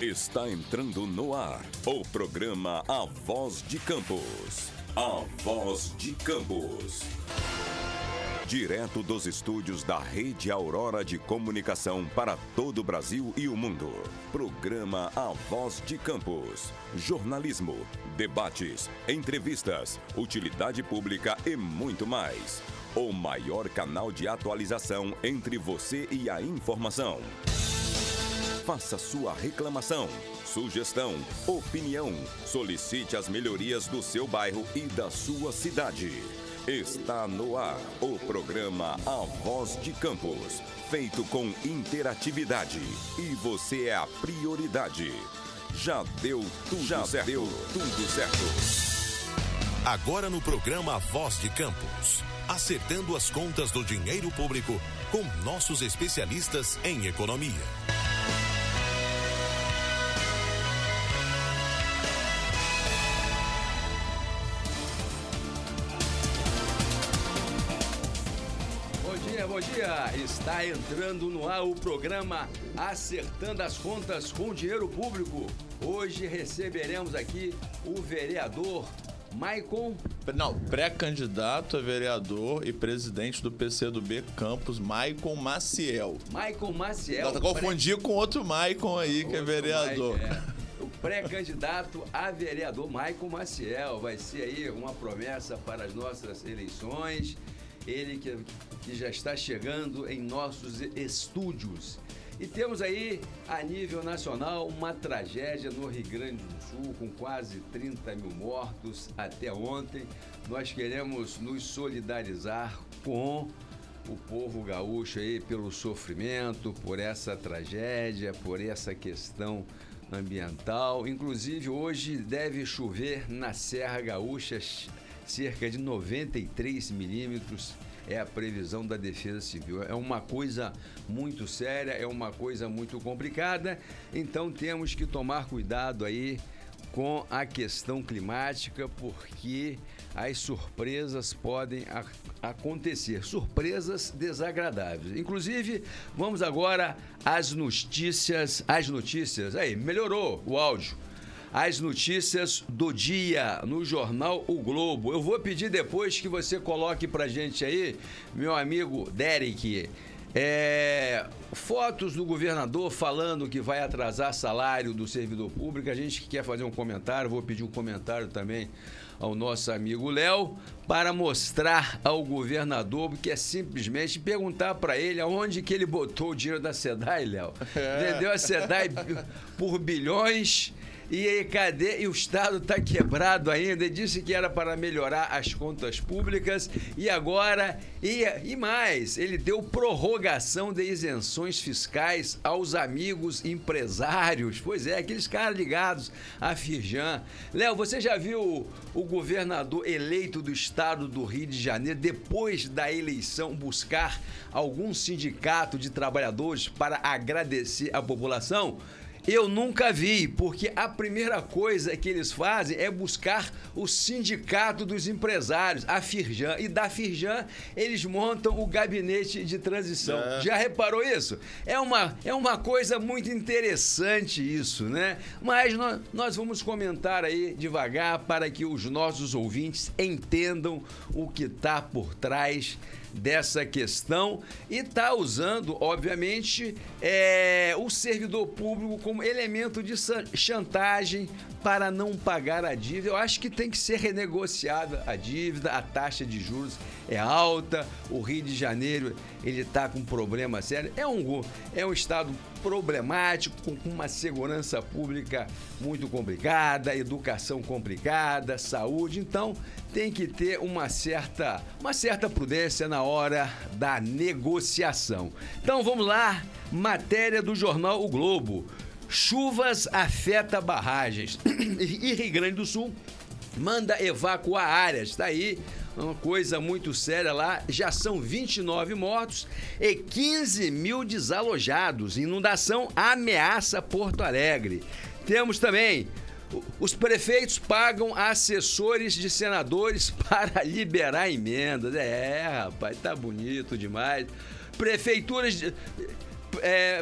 Está entrando no ar o programa A Voz de Campos. A Voz de Campos. Direto dos estúdios da Rede Aurora de Comunicação para todo o Brasil e o mundo. Programa A Voz de Campos. Jornalismo, debates, entrevistas, utilidade pública e muito mais. O maior canal de atualização entre você e a informação. Faça sua reclamação, sugestão, opinião. Solicite as melhorias do seu bairro e da sua cidade. Está no ar o programa A Voz de Campos, feito com interatividade. E você é a prioridade. Já deu tudo certo. Agora no programa A Voz de Campos, acertando as contas do dinheiro público com nossos especialistas em economia. Bom dia! Está entrando no ar o programa Acertando as Contas com o Dinheiro Público. Hoje receberemos aqui o vereador Maicon... Não, pré-candidato a vereador e presidente do PCdoB Campos, Maicon Maciel. Maicon Maciel. Tá confundindo com outro Maicon aí, que é vereador. O pré-candidato a vereador Maicon Maciel. Vai ser aí uma promessa para as nossas eleições. Ele que já está chegando em nossos estúdios. E temos aí, a nível nacional, uma tragédia no Rio Grande do Sul, com quase 30 mil mortos até ontem. Nós queremos nos solidarizar com o povo gaúcho aí pelo sofrimento, por essa tragédia, por essa questão ambiental. Inclusive, hoje deve chover na Serra Gaúcha cerca de 93 milímetros, é a previsão da Defesa Civil. É uma coisa muito séria, é uma coisa muito complicada, então temos que tomar cuidado aí com a questão climática, porque as surpresas podem acontecer, surpresas desagradáveis. Inclusive, vamos agora às notícias. Aí, melhorou o áudio. As notícias do dia no jornal O Globo. Eu vou pedir depois que você coloque pra gente aí, meu amigo Derek, fotos do governador falando que vai atrasar salário do servidor público. A gente que quer fazer um comentário, vou pedir um comentário também ao nosso amigo Léo, para mostrar ao governador, porque é simplesmente perguntar para ele aonde que ele botou o dinheiro da SEDAI, Léo. Vendeu a SEDAI por bilhões. E aí, cadê? E o Estado está quebrado ainda. Ele disse que era para melhorar as contas públicas. E agora, e mais, ele deu prorrogação de isenções fiscais aos amigos empresários. Pois é, aqueles caras ligados à Firjan. Léo, você já viu o governador eleito do Estado do Rio de Janeiro, depois da eleição, buscar algum sindicato de trabalhadores para agradecer a população? Eu nunca vi, porque a primeira coisa que eles fazem é buscar o sindicato dos empresários, a Firjan, e da Firjan eles montam o gabinete de transição. Já reparou isso? É uma coisa muito interessante isso, né? Mas nós vamos comentar aí devagar para que os nossos ouvintes entendam o que está por trás dessa questão, e está usando, obviamente, o servidor público como elemento de chantagem para não pagar a dívida. Eu acho que tem que ser renegociada a dívida, a taxa de juros é alta, o Rio de Janeiro ele está com um problema sério, é um estado problemático, com uma segurança pública muito complicada, educação complicada, saúde, então tem que ter uma certa prudência na hora da negociação. Então vamos lá, matéria do jornal O Globo. Chuvas afeta barragens e Rio Grande do Sul manda evacuar áreas. Está aí uma coisa muito séria lá. Já são 29 mortos e 15 mil desalojados. Inundação ameaça Porto Alegre. Temos também: os prefeitos pagam assessores de senadores para liberar emendas. Rapaz, tá bonito demais. Prefeituras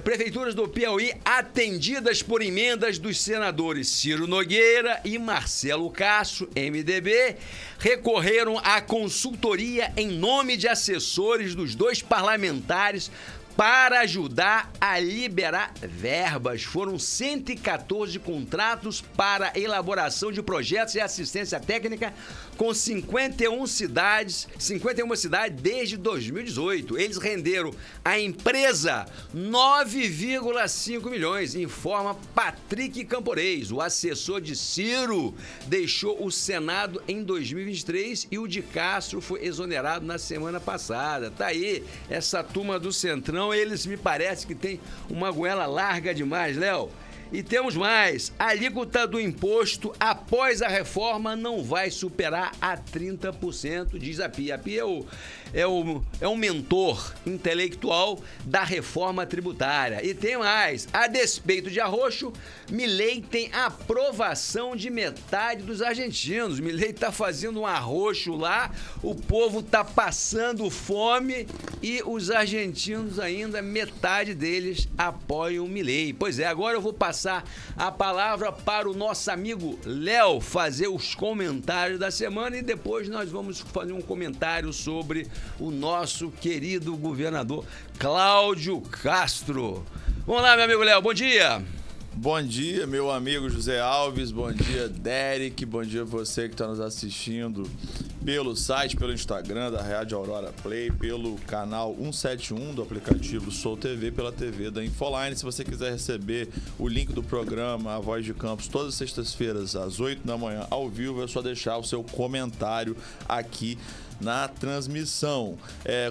prefeituras do Piauí atendidas por emendas dos senadores Ciro Nogueira e Marcelo Castro, MDB, recorreram à consultoria em nome de assessores dos dois parlamentares para ajudar a liberar verbas. Foram 114 contratos para elaboração de projetos e assistência técnica com 51 cidades desde 2018. Eles renderam à empresa 9,5 milhões, informa Patrick Camporês. O assessor de Ciro deixou o Senado em 2023 e o de Castro foi exonerado na semana passada. Tá aí, essa turma do Centrão, eles me parece que tem uma goela larga demais, Léo. E temos mais, a alíquota do imposto após a reforma não vai superar a 30%, diz a Pia. A Pia é o mentor intelectual da reforma tributária. E tem mais, a despeito de arroxo, Milei tem aprovação de metade dos argentinos. Milei tá fazendo um arroxo lá, o povo tá passando fome e os argentinos ainda, metade deles apoiam Milei. Pois é, agora eu vou passar a palavra para o nosso amigo Léo fazer os comentários da semana e depois nós vamos fazer um comentário sobre o nosso querido governador Cláudio Castro. Vamos lá, meu amigo Léo, bom dia. Bom dia, meu amigo José Alves, bom dia, Derek, bom dia você que está nos assistindo pelo site, pelo Instagram da Rádio Aurora Play, pelo canal 171 do aplicativo Sou TV, pela TV da Infoline. Se você quiser receber o link do programa A Voz de Campos todas as sextas-feiras às 8 da manhã ao vivo, é só deixar o seu comentário aqui na transmissão.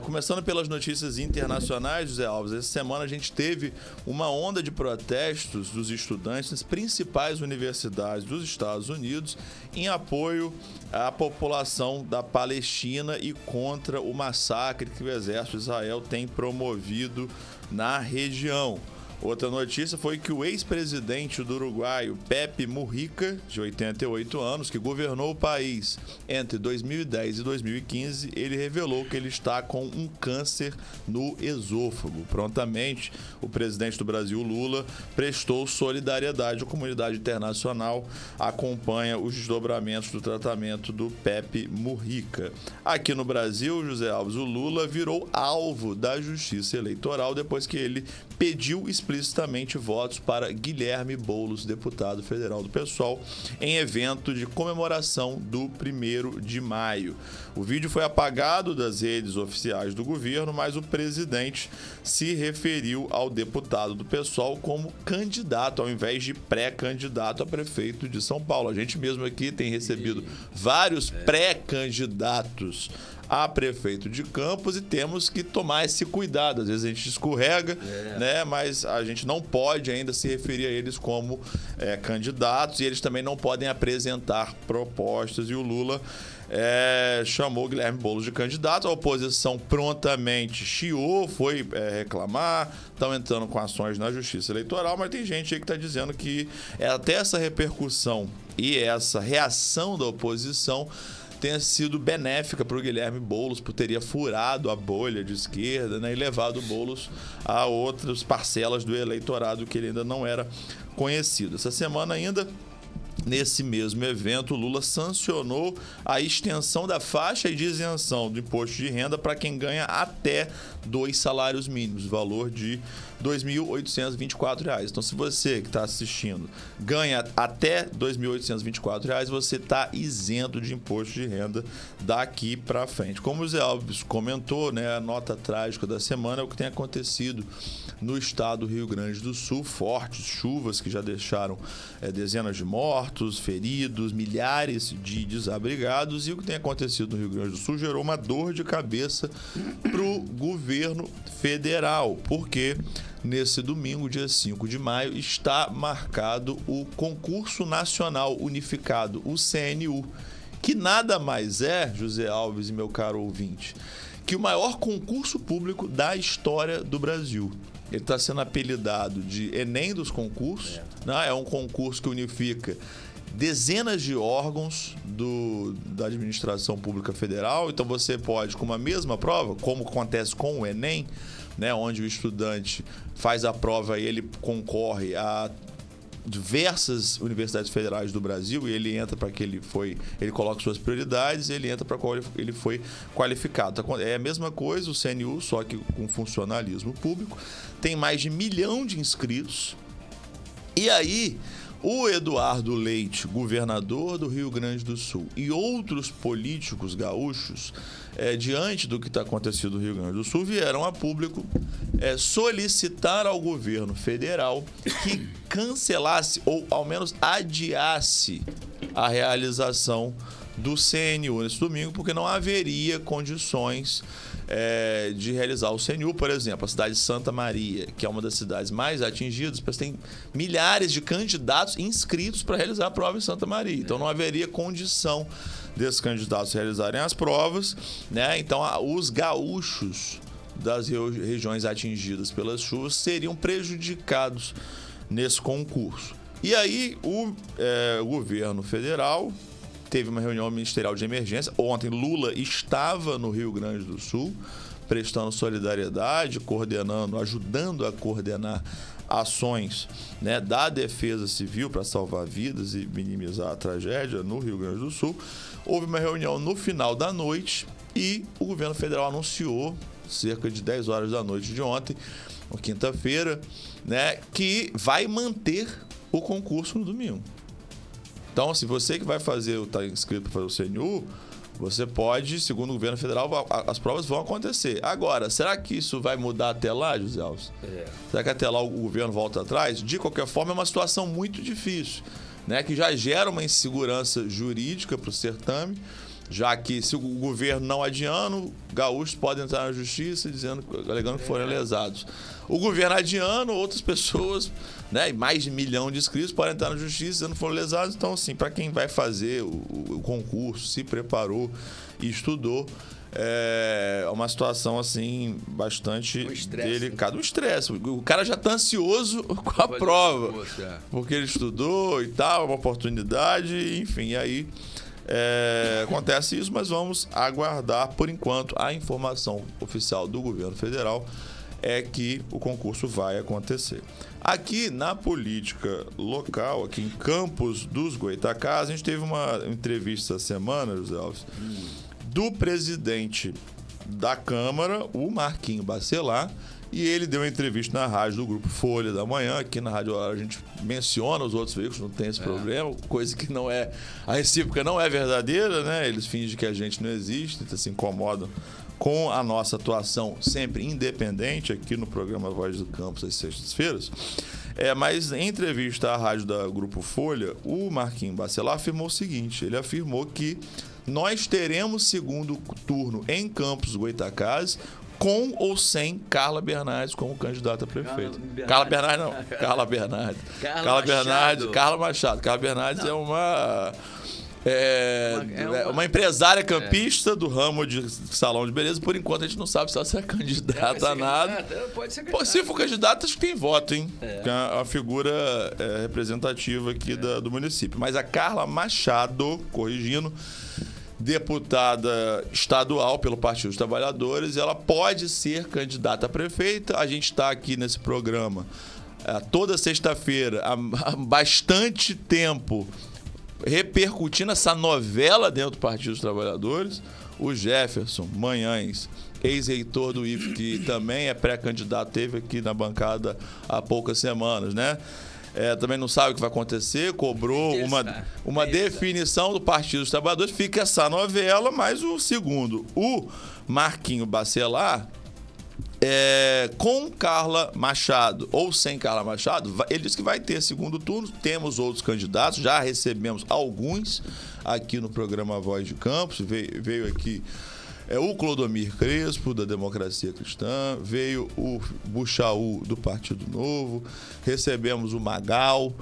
Começando pelas notícias internacionais, José Alves, essa semana a gente teve uma onda de protestos dos estudantes nas principais universidades dos Estados Unidos em apoio à população da Palestina e contra o massacre que o exército de Israel tem promovido na região. Outra notícia foi que o ex-presidente do Uruguai, Pepe Mujica, de 88 anos, que governou o país entre 2010 e 2015, ele revelou que ele está com um câncer no esôfago. Prontamente, o presidente do Brasil, Lula, prestou solidariedade à comunidade internacional, acompanha os desdobramentos do tratamento do Pepe Mujica. Aqui no Brasil, José Alves, o Lula virou alvo da Justiça Eleitoral depois que ele pediu explicitamente votos para Guilherme Boulos, deputado federal do PSOL, em evento de comemoração do 1º de maio. O vídeo foi apagado das redes oficiais do governo, mas o presidente se referiu ao deputado do PSOL como candidato, ao invés de pré-candidato a prefeito de São Paulo. A gente mesmo aqui tem recebido vários pré-candidatos a prefeito de Campos e temos que tomar esse cuidado. Às vezes a gente escorrega, né? Mas a gente não pode ainda se referir a eles como candidatos e eles também não podem apresentar propostas. E o Lula chamou Guilherme Boulos de candidato. A oposição prontamente chiou, foi reclamar, estão entrando com ações na Justiça Eleitoral, mas tem gente aí que está dizendo que até essa repercussão e essa reação da oposição tenha sido benéfica para o Guilherme Boulos, por teria furado a bolha de esquerda, né, e levado o Boulos a outras parcelas do eleitorado que ele ainda não era conhecido. Essa semana ainda, nesse mesmo evento, o Lula sancionou a extensão da faixa de isenção do imposto de renda para quem ganha até 2 salários mínimos, valor de R$ 2.824. Então, se você que está assistindo ganha até R$ 2.824, você está isento de imposto de renda daqui para frente. Como o Zé Alves comentou, né, a nota trágica da semana é o que tem acontecido no estado do Rio Grande do Sul. Fortes chuvas que já deixaram dezenas de mortos, feridos, milhares de desabrigados. E o que tem acontecido no Rio Grande do Sul gerou uma dor de cabeça para o governo federal, porque nesse domingo, dia 5 de maio, está marcado o Concurso Nacional Unificado, o CNU, que nada mais é, José Alves e meu caro ouvinte, que o maior concurso público da história do Brasil. Ele está sendo apelidado de Enem dos concursos, né? É um concurso que unifica dezenas de órgãos da administração pública federal. Então você pode, com uma mesma prova, como acontece com o Enem, né, onde o estudante faz a prova e ele concorre a diversas universidades federais do Brasil e ele entra para que ele coloca suas prioridades e ele entra para qual ele foi qualificado. É a mesma coisa o CNU, só que com funcionalismo público. Tem mais de 1 milhão de inscritos. E aí, o Eduardo Leite, governador do Rio Grande do Sul, e outros políticos gaúchos, diante do que está acontecendo no Rio Grande do Sul, vieram a público solicitar ao governo federal que cancelasse ou ao menos adiasse a realização do CNU nesse domingo, porque não haveria condições de realizar o CNU. Por exemplo, a cidade de Santa Maria, que é uma das cidades mais atingidas, tem milhares de candidatos inscritos para realizar a prova em Santa Maria. Então não haveria condição desses candidatos realizarem as provas, né? Então os gaúchos das regiões atingidas pelas chuvas seriam prejudicados nesse concurso. E aí o governo federal teve uma reunião ministerial de emergência. Ontem Lula estava no Rio Grande do Sul prestando solidariedade, ajudando a coordenar ações, né, da Defesa Civil para salvar vidas e minimizar a tragédia no Rio Grande do Sul. Houve uma reunião no final da noite e o governo federal anunciou, cerca de 10 horas da noite de ontem, quinta-feira, né, que vai manter o concurso no domingo. Então, se você que vai está inscrito para fazer o CNU, você pode, segundo o governo federal, as provas vão acontecer. Agora, será que isso vai mudar até lá, José Alves? Será que até lá o governo volta atrás? De qualquer forma, é uma situação muito difícil, né, que já gera uma insegurança jurídica para o certame, já que se o governo não adiando, gaúchos podem entrar na justiça alegando que foram lesados. O governo adiando, outras pessoas, né, mais de 1 milhão de inscritos podem entrar na justiça dizendo que foram lesados. Então, assim, para quem vai fazer o concurso, se preparou e estudou, é uma situação, assim, bastante delicada. Um estresse. O cara já está ansioso com a prova, porque ele estudou e tal, é uma oportunidade, enfim, e aí acontece isso, mas vamos aguardar. Por enquanto, a informação oficial do governo federal é que o concurso vai acontecer. Aqui na política local, aqui em Campos dos Goytacazes, a gente teve uma entrevista essa semana, José Alves, do presidente da Câmara, o Marquinho Bacelar, e ele deu uma entrevista na rádio do Grupo Folha da Manhã. Aqui na Rádio Aurora a gente menciona os outros veículos, não tem esse problema, coisa que não é... A recíproca não é verdadeira, né? Eles fingem que a gente não existe, se incomodam com a nossa atuação sempre independente aqui no programa Voz do Campus às sextas-feiras. Mas em entrevista à rádio da Grupo Folha, o Marquinhos Bacelar afirmou o seguinte: ele afirmou que nós teremos segundo turno em Campos dos Goytacazes com ou sem Carla Bernardes como candidata a prefeito. Carla Bernardes não. Carla Bernardes. Carla Bernardes. Carla Machado. Carla Bernardes é uma empresária campista do ramo de salão de beleza. Por enquanto a gente não sabe se ela será candidata a nada. Pode ser candidata. Se for candidata, acho que tem voto, hein? Que é a figura representativa aqui do município. Mas a Carla Machado, corrigindo, deputada estadual pelo Partido dos Trabalhadores, ela pode ser candidata a prefeita. A gente está aqui nesse programa toda sexta-feira há bastante tempo repercutindo essa novela dentro do Partido dos Trabalhadores. O Jefferson Manhães, ex-reitor do IFE, que também é pré-candidato, teve aqui na bancada há poucas semanas, né? Também não sabe o que vai acontecer, cobrou uma definição do Partido dos Trabalhadores. Fica essa novela, mas o segundo, o Marquinho Bacelar, com Carla Machado ou sem Carla Machado, ele disse que vai ter segundo turno. Temos outros candidatos, já recebemos alguns aqui no programa Voz de Campos. Veio aqui o Clodomir Crespo, da Democracia Cristã, veio o Buchaú, do Partido Novo, recebemos o Magal,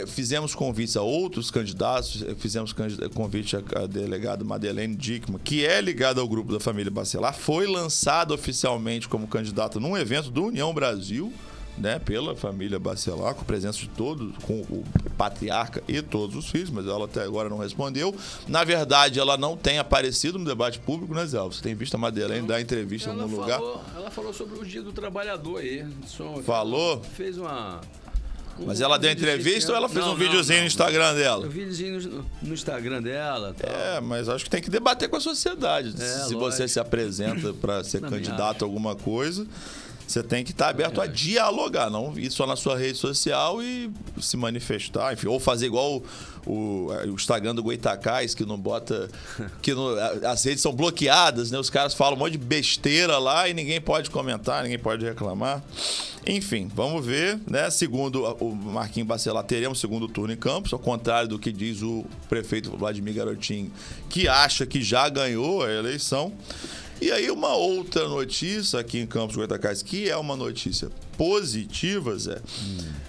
fizemos convites a outros candidatos, fizemos convite à delegada Madeleine Dickmann, que é ligada ao grupo da família Bacelar, foi lançada oficialmente como candidata num evento do União Brasil, né, pela família Bacelar, com a presença de todos, com o patriarca e todos os filhos, mas ela até agora não respondeu. Na verdade, ela não tem aparecido no debate público, né, Zé? Você tem visto a Madeleine dar entrevista em algum lugar? Ela falou sobre o Dia do Trabalhador aí. Falou? Fez uma... Mas ela deu entrevista ou ela fez um videozinho no Instagram dela? Um videozinho no Instagram dela. Tal. Mas acho que tem que debater com a sociedade. Se lógico. você se apresenta para ser candidato a alguma coisa, você tem que estar aberto a dialogar, não ir só na sua rede social e se manifestar, enfim, ou fazer igual o Instagram do Goitacás, que não bota... as redes são bloqueadas, né? Os caras falam um monte de besteira lá e ninguém pode comentar, ninguém pode reclamar. Enfim, vamos ver, né? Segundo o Marquinhos Bacelar, teremos segundo turno em Campos, ao contrário do que diz o prefeito Vladimir Garotinho, que acha que já ganhou a eleição. E aí uma outra notícia aqui em Campos do Goitacás, que é uma notícia positiva, Zé,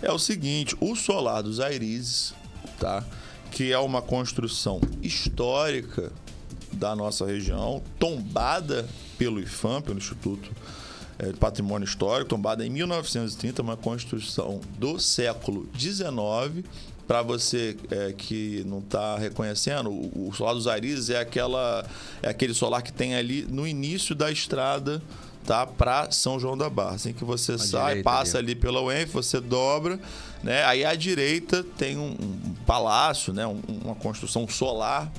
é o seguinte: o Solar dos Airizes, tá? Que é uma construção histórica da nossa região, tombada pelo IPHAM, pelo Instituto de Patrimônio Histórico, tombada em 1930, uma construção do século XIX. Para você que não está reconhecendo, o Solar dos Airizes é aquele solar que tem ali no início da estrada, tá, para São João da Barra. Assim que você sai, passa ali pela UENF, você dobra, né? Aí à direita tem um palácio, né? Uma construção solar,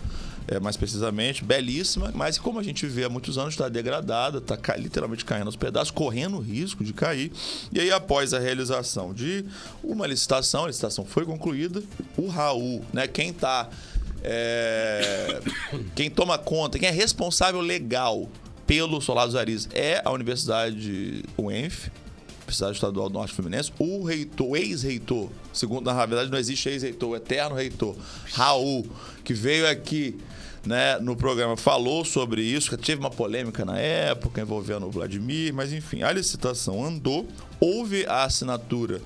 mais precisamente, belíssima, mas como a gente vê há muitos anos, está degradada, está literalmente caindo aos pedaços, correndo o risco de cair. E aí, após a realização de uma licitação, a licitação foi concluída, o Raul, né, quem toma conta, quem é responsável legal pelo Solar dos Airizes é a Universidade UENF, Universidade Estadual do Norte Fluminense. O reitor, o ex-reitor, segundo, na verdade não existe ex-reitor, o eterno reitor, Raul, que veio aqui, né, no programa, falou sobre isso, teve uma polêmica na época envolvendo o Vladimir, mas enfim, a licitação andou, houve a assinatura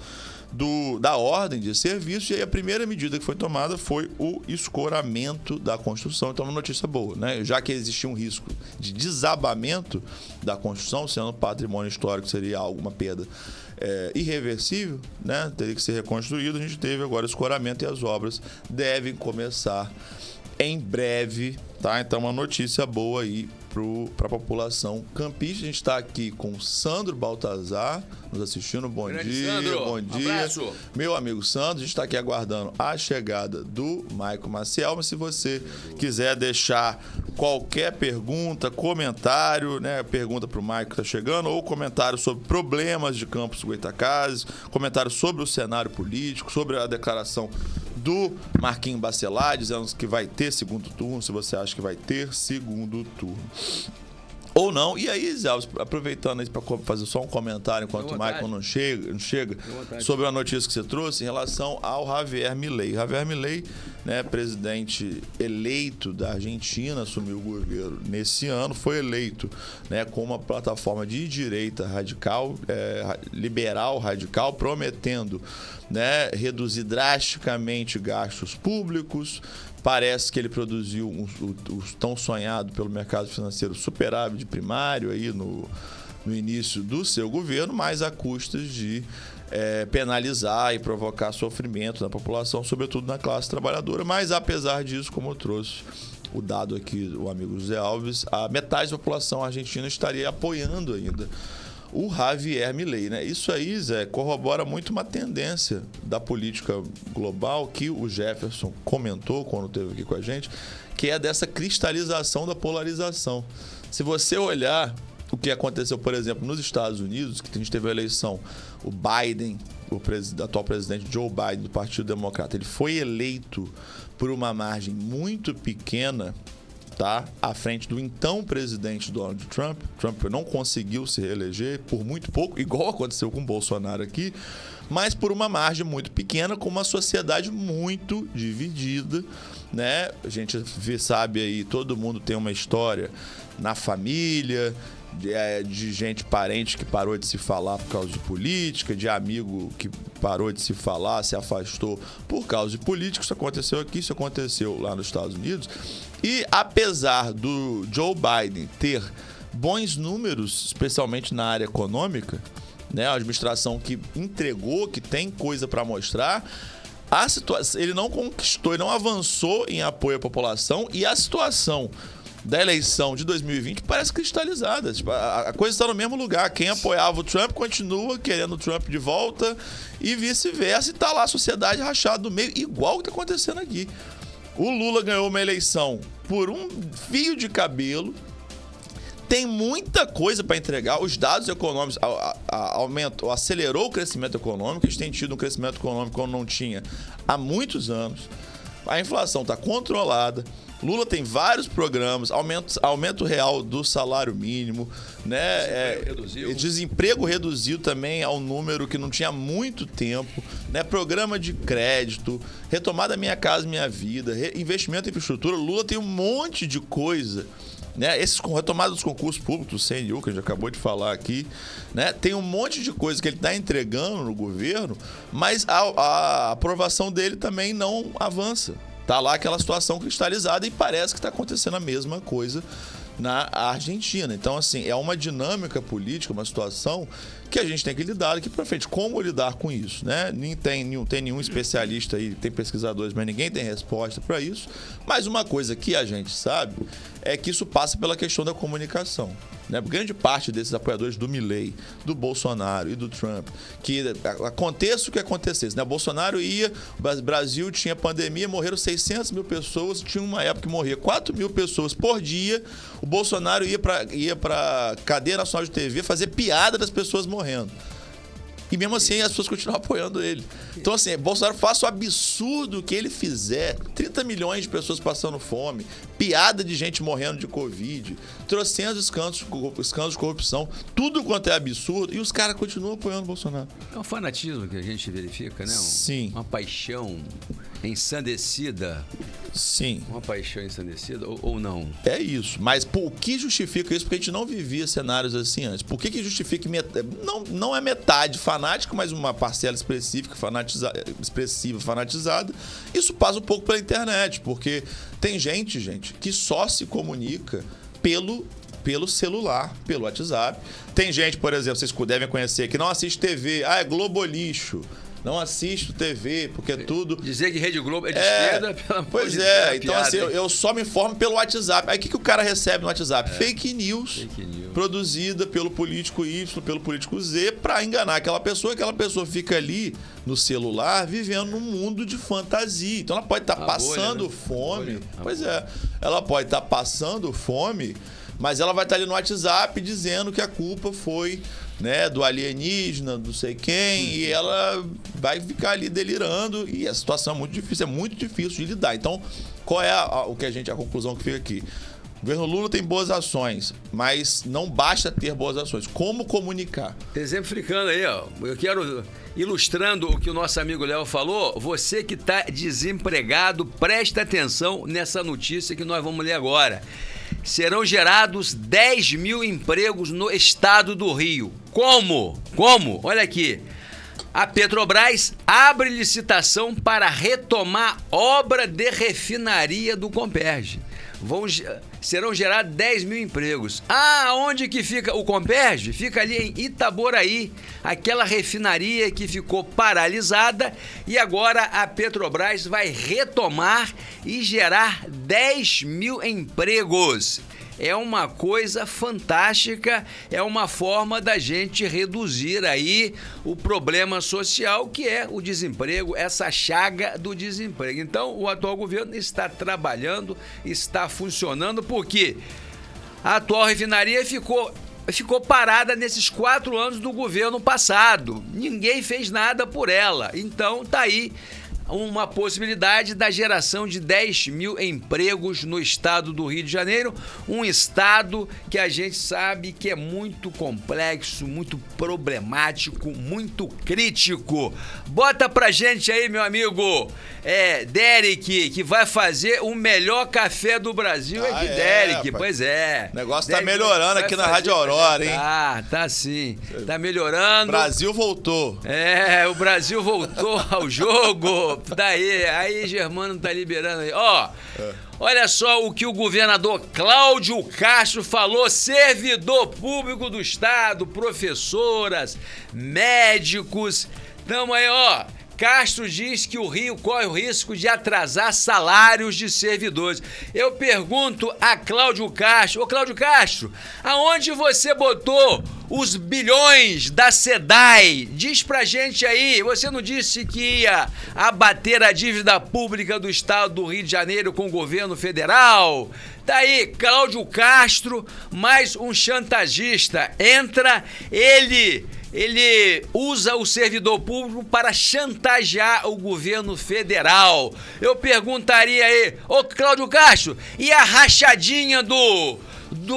da ordem de serviço, e aí a primeira medida que foi tomada foi o escoramento da construção. Então, uma notícia boa, né? Já que existia um risco de desabamento da construção, sendo patrimônio histórico, seria alguma perda irreversível, né? Teria que ser reconstruído. A gente teve agora o escoramento e as obras devem começar em breve, tá? Então, uma notícia boa aí para a população campista. A gente está aqui com o Sandro Baltazar nos assistindo. Bom dia, Sandro. Bom dia. Abraço. Meu amigo Sandro, a gente está aqui aguardando a chegada do Maico Maciel, mas se você quiser deixar qualquer pergunta, comentário, né? Pergunta para o Maico que está chegando, ou comentário sobre problemas de Campos do Goitacazes, comentário sobre o cenário político, sobre a declaração do Marquinhos Bacelar, dizendo que vai ter segundo turno, se você acha que vai ter segundo turno. Ou não. E aí, Zé Alves, aproveitando aí para fazer só um comentário enquanto o Michael não chega sobre a notícia que você trouxe em relação ao Javier Milei. Javier Milei, né, presidente eleito da Argentina, assumiu o governo nesse ano, foi eleito, né, com uma plataforma de direita radical, liberal radical, prometendo, né, reduzir drasticamente gastos públicos. Parece que ele produziu o tão sonhado pelo mercado financeiro superávit primário aí no início do seu governo, mas a custas de penalizar e provocar sofrimento na população, sobretudo na classe trabalhadora. Mas, apesar disso, como eu trouxe o dado aqui, o amigo José Alves, a metade da população argentina estaria apoiando ainda o Javier Milei, né? Isso aí, Zé, corrobora muito uma tendência da política global que o Jefferson comentou quando esteve aqui com a gente, que é dessa cristalização da polarização. Se você olhar o que aconteceu, por exemplo, nos Estados Unidos, que a gente teve a eleição, o Biden, o atual presidente Joe Biden, do Partido Democrata, ele foi eleito por uma margem muito pequena, tá, à frente do então presidente Donald Trump. Trump não conseguiu se reeleger por muito pouco, igual aconteceu com o Bolsonaro aqui, mas por uma margem muito pequena, com uma sociedade muito dividida, né? A gente sabe aí, todo mundo tem uma história na família, de gente, parente que parou de se falar por causa de política, de amigo que parou de se falar, se afastou por causa de política. Isso aconteceu aqui, isso aconteceu lá nos Estados Unidos. E apesar do Joe Biden ter bons números, especialmente na área econômica, né? Uma administração que entregou, que tem coisa para mostrar. A situação, ele não conquistou, ele não avançou em apoio à população, e a situação da eleição de 2020 parece cristalizada. Tipo, a coisa está no mesmo lugar. Quem apoiava o Trump continua querendo o Trump de volta e vice-versa. E está lá a sociedade rachada do meio, igual o que está acontecendo aqui. O Lula ganhou uma eleição por um fio de cabelo. Tem muita coisa para entregar. Os dados econômicos acelerou o crescimento econômico. A gente tem tido um crescimento econômico como não tinha há muitos anos. A inflação está controlada. Lula tem vários programas, aumento real do salário mínimo, né? Desemprego reduzido também ao número que não tinha há muito tempo, né? Programa de crédito, retomada Minha Casa Minha Vida, investimento em infraestrutura. Lula tem um monte de coisa, né? Retomada dos concursos públicos, do CNU, que a gente acabou de falar aqui, né? Tem um monte de coisa que ele está entregando no governo, mas a aprovação dele também não avança. Tá lá aquela situação cristalizada e parece que está acontecendo a mesma coisa na Argentina. Então, assim, é uma dinâmica política, uma situação que a gente tem que lidar aqui para frente. Como lidar com isso, né? Não tem nenhum especialista aí, tem pesquisadores, mas ninguém tem resposta para isso. Mas uma coisa que a gente sabe é que isso passa pela questão da comunicação, né? Grande parte desses apoiadores do Milei, do Bolsonaro e do Trump, que aconteça o que acontecesse, né? O Bolsonaro o Brasil tinha pandemia, morreram 600 mil pessoas, tinha uma época que morria 4 mil pessoas por dia. O Bolsonaro ia para cadeia nacional de TV fazer piada das pessoas morrendo. E mesmo assim as pessoas continuam apoiando ele. Então, assim, Bolsonaro faça o absurdo que ele fizer, 30 milhões de pessoas passando fome, piada de gente morrendo de Covid, trocentos escândalos de corrupção, tudo quanto é absurdo, e os caras continuam apoiando o Bolsonaro. É um fanatismo que a gente verifica, né? Sim. Uma paixão ensandecida. Sim. Uma paixão ensandecida ou não? É isso. Mas o que justifica isso? Porque a gente não vivia cenários assim antes. Por que justifica? Não é metade fanática, mas uma parcela específica, fanatizada. Isso passa um pouco pela internet, porque tem gente, que só se comunica pelo celular, pelo WhatsApp. Tem gente, por exemplo, vocês devem conhecer, que não assiste TV. É Globolixo. Não assisto TV, porque é tudo... Dizer que Rede Globo é de esquerda, pelo amor Pois de é, Deus, então assim, eu só me informo pelo WhatsApp. Aí o que o cara recebe no WhatsApp? Fake news produzida pelo político Y, pelo político Z, pra enganar aquela pessoa fica ali no celular vivendo num mundo de fantasia. Então ela pode estar passando fome. Pois é, ela pode estar passando fome, mas ela vai estar ali no WhatsApp dizendo que a culpa foi, né, do alienígena, não sei quem, e ela vai ficar ali delirando, e a situação é muito difícil de lidar. Então, qual é a conclusão que fica aqui? O governo Lula tem boas ações, mas não basta ter boas ações. Como comunicar? Exemplificando aí, ó, eu quero, ilustrando o que o nosso amigo Léo falou, você que está desempregado, presta atenção nessa notícia que nós vamos ler agora. Serão gerados 10 mil empregos no estado do Rio. Como? Olha aqui. A Petrobras abre licitação para retomar obra de refinaria do Comperj. Serão gerados 10 mil empregos. Onde que fica o Comperj? Fica ali em Itaboraí, aquela refinaria que ficou paralisada, e agora a Petrobras vai retomar e gerar 10 mil empregos. É uma coisa fantástica, é uma forma da gente reduzir aí o problema social, que é o desemprego, essa chaga do desemprego. Então, o atual governo está trabalhando, está funcionando, porque a atual refinaria ficou parada nesses 4 anos do governo passado. Ninguém fez nada por ela. Então, tá aí uma possibilidade da geração de 10 mil empregos no estado do Rio de Janeiro, um estado que a gente sabe que é muito complexo, muito problemático, muito crítico. Bota pra gente aí, meu amigo Derek, que vai fazer o melhor café do Brasil, Derek. Rapaz. Pois é. O negócio Derek tá melhorando aqui na Rádio Aurora, hein? Tá sim. Tá melhorando. Brasil voltou. O Brasil voltou ao jogo. Aí Germano tá liberando aí. Olha só o que o governador Cláudio Castro falou, servidor público do Estado, professoras, médicos. Tamo aí, Castro diz que o Rio corre o risco de atrasar salários de servidores. Eu pergunto a Cláudio Castro, ô Cláudio Castro, aonde você botou os bilhões da SEDAI? Diz pra gente aí, você não disse que ia abater a dívida pública do Estado do Rio de Janeiro com o governo federal? Daí, Cláudio Castro, mais um chantagista, entra, ele usa o servidor público para chantagear o governo federal. Eu perguntaria aí, ô Cláudio Castro, e a rachadinha do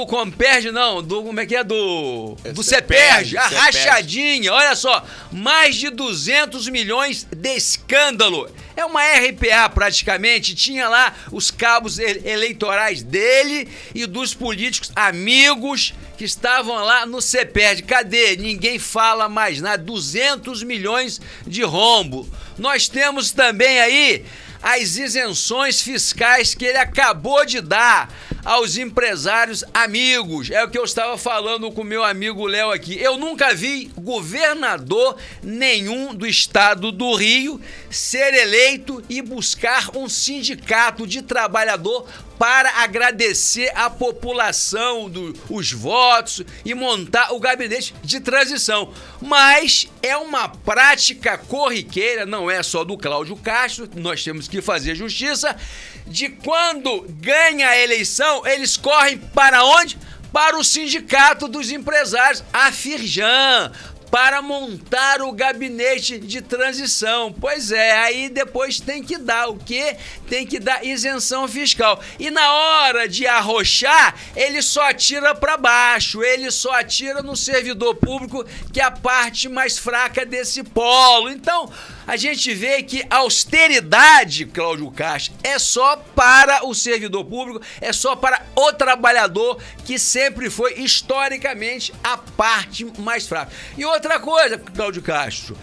Comperj, não, como é que é? Do CEPERJ, a rachadinha, olha só, mais de 200 milhões de escândalo. É uma RPA praticamente, tinha lá os cabos eleitorais dele e dos políticos amigos que estavam lá no CEPERJ. Cadê? Ninguém fala mais nada. 200 milhões de rombo. Nós temos também aí as isenções fiscais que ele acabou de dar aos empresários amigos. É o que eu estava falando com o meu amigo Léo aqui. Eu nunca vi governador nenhum do estado do Rio ser eleito e buscar um sindicato de trabalhador para agradecer a população os votos e montar o gabinete de transição. Mas é uma prática corriqueira, não é só do Cláudio Castro, nós temos que fazer justiça, de quando ganha a eleição, eles correm para onde? Para o Sindicato dos Empresários, a Firjan, para montar o gabinete de transição. Pois é, aí depois tem que dar o quê? Tem que dar isenção fiscal. E na hora de arrochar, ele só atira para baixo, ele só atira no servidor público, que é a parte mais fraca desse polo. Então, a gente vê que a austeridade, Cláudio Castro, é só para o servidor público, é só para o trabalhador, que sempre foi, historicamente, a parte mais fraca. E outra coisa, Cláudio Castro,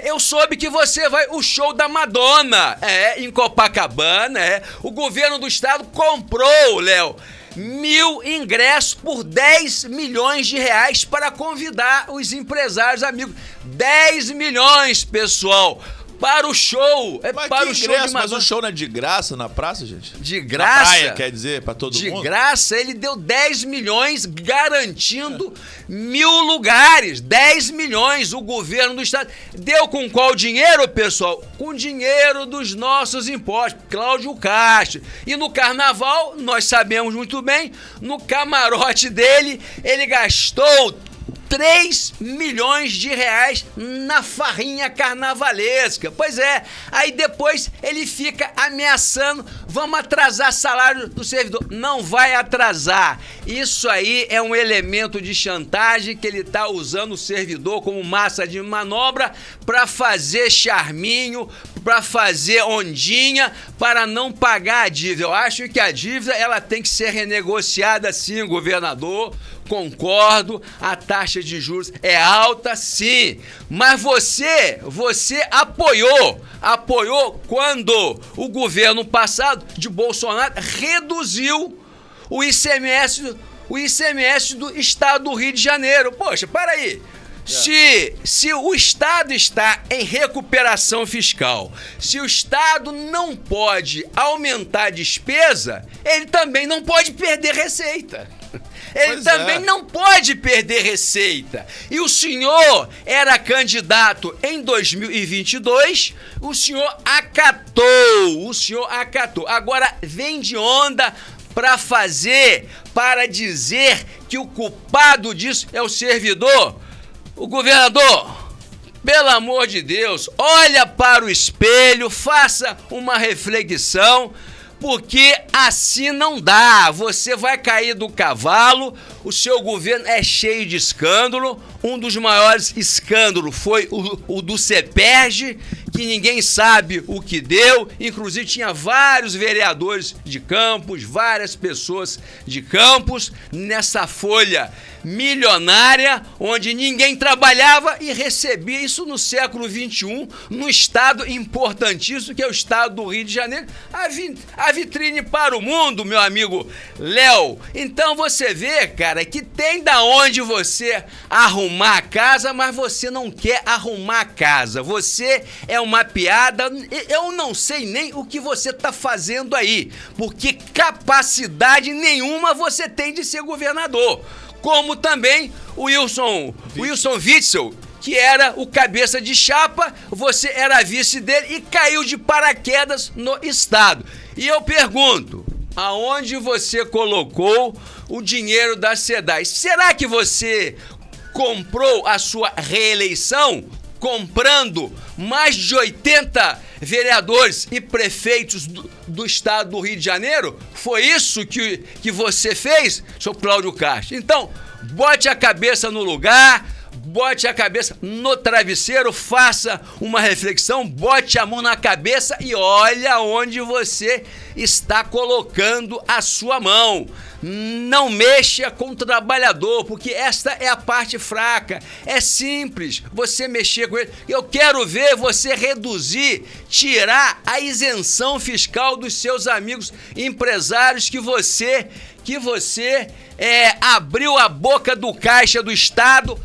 eu soube que você vai o show da Madonna, em Copacabana, o governo do estado comprou, Léo, 1.000 ingressos por 10 milhões de reais para convidar os empresários amigos. 10 milhões, pessoal, para o show. Mas para o show ingresso, de Madonna. mas o show não é de graça na praça, gente? De graça? Na praia, quer dizer, para todo mundo? De graça, ele deu 10 milhões garantindo 1.000 lugares. 10 milhões, o governo do estado. Deu com qual dinheiro, pessoal? Com dinheiro dos nossos impostos. Cláudio Castro. E no carnaval, nós sabemos muito bem, no camarote dele, ele gastou 3 milhões de reais na farrinha carnavalesca. Pois é, aí depois ele fica ameaçando, vamos atrasar salário do servidor. Não vai atrasar. Isso aí é um elemento de chantagem que ele está usando o servidor como massa de manobra para fazer charminho, para fazer ondinha, para não pagar a dívida. Eu acho que a dívida ela tem que ser renegociada sim, governador. Concordo, a taxa de juros é alta, sim, mas você apoiou quando o governo passado de Bolsonaro reduziu o ICMS do estado do Rio de Janeiro. Poxa, para aí. Se o Estado está em recuperação fiscal, se o Estado não pode aumentar a despesa, ele também não pode perder receita. Ele também não pode perder receita. E o senhor era candidato em 2022, o senhor acatou. Agora vem de onda para dizer que o culpado disso é o servidor. O governador, pelo amor de Deus, olha para o espelho, faça uma reflexão, porque assim não dá. Você vai cair do cavalo, o seu governo é cheio de escândalo. Um dos maiores escândalos foi o do CEPERJ, que ninguém sabe o que deu. Inclusive tinha vários vereadores de Campos, várias pessoas de Campos, nessa folha milionária, onde ninguém trabalhava e recebia isso no século XXI, num estado importantíssimo, que é o estado do Rio de Janeiro, a vitrine para o mundo, meu amigo Léo. Então você vê, cara, que tem da onde você arrumar a casa, mas você não quer arrumar a casa. Você é uma piada. Eu não sei nem o que você tá fazendo aí, porque capacidade nenhuma você tem de ser governador. Como também o Wilson Witzel, que era o cabeça de chapa, você era vice dele e caiu de paraquedas no estado. E eu pergunto, aonde você colocou o dinheiro da SEDAI? Será que você comprou a sua reeleição comprando mais de 80 vereadores e prefeitos do estado do Rio de Janeiro? Foi isso que você fez, seu Cláudio Castro? Então, bote a cabeça no lugar, bote a cabeça no travesseiro, faça uma reflexão, bote a mão na cabeça e olha onde você está colocando a sua mão. Não mexa com o trabalhador, porque esta é a parte fraca. É simples você mexer com ele. Eu quero ver você reduzir, tirar a isenção fiscal dos seus amigos empresários que você abriu a boca do caixa do Estado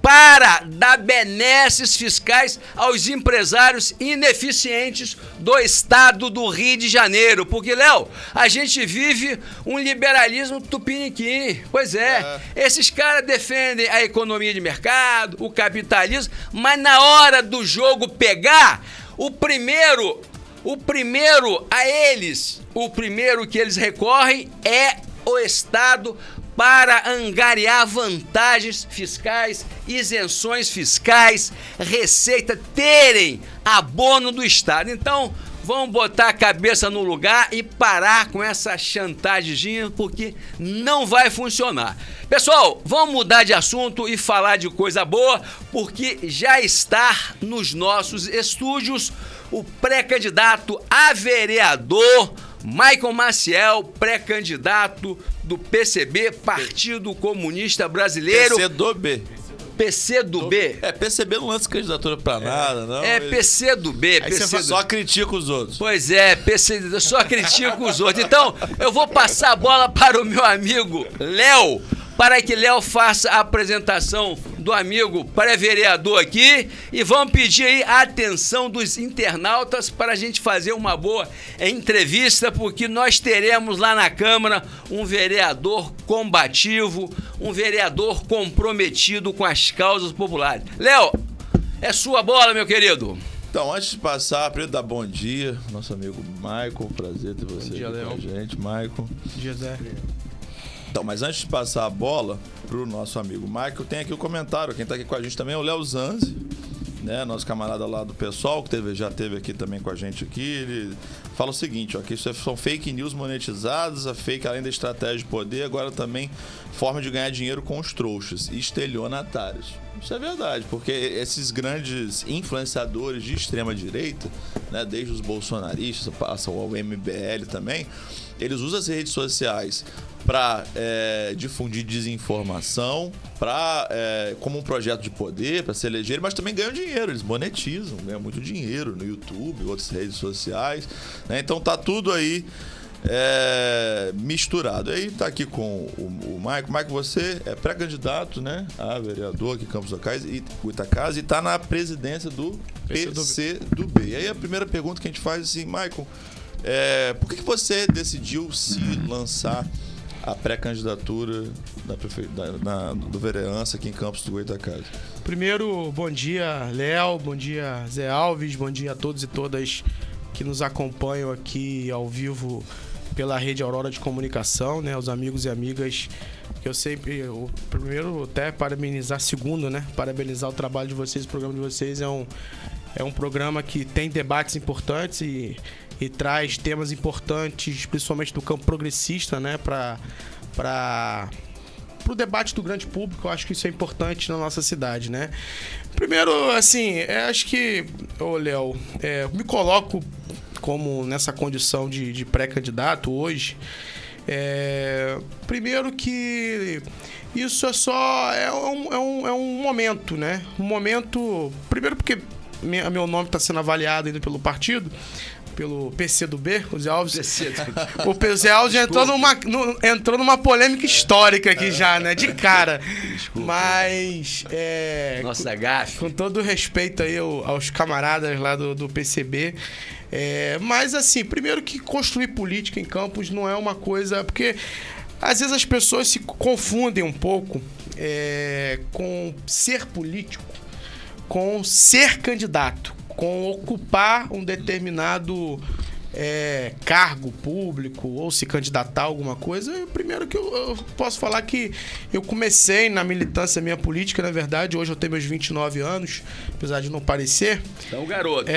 para dar benesses fiscais aos empresários ineficientes do estado do Rio de Janeiro. Porque, Léo, a gente vive um liberalismo tupiniquim. Pois é, esses caras defendem a economia de mercado, o capitalismo, mas na hora do jogo pegar, o primeiro que eles recorrem é o Estado para angariar vantagens fiscais, isenções fiscais, receita, terem abono do Estado. Então, vamos botar a cabeça no lugar e parar com essa chantagemzinha, porque não vai funcionar. Pessoal, vamos mudar de assunto e falar de coisa boa, porque já está nos nossos estúdios o pré-candidato a vereador Maicon Maciel, pré-candidato do PCB, Partido Comunista Brasileiro. PCdoB. PCB não lança candidatura pra nada, não. PCdoB. Aí você só critica os outros. Pois é, eu só critico os outros. Então, eu vou passar a bola para o meu amigo Léo, para que Léo faça a apresentação do amigo pré-vereador aqui, e vamos pedir aí a atenção dos internautas para a gente fazer uma boa entrevista, porque nós teremos lá na Câmara um vereador combativo, um vereador comprometido com as causas populares. Léo, é sua bola, meu querido. Então, antes de passar, primeiro dar bom dia, nosso amigo Maicon, prazer ter você dia, aqui Léo. com a gente, Maicon. Bom dia, Zé. Então, mas antes de passar a bola pro nosso amigo Michael, tem aqui o comentário. Quem tá aqui com a gente também é o Léo Zanzi, né? Nosso camarada lá do PSOL, que já teve aqui também com a gente aqui. Ele fala o seguinte, ó, que isso são fake news monetizadas, a fake, além da estratégia de poder, agora também forma de ganhar dinheiro com os trouxas e estelionatários. Isso é verdade, porque esses grandes influenciadores de extrema-direita, né, desde os bolsonaristas, passam ao MBL também, eles usam as redes sociais para difundir desinformação, como um projeto de poder, para se eleger, mas também ganham dinheiro, eles monetizam, ganham muito dinheiro no YouTube, outras redes sociais, né? Então tá tudo aí misturado. Aí tá aqui com o Maicon. Maicon, você é pré-candidato, né, a vereador aqui em Campos Goytacazes e tá na presidência do PCdoB. E aí a primeira pergunta que a gente faz é assim, Maicon, por que você decidiu se lançar a pré-candidatura do vereança aqui em Campos do Goytacazes? Primeiro, bom dia, Léo, bom dia, Zé Alves, bom dia a todos e todas que nos acompanham aqui ao vivo pela Rede Aurora de Comunicação, né, os amigos e amigas que eu sempre, primeiro até parabenizar, segundo, né, parabenizar o trabalho de vocês, o programa de vocês é É um programa que tem debates importantes e traz temas importantes, principalmente do campo progressista, né, para o debate do grande público. Eu acho que isso é importante na nossa cidade, né? Primeiro, assim, acho que, Léo, me coloco como nessa condição de pré-candidato hoje. Primeiro que isso é um momento, né? Um momento, primeiro porque meu nome está sendo avaliado ainda pelo partido, pelo PCdoB, o Zé Alves. O Zé Alves entrou numa polêmica histórica aqui já, né? De cara. Desculpa. Mas... Nossa gafe. Com todo respeito aí aos camaradas lá do PCB. Mas assim, primeiro que construir política em Campos não é uma coisa... Porque às vezes as pessoas se confundem um pouco com ser político, com ser candidato, com ocupar um determinado cargo público ou se candidatar a alguma coisa. Primeiro que eu posso falar que eu comecei na militância minha política, na verdade, hoje eu tenho meus 29 anos, apesar de não parecer. Então, garoto.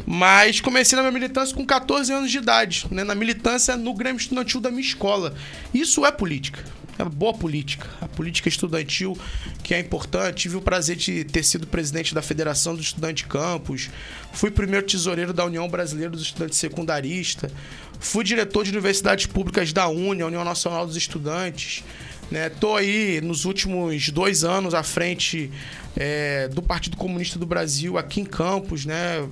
Mas comecei na minha militância com 14 anos de idade, né? Na militância no Grêmio Estudantil da minha escola. Isso é política. É boa política. A política estudantil, que é importante. Tive o prazer de ter sido presidente da Federação dos Estudantes de Campos. Fui primeiro tesoureiro da União Brasileira dos Estudantes Secundaristas. Fui diretor de universidades públicas da UNE, a União Nacional dos Estudantes. Estou aí nos últimos 2 anos à frente do Partido Comunista do Brasil aqui em Campos, né?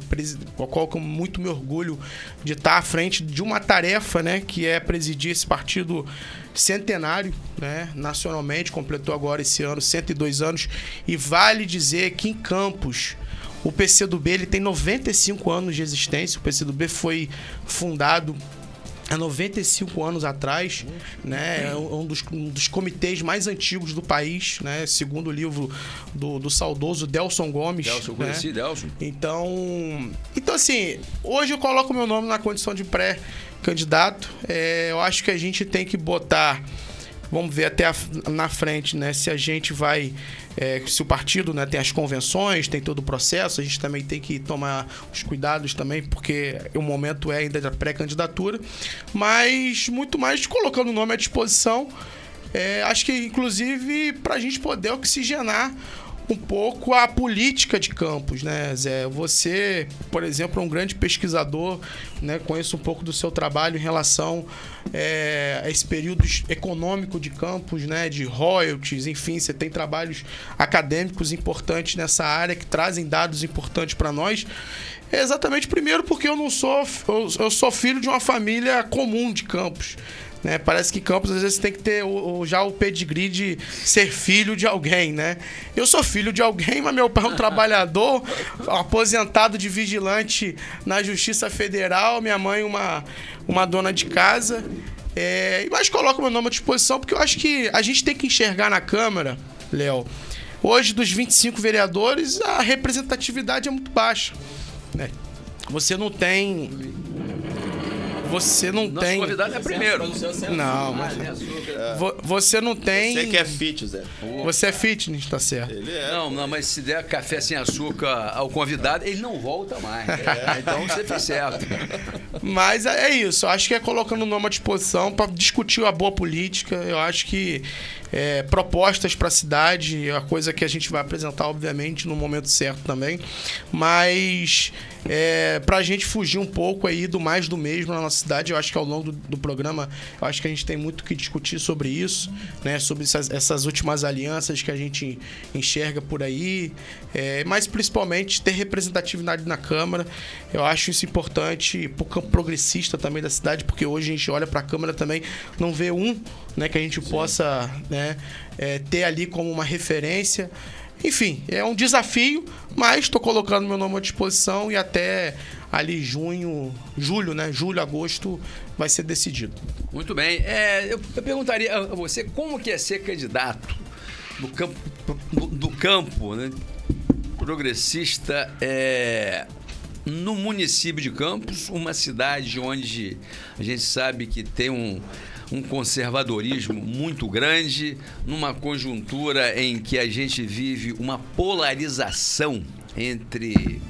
Com a qual eu muito me orgulho de estar à frente de uma tarefa, né? Que é presidir esse partido centenário, né? Nacionalmente, completou agora esse ano 102 anos. E vale dizer que em Campos o PCdoB ele tem 95 anos de existência. O PCdoB foi fundado há 95 anos atrás, né? É um dos comitês mais antigos do país, né? Segundo o livro do saudoso Delson Gomes. Delson, né? Conheci Delson. Então, assim, hoje eu coloco meu nome na condição de pré-candidato. Eu acho que a gente tem que botar... Vamos ver até na frente, né? Se a gente vai... se o partido, né, tem as convenções, tem todo o processo, a gente também tem que tomar os cuidados também, porque o momento é ainda da pré-candidatura. Mas muito mais colocando o nome à disposição. Acho que, inclusive, para a gente poder oxigenar um pouco a política de Campos, né, Zé? Você, por exemplo, é um grande pesquisador, né? Conheço um pouco do seu trabalho em relação a esse período econômico de Campos, né? De royalties, enfim, você tem trabalhos acadêmicos importantes nessa área que trazem dados importantes para nós. Exatamente, primeiro porque eu sou filho de uma família comum de Campos. Né? Parece que Campos às vezes tem que ter já o pedigree de ser filho de alguém, né? Eu sou filho de alguém, mas meu pai é um trabalhador, aposentado de vigilante na Justiça Federal, minha mãe uma dona de casa. Mas coloco meu nome à disposição porque eu acho que a gente tem que enxergar na Câmara, Léo, hoje dos 25 vereadores a representatividade é muito baixa, né? Você não tem... Nosso convidado é primeiro. Não, mas... Você não tem... Você que é fit, Zé. Você é fitness, tá certo. Ele é. Não, mas se der café sem açúcar ao convidado, ele não volta mais. Então você fez certo. Mas é isso. Eu acho que é colocando o nome à disposição para discutir a boa política. Eu acho que propostas para a cidade é a coisa que a gente vai apresentar, obviamente, no momento certo também. Mas para a gente fugir um pouco aí do mais do mesmo na nossa cidade, eu acho que ao longo do programa, eu acho que a gente tem muito que discutir sobre isso, né? Sobre essas últimas alianças que a gente enxerga por aí, mas principalmente ter representatividade na Câmara. Eu acho isso importante para o campo progressista também da cidade, porque hoje a gente olha para a Câmara também, não vê né, que a gente possa, né, ter ali como uma referência. Enfim, é um desafio, mas estou colocando meu nome à disposição e até ali julho, agosto, vai ser decidido. Muito bem. Eu perguntaria a você como que é ser candidato do campo, né, progressista no município de Campos, uma cidade onde a gente sabe que tem um conservadorismo muito grande, numa conjuntura em que a gente vive uma polarização entre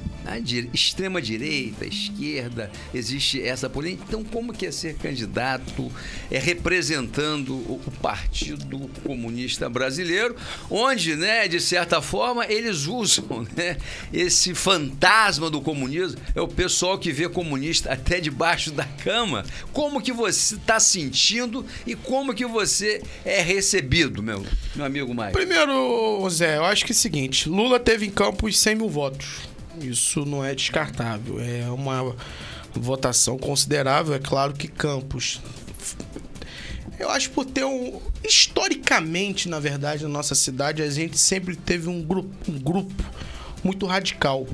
extrema-direita, esquerda, existe essa polêmica. Então, como que é ser candidato representando o Partido Comunista Brasileiro, onde, né, de certa forma, eles usam, né, esse fantasma do comunismo, é o pessoal que vê comunista até debaixo da cama. Como que você está sentindo e como que você é recebido, meu amigo Maio? Primeiro, Zé, eu acho que é o seguinte, Lula teve em Campos 100 mil votos. Isso não é descartável, é uma votação considerável. É claro que Campos, eu acho, por ter historicamente, na verdade, na nossa cidade, a gente sempre teve um grupo muito radical.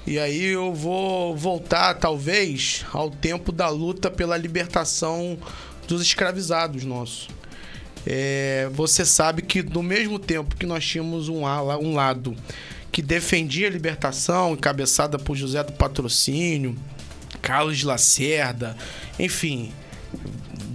E aí eu vou voltar, talvez, ao tempo da luta pela libertação dos escravizados nossos. Você sabe que, no mesmo tempo que nós tínhamos um lado que defendia a libertação, encabeçada por José do Patrocínio, Carlos de Lacerda, enfim,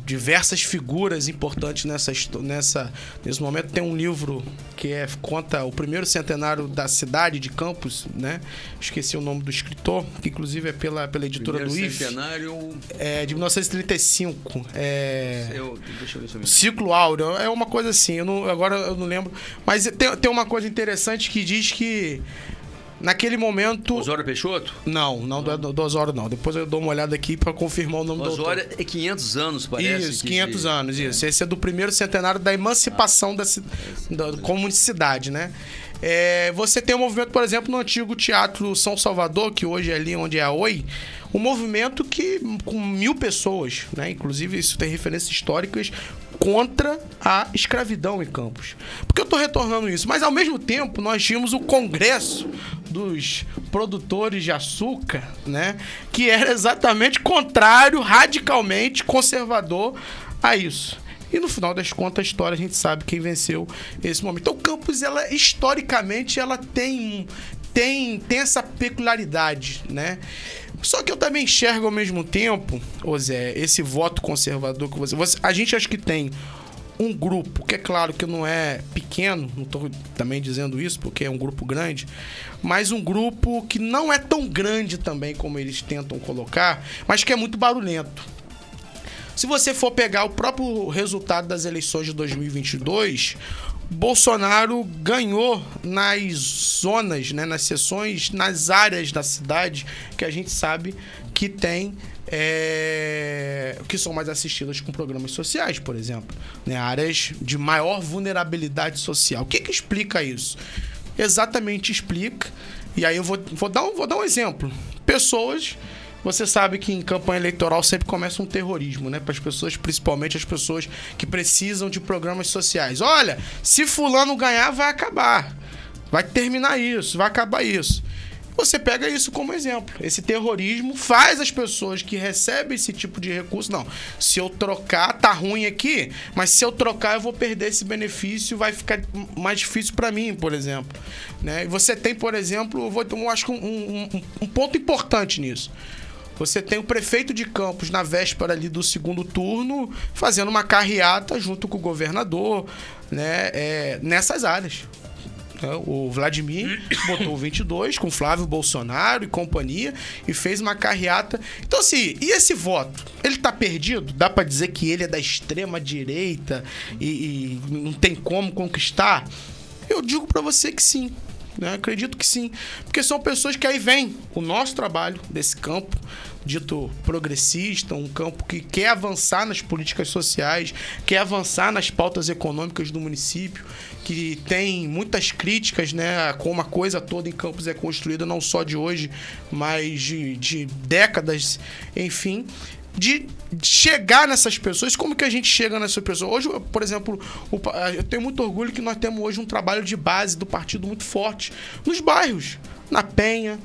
diversas figuras importantes nesse momento. Tem um livro que conta o primeiro centenário da cidade de Campos, né? Esqueci o nome do escritor, que inclusive é pela editora do IF. Centenário... de 1935. Deixa eu ver se eu me lembro. Ciclo Áureo. É uma coisa assim, agora eu não lembro. Mas tem uma coisa interessante que diz que naquele momento... Osório Peixoto? Não do Osório não. Depois eu dou uma olhada aqui para confirmar o nome do autor. Osório é 500 anos, parece. Isso, 500 anos, isso. Esse é do primeiro centenário da emancipação da comunicidade, né? Você tem um movimento, por exemplo, no antigo Teatro São Salvador, que hoje é ali onde é a Oi, um movimento com 1.000 pessoas, né? Inclusive, isso tem referências históricas contra a escravidão em Campos. Por que eu estou retornando isso? Mas, ao mesmo tempo, nós tínhamos o Congresso dos Produtores de Açúcar, né? Que era exatamente contrário, radicalmente conservador a isso. E no final das contas, a história, a gente sabe quem venceu esse momento. Então, Campos, historicamente, ela tem essa peculiaridade, né? Só que eu também enxergo ao mesmo tempo, Zé, esse voto conservador que a gente acha que tem um grupo, que é claro que não é pequeno, não estou também dizendo isso porque é um grupo grande, mas um grupo que não é tão grande também como eles tentam colocar, mas que é muito barulhento. Se você for pegar o próprio resultado das eleições de 2022, Bolsonaro ganhou nas zonas, né, nas seções, nas áreas da cidade que a gente sabe que tem, que são mais assistidas com programas sociais, por exemplo, né, áreas de maior vulnerabilidade social. O que explica isso? Exatamente explica, e aí eu vou dar um exemplo. Pessoas... Você sabe que em campanha eleitoral sempre começa um terrorismo, né? Para as pessoas, principalmente as pessoas que precisam de programas sociais. Olha, se fulano ganhar, vai acabar. Vai terminar isso, vai acabar isso. Você pega isso como exemplo. Esse terrorismo faz as pessoas que recebem esse tipo de recurso... Não, se eu trocar, tá ruim aqui, mas se eu trocar, eu vou perder esse benefício, vai ficar mais difícil para mim, por exemplo. Né? E você tem, por exemplo, eu acho que um ponto importante nisso. Você tem o prefeito de Campos na véspera ali do segundo turno fazendo uma carreata junto com o governador, né, nessas áreas. O Vladimir botou o 22 com Flávio Bolsonaro e companhia e fez uma carreata. Então, assim, e esse voto? Ele tá perdido? Dá pra dizer que ele é da extrema direita e não tem como conquistar? Eu digo pra você que sim. Né? Acredito que sim, porque são pessoas que aí vem o nosso trabalho desse campo dito progressista, um campo que quer avançar nas políticas sociais, quer avançar nas pautas econômicas do município, que tem muitas críticas, né, a como a coisa toda em Campos é construída, não só de hoje, mas de décadas, enfim, de chegar nessas pessoas. Como que a gente chega nessas pessoas? Hoje, por exemplo, eu tenho muito orgulho que nós temos hoje um trabalho de base do partido muito forte nos bairros, na Penha,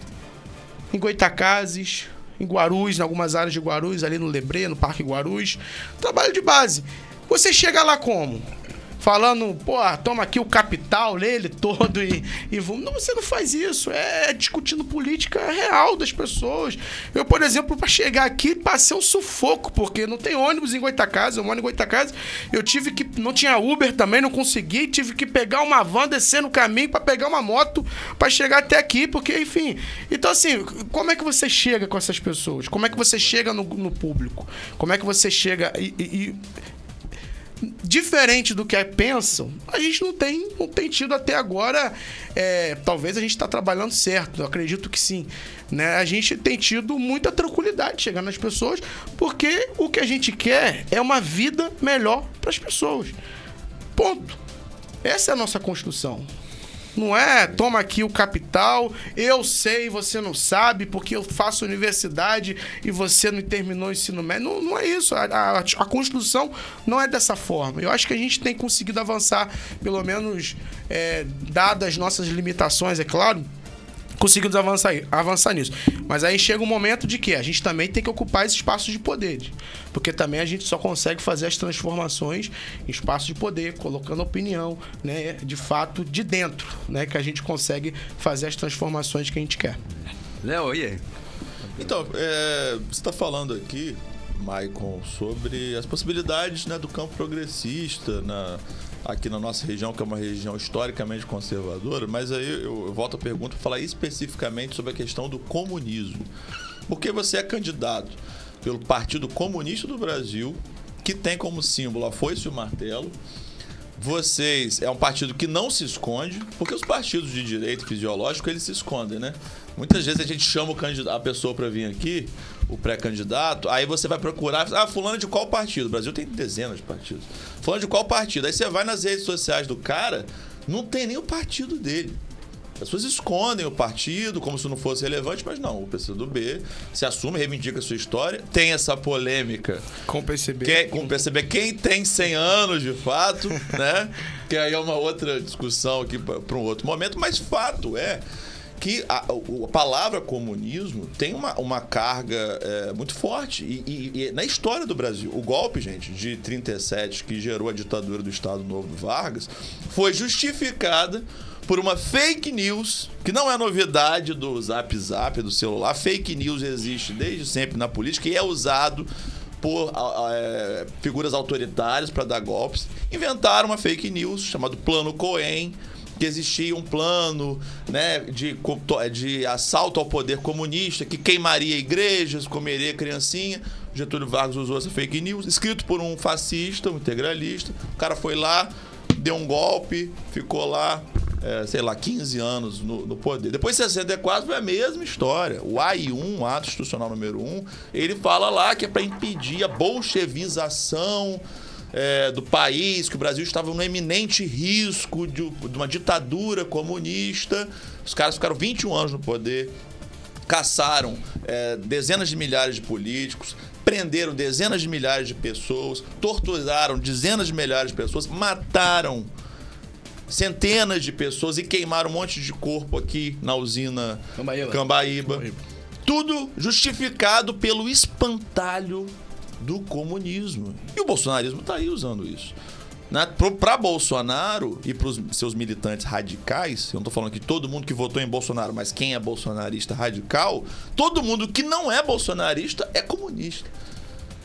em Goitacazes, em Guarulhos, em algumas áreas de Guarulhos, ali no Lebré, no Parque Guarulhos. Trabalho de base. Você chega lá como? falando, pô, toma aqui o capital, lê ele todo e vamos. Não, você não faz isso. É discutindo política real das pessoas. Eu, por exemplo, para chegar aqui, passei um sufoco, porque não tem ônibus em Goytacazes. Eu moro em Goytacazes. Eu tive que. Não tinha Uber também, não consegui. Tive que pegar uma van, descer no caminho para pegar uma moto para chegar até aqui, porque, enfim. Então, assim, como é que você chega com essas pessoas? Como é que você chega no público? Como é que você chega diferente do que pensam, a gente não tem tido até agora. Talvez a gente está trabalhando certo, eu acredito que sim, né? A gente tem tido muita tranquilidade chegando nas pessoas, porque o que a gente quer é uma vida melhor para as pessoas. Ponto. Essa é a nossa construção. Não é, toma aqui o capital, eu sei, você não sabe, porque eu faço universidade e você não terminou o ensino médio. Não é isso. A construção não é dessa forma. Eu acho que a gente tem conseguido avançar, pelo menos, dadas as nossas limitações, é claro, conseguimos avançar nisso. Mas aí chega um momento de que a gente também tem que ocupar esse espaço de poder. Porque também a gente só consegue fazer as transformações em espaço de poder, colocando opinião, né, de fato, de dentro, né, que a gente consegue fazer as transformações que a gente quer. Léo, e aí? Então, você está falando aqui, Maicon, sobre as possibilidades, né, do campo progressista aqui na nossa região, que é uma região historicamente conservadora, mas aí eu volto à pergunta para falar especificamente sobre a questão do comunismo. Porque você é candidato pelo Partido Comunista do Brasil, que tem como símbolo a foice e o martelo. Vocês é um partido que não se esconde, porque os partidos de direito fisiológico, eles se escondem, né? Muitas vezes a gente chama a pessoa para vir aqui, o pré-candidato, aí você vai procurar, fulano de qual partido? O Brasil tem dezenas de partidos. Fulano de qual partido? Aí você vai nas redes sociais do cara, não tem nem o partido dele. As pessoas escondem o partido como se não fosse relevante, mas não, o PCdoB se assume, reivindica a sua história, tem essa polêmica com o PCB. Com o PCB, quem tem 100 anos de fato, né? Que aí é uma outra discussão aqui para um outro momento, mas fato é que a palavra comunismo tem uma carga muito forte e na história do Brasil. O golpe, gente, de 37, que gerou a ditadura do Estado Novo do Vargas, foi justificada por uma fake news, que não é novidade do Zap Zap, do celular. Fake news existe desde sempre na política e é usado por figuras autoritárias para dar golpes. Inventaram uma fake news chamado Plano Cohen, que existia um plano, né, de assalto ao poder comunista, que queimaria igrejas, comeria criancinha. Getúlio Vargas usou essa fake news, escrito por um fascista, um integralista. O cara foi lá, deu um golpe, ficou lá, 15 anos no poder. Depois de 64 foi a mesma história. O AI-1, o Ato Institucional número 1, ele fala lá que é para impedir a bolchevização do país, que o Brasil estava no eminente risco de uma ditadura comunista. Os caras ficaram 21 anos no poder, caçaram dezenas de milhares de políticos, prenderam dezenas de milhares de pessoas, torturaram dezenas de milhares de pessoas, mataram centenas de pessoas e queimaram um monte de corpo aqui na usina Cambaíba. Tudo justificado pelo espantalho do comunismo. E o bolsonarismo está aí usando isso. Para Bolsonaro e para os seus militantes radicais, eu não estou falando que todo mundo que votou em Bolsonaro, mas quem é bolsonarista radical, todo mundo que não é bolsonarista é comunista.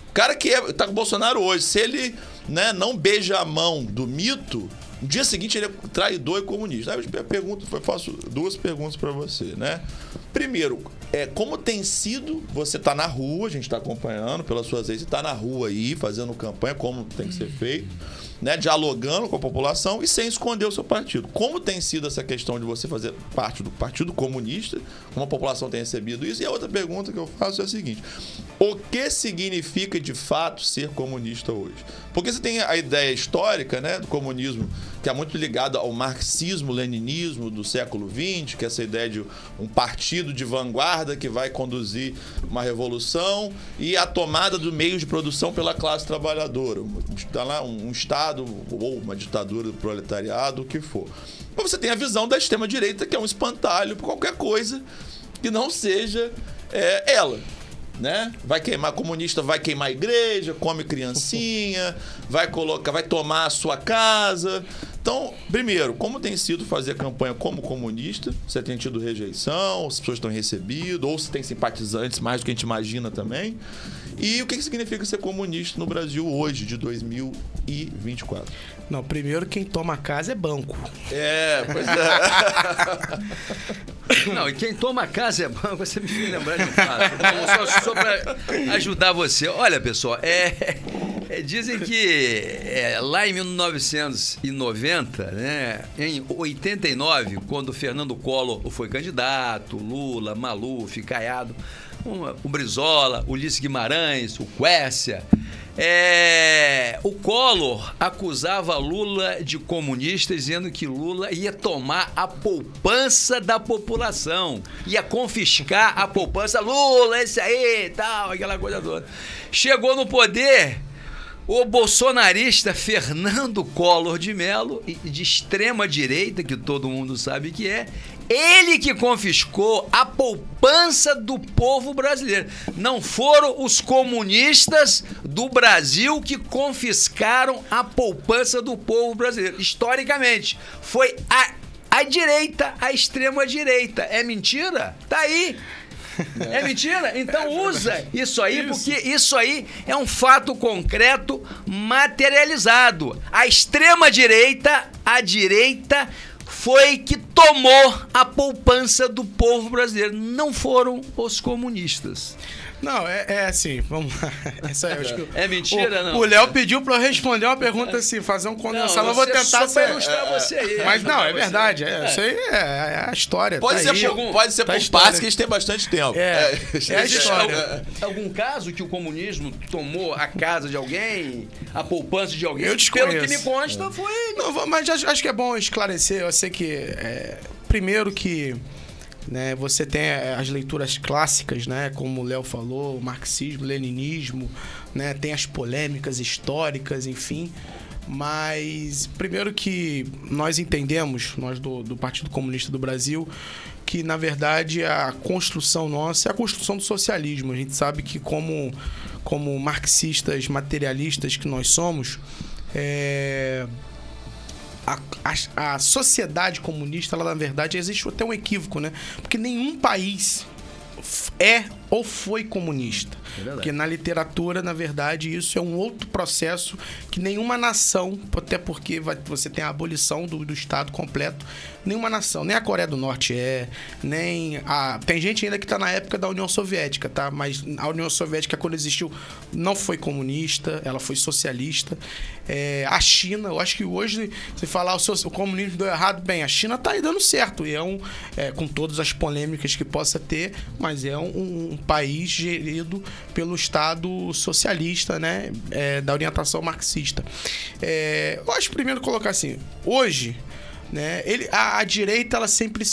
O cara que tá com o Bolsonaro hoje, se ele, né, não beija a mão do mito, no dia seguinte ele é traidor e comunista. Aí eu faço duas perguntas para você, né? Primeiro, como tem sido, você tá na rua, a gente tá acompanhando pelas suas redes, você tá na rua aí, fazendo campanha, como tem que ser feito, né? Dialogando com a população e sem esconder o seu partido. Como tem sido essa questão de você fazer parte do Partido Comunista, como a população tem recebido isso? E a outra pergunta que eu faço é a seguinte: o que significa de fato ser comunista hoje? Porque você tem a ideia histórica, né, do comunismo, que é muito ligada ao marxismo-leninismo do século XX, que é essa ideia de um partido de vanguarda que vai conduzir uma revolução e a tomada do meio de produção pela classe trabalhadora. Um Estado ou uma ditadura do proletariado, o que for. Mas você tem a visão da extrema-direita, que é um espantalho por qualquer coisa que não seja ela. né? Vai queimar, comunista vai queimar a igreja, come criancinha, vai tomar a sua casa. Então, primeiro, como tem sido fazer campanha como comunista? Você tem tido rejeição, as pessoas estão recebido, ou se tem simpatizantes mais do que a gente imagina também. E o que significa ser comunista no Brasil hoje, de 2024? Não, primeiro quem toma casa é banco. Pois é. Não, e quem toma casa é banco, você me fez lembrar de um fato. Só para ajudar você. Olha, pessoal, dizem que lá em 1990, né, em 89, quando Fernando Collor foi candidato, Lula, Maluf, Caiado, o Brizola, Ulisses Guimarães, o Quércia, o Collor acusava Lula de comunista, dizendo que Lula ia tomar a poupança da população, ia confiscar a poupança. Lula, esse aí, tal, aquela coisa toda. Chegou no poder o bolsonarista Fernando Collor de Mello, de extrema direita, que todo mundo sabe que é, ele que confiscou a poupança do povo brasileiro. Não foram os comunistas do Brasil que confiscaram a poupança do povo brasileiro. Historicamente, foi a direita, a extrema direita. É mentira? Tá aí. É mentira? Então usa isso aí, porque isso aí é um fato concreto materializado. A extrema direita, a direita, foi que tomou a poupança do povo brasileiro. Não foram os comunistas. Não, assim, vamos lá. Essa aí, acho que é mentira, não? O Léo pediu pra eu responder uma pergunta assim, fazer um condensado. Eu vou tentar só ilustrar você aí. Mas não, é verdade. Isso aí é a história. Pode ser por partes que eles têm bastante tempo. É a história. Algum caso que o comunismo tomou a casa de alguém, a poupança de alguém? Eu desconheço. Pelo que me consta, foi... Não, mas acho que é bom esclarecer. Eu sei que, primeiro que... né, você tem as leituras clássicas, né, como o Léo falou, o marxismo, o leninismo, né, tem as polêmicas históricas, enfim. Mas primeiro que nós entendemos, nós do Partido Comunista do Brasil, que na verdade a construção nossa é a construção do socialismo. A gente sabe que como marxistas, materialistas que nós somos, a sociedade comunista, ela na verdade existe até um equívoco, né? Porque nenhum país é ou foi comunista. Porque na literatura, na verdade, isso é um outro processo que nenhuma nação, até porque você tem a abolição do Estado completo, nenhuma nação, nem a Coreia do Norte nem a... Tem gente ainda que está na época da União Soviética, tá? Mas a União Soviética, quando existiu, não foi comunista, ela foi socialista. A China, eu acho que hoje, se falar o comunismo deu errado, bem, a China está aí dando certo, e com todas as polêmicas que possa ter, mas é um país gerido pelo Estado socialista, né? Da orientação marxista. Eu acho primeiro colocar assim, hoje, né, a direita ela sempre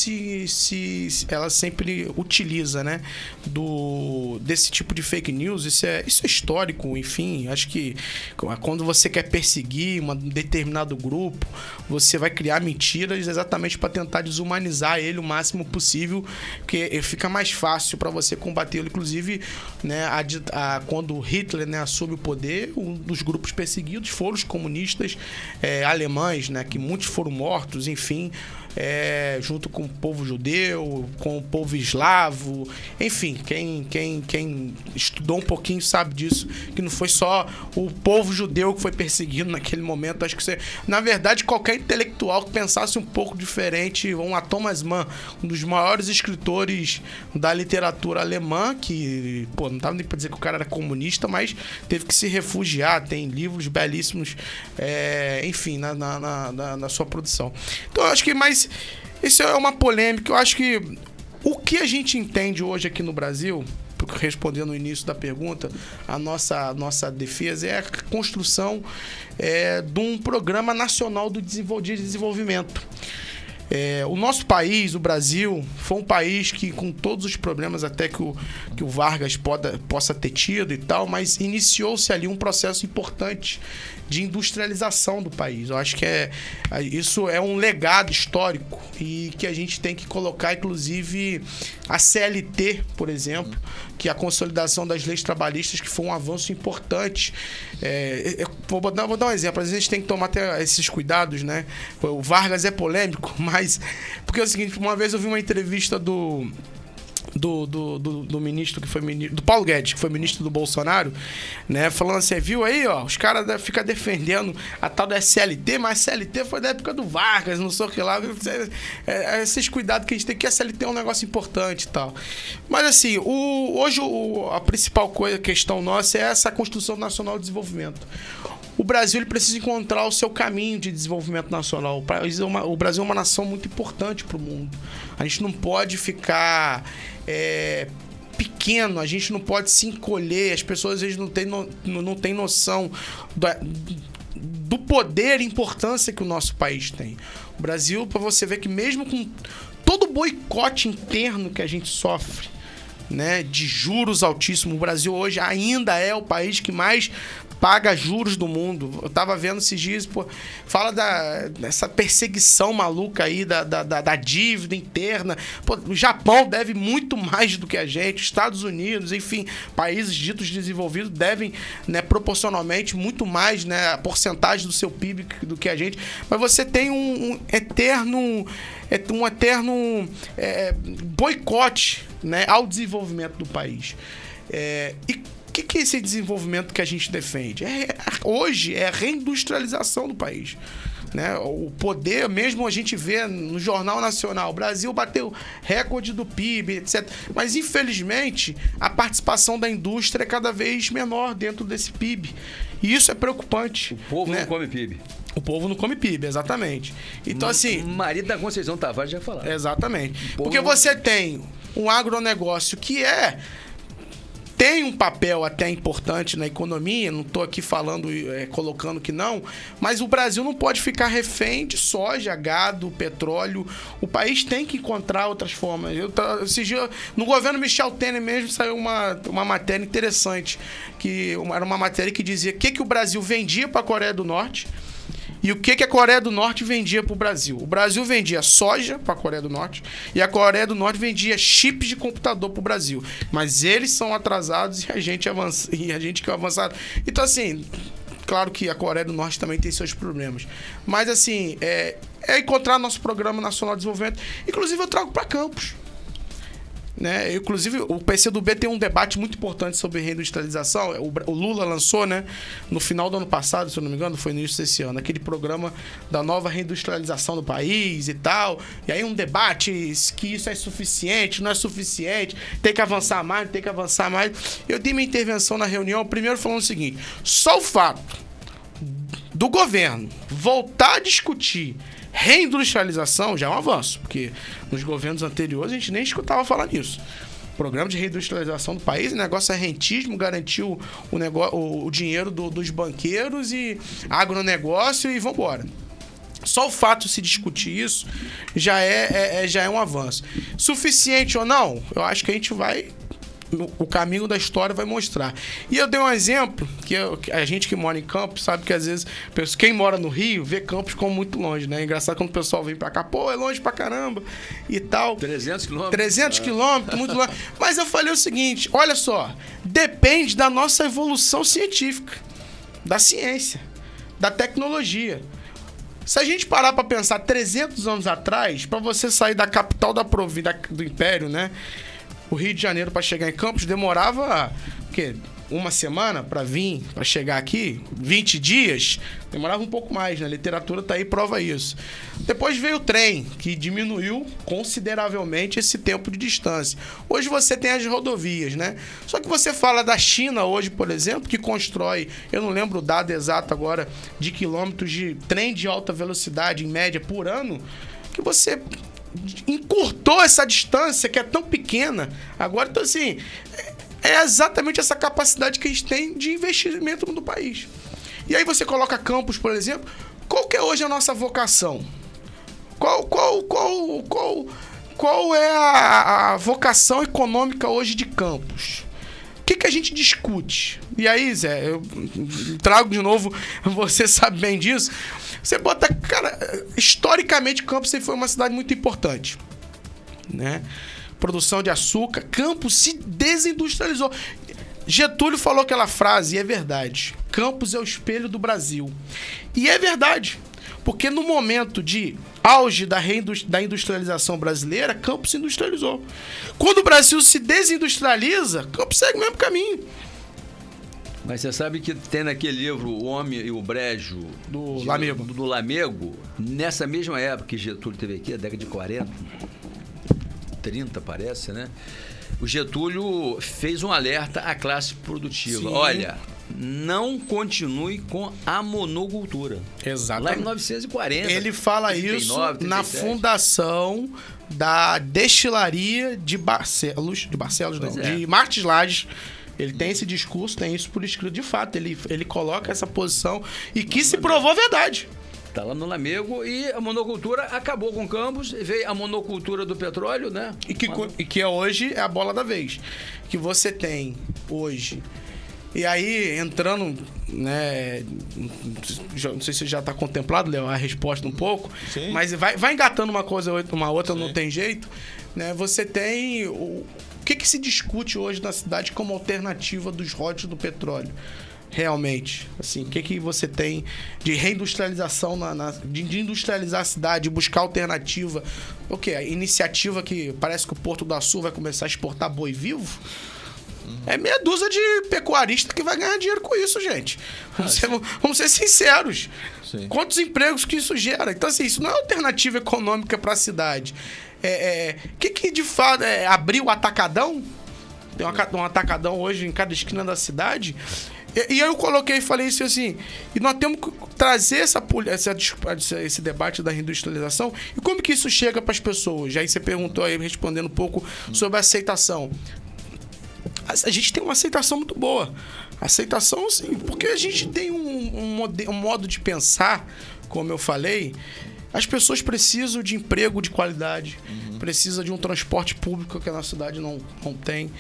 ela sempre utiliza, né, desse tipo de fake news. Isso é histórico, enfim. Acho que quando você quer perseguir um determinado grupo, você vai criar mentiras exatamente para tentar desumanizar ele o máximo possível, porque fica mais fácil para você combatê-lo. Inclusive, né, quando Hitler, né, assume o poder, um dos grupos perseguidos foram os comunistas alemães, né, que muitos foram mortos, enfim, junto com o povo judeu, com o povo eslavo, enfim, quem estudou um pouquinho sabe disso, que não foi só o povo judeu que foi perseguido naquele momento. Acho que na verdade, qualquer intelectual que pensasse um pouco diferente, a Thomas Mann, um dos maiores escritores da literatura alemã, que, não dava nem pra dizer que o cara era comunista, mas teve que se refugiar, tem livros belíssimos, enfim, na sua produção. Então, eu acho que isso é uma polêmica. Eu acho que o que a gente entende hoje aqui no Brasil, respondendo no início da pergunta, a nossa defesa é a construção de um programa nacional de desenvolvimento. O nosso país, o Brasil, foi um país que, com todos os problemas até que o Vargas possa ter tido e tal, mas iniciou-se ali um processo importante de industrialização do país. Eu acho que isso é um legado histórico e que a gente tem que colocar, inclusive, a CLT, por exemplo, que é a consolidação das leis trabalhistas, que foi um avanço importante. Vou dar um exemplo. Às vezes a gente tem que tomar até esses cuidados, né? O Vargas é polêmico, mas... Porque é o seguinte, uma vez eu vi uma entrevista do ministro que foi ministro, do Paulo Guedes, que foi ministro do Bolsonaro, né, falando assim, viu aí, ó, os caras ficam defendendo a tal da SLT, mas a SLT foi da época do Vargas, não sei o que lá, esses cuidados que a gente tem, que a SLT é um negócio importante e tal. Mas assim, hoje a principal questão nossa é essa construção nacional de desenvolvimento. O Brasil ele precisa encontrar o seu caminho de desenvolvimento nacional. O Brasil é uma nação muito importante para o mundo. A gente não pode ficar pequeno, a gente não pode se encolher. As pessoas às vezes não têm noção do poder e importância que o nosso país tem. O Brasil, para você ver que mesmo com todo o boicote interno que a gente sofre, né, de juros altíssimos, o Brasil hoje ainda é o país que mais paga juros do mundo. Eu tava vendo esses dias, fala dessa perseguição maluca aí da dívida interna. O Japão deve muito mais do que a gente, Estados Unidos, enfim, países ditos desenvolvidos devem, né, proporcionalmente muito mais, né, a porcentagem do seu PIB do que a gente. Mas você tem um eterno boicote, né, ao desenvolvimento do país. E o que é esse desenvolvimento que a gente defende? Hoje é a reindustrialização do país, né? O poder, mesmo a gente vê no Jornal Nacional, o Brasil bateu recorde do PIB, etc. Mas, infelizmente, a participação da indústria é cada vez menor dentro desse PIB. E isso é preocupante. O povo, né, não come PIB. O povo não come PIB, exatamente. Então, assim... Marido da Conceição Tavares já falou. Exatamente. Porque você tem um agronegócio que tem um papel até importante na economia, não estou aqui falando, colocando que não, mas o Brasil não pode ficar refém de soja, gado, petróleo. O país tem que encontrar outras formas. Esse dia, no governo Michel Temer mesmo, saiu uma matéria interessante, era uma matéria que dizia o que o Brasil vendia para a Coreia do Norte e o que a Coreia do Norte vendia para o Brasil. O Brasil vendia soja para a Coreia do Norte e a Coreia do Norte vendia chips de computador para o Brasil. Mas eles são atrasados e a gente que é avançado. Então, assim, claro que a Coreia do Norte também tem seus problemas. Mas, assim, é encontrar nosso Programa Nacional de Desenvolvimento. Inclusive, eu trago para Campos. Né? Inclusive, o PCdoB tem um debate muito importante sobre reindustrialização. O Lula lançou, né, no final do ano passado, se eu não me engano, foi no início desse ano, aquele programa da nova reindustrialização do país e tal. E aí um debate que isso é suficiente, não é suficiente, tem que avançar mais, tem que avançar mais. Eu dei minha intervenção na reunião, primeiro falando o seguinte: só o fato do governo voltar a discutir reindustrialização já é um avanço, porque nos governos anteriores a gente nem escutava falar nisso. O programa de reindustrialização do país, o negócio é rentismo, garantiu o dinheiro dos banqueiros e agronegócio e vambora. Só o fato de se discutir isso já é um avanço. Suficiente ou não? Eu acho que a gente vai... O caminho da história vai mostrar. E eu dei um exemplo, que a gente que mora em Campos sabe que às vezes quem mora no Rio vê Campos como muito longe, né? É engraçado quando o pessoal vem pra cá, é longe pra caramba e tal. 300 quilômetros. 300 quilômetros, muito longe. Mas eu falei o seguinte, olha só, depende da nossa evolução científica, da ciência, da tecnologia. Se a gente parar pra pensar 300 anos atrás, pra você sair da capital do Império, né? O Rio de Janeiro, para chegar em Campos, demorava uma semana para vir, para chegar aqui, 20 dias, demorava um pouco mais, né? A literatura tá aí, prova isso. Depois veio o trem, que diminuiu consideravelmente esse tempo de distância. Hoje você tem as rodovias, né? Só que você fala da China hoje, por exemplo, que constrói, eu não lembro o dado exato agora, de quilômetros de trem de alta velocidade, em média, por ano, que você encurtou essa distância que é tão pequena. Agora, então, assim, é exatamente essa capacidade que a gente tem de investimento no país. E aí você coloca Campos, por exemplo. Qual que é hoje a nossa vocação? Qual é a vocação econômica hoje de Campos? O que a gente discute? E aí, Zé, eu trago de novo, você sabe bem disso. Você bota, cara, historicamente Campos sempre foi uma cidade muito importante, né? Produção de açúcar, Campos se desindustrializou. Getúlio falou aquela frase, e é verdade: Campos é o espelho do Brasil. E é verdade, porque no momento de auge da industrialização brasileira, Campos se industrializou. Quando o Brasil se desindustrializa, Campos segue o mesmo caminho. Mas você sabe que tem naquele livro O Homem e o Brejo Do Lamego. Do Lamego, nessa mesma época que Getúlio teve aqui, a década de 40, 30 parece, né? O Getúlio fez um alerta à classe produtiva. Sim. Olha, não continue com a monocultura. Exatamente. Lá em 1940. Ele fala 39, isso 37. na fundação da destilaria de Barcelos, Pois é. de Martins Lages. Ele tem esse discurso, tem isso por escrito de fato. Ele coloca essa posição e que se provou verdade. Tá lá no Lamego e a monocultura acabou com Campos, veio a monocultura do petróleo, né? E que hoje é a bola da vez. Que você tem hoje. E aí, entrando, né? Não sei se já está contemplado, Léo, a resposta um pouco. Sim. Mas vai engatando uma coisa, uma outra, Sim. não tem jeito. Né? Você tem. O que se discute hoje na cidade como alternativa dos royalties do petróleo? Realmente, assim, o que você tem de reindustrialização, de industrializar a cidade, buscar alternativa? O quê? A iniciativa que parece que o Porto do Açu vai começar a exportar boi vivo? É meia dúzia de pecuarista que vai ganhar dinheiro com isso, gente. Vamos ser sinceros. Sim. Quantos empregos que isso gera? Então, assim, isso não é alternativa econômica para a cidade. Que de fato é abrir o atacadão? Tem um atacadão hoje em cada esquina da cidade. E aí eu coloquei e falei isso assim, e nós temos que trazer esse debate da reindustrialização e como que isso chega para as pessoas. Aí você perguntou aí, respondendo um pouco sobre a aceitação. A gente tem uma aceitação muito boa. Aceitação, sim, porque a gente tem um modo de pensar, como eu falei. As pessoas precisam de emprego de qualidade, precisam de um transporte público que a nossa cidade não tem,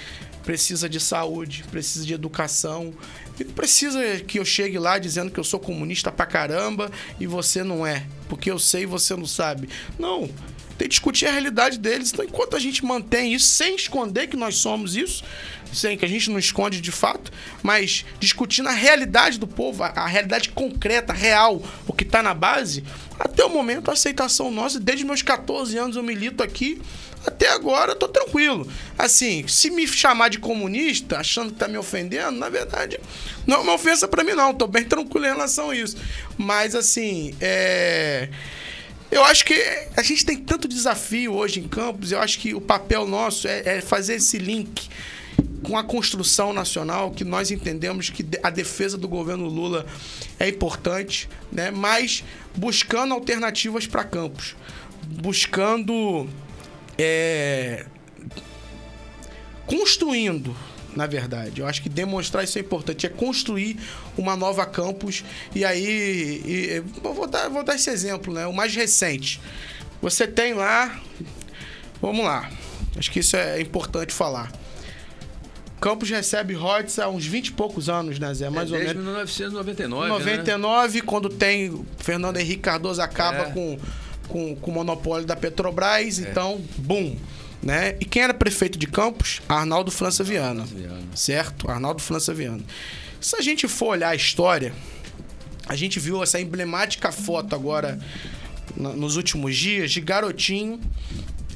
precisa de saúde, precisa de educação. E não precisa que eu chegue lá dizendo que eu sou comunista pra caramba e você não é, porque eu sei e você não sabe. Não, tem que discutir a realidade deles. Então, enquanto a gente mantém isso, sem esconder que nós somos isso, sem que a gente não esconde de fato, mas discutindo a realidade do povo, a realidade concreta, real, o que está na base, até o momento a aceitação nossa, desde meus 14 anos eu milito aqui, até agora eu tô tranquilo. Assim, se me chamar de comunista, achando que tá me ofendendo, na verdade, não é uma ofensa pra mim não, tô bem tranquilo em relação a isso. Mas assim, eu acho que a gente tem tanto desafio hoje em Campos, eu acho que o papel nosso é fazer esse link com a construção nacional, que nós entendemos que a defesa do governo Lula é importante, né? Mas buscando alternativas para Campos, buscando construindo, na verdade. Eu acho que demonstrar isso é importante, é construir uma nova Campos. E aí, vou dar esse exemplo, né? O mais recente. Você tem lá, vamos lá, acho que isso é importante falar. Campos recebe royalties há uns 20 e poucos anos, né, Zé? Mais ou menos. Desde 1999, 99, né? Quando tem Fernando Henrique Cardoso acaba com o monopólio da Petrobras, então, bum, né? E quem era prefeito de Campos? Arnaldo França Viana. Certo? Arnaldo França Viana. Se a gente for olhar a história, a gente viu essa emblemática foto agora, nos últimos dias, de Garotinho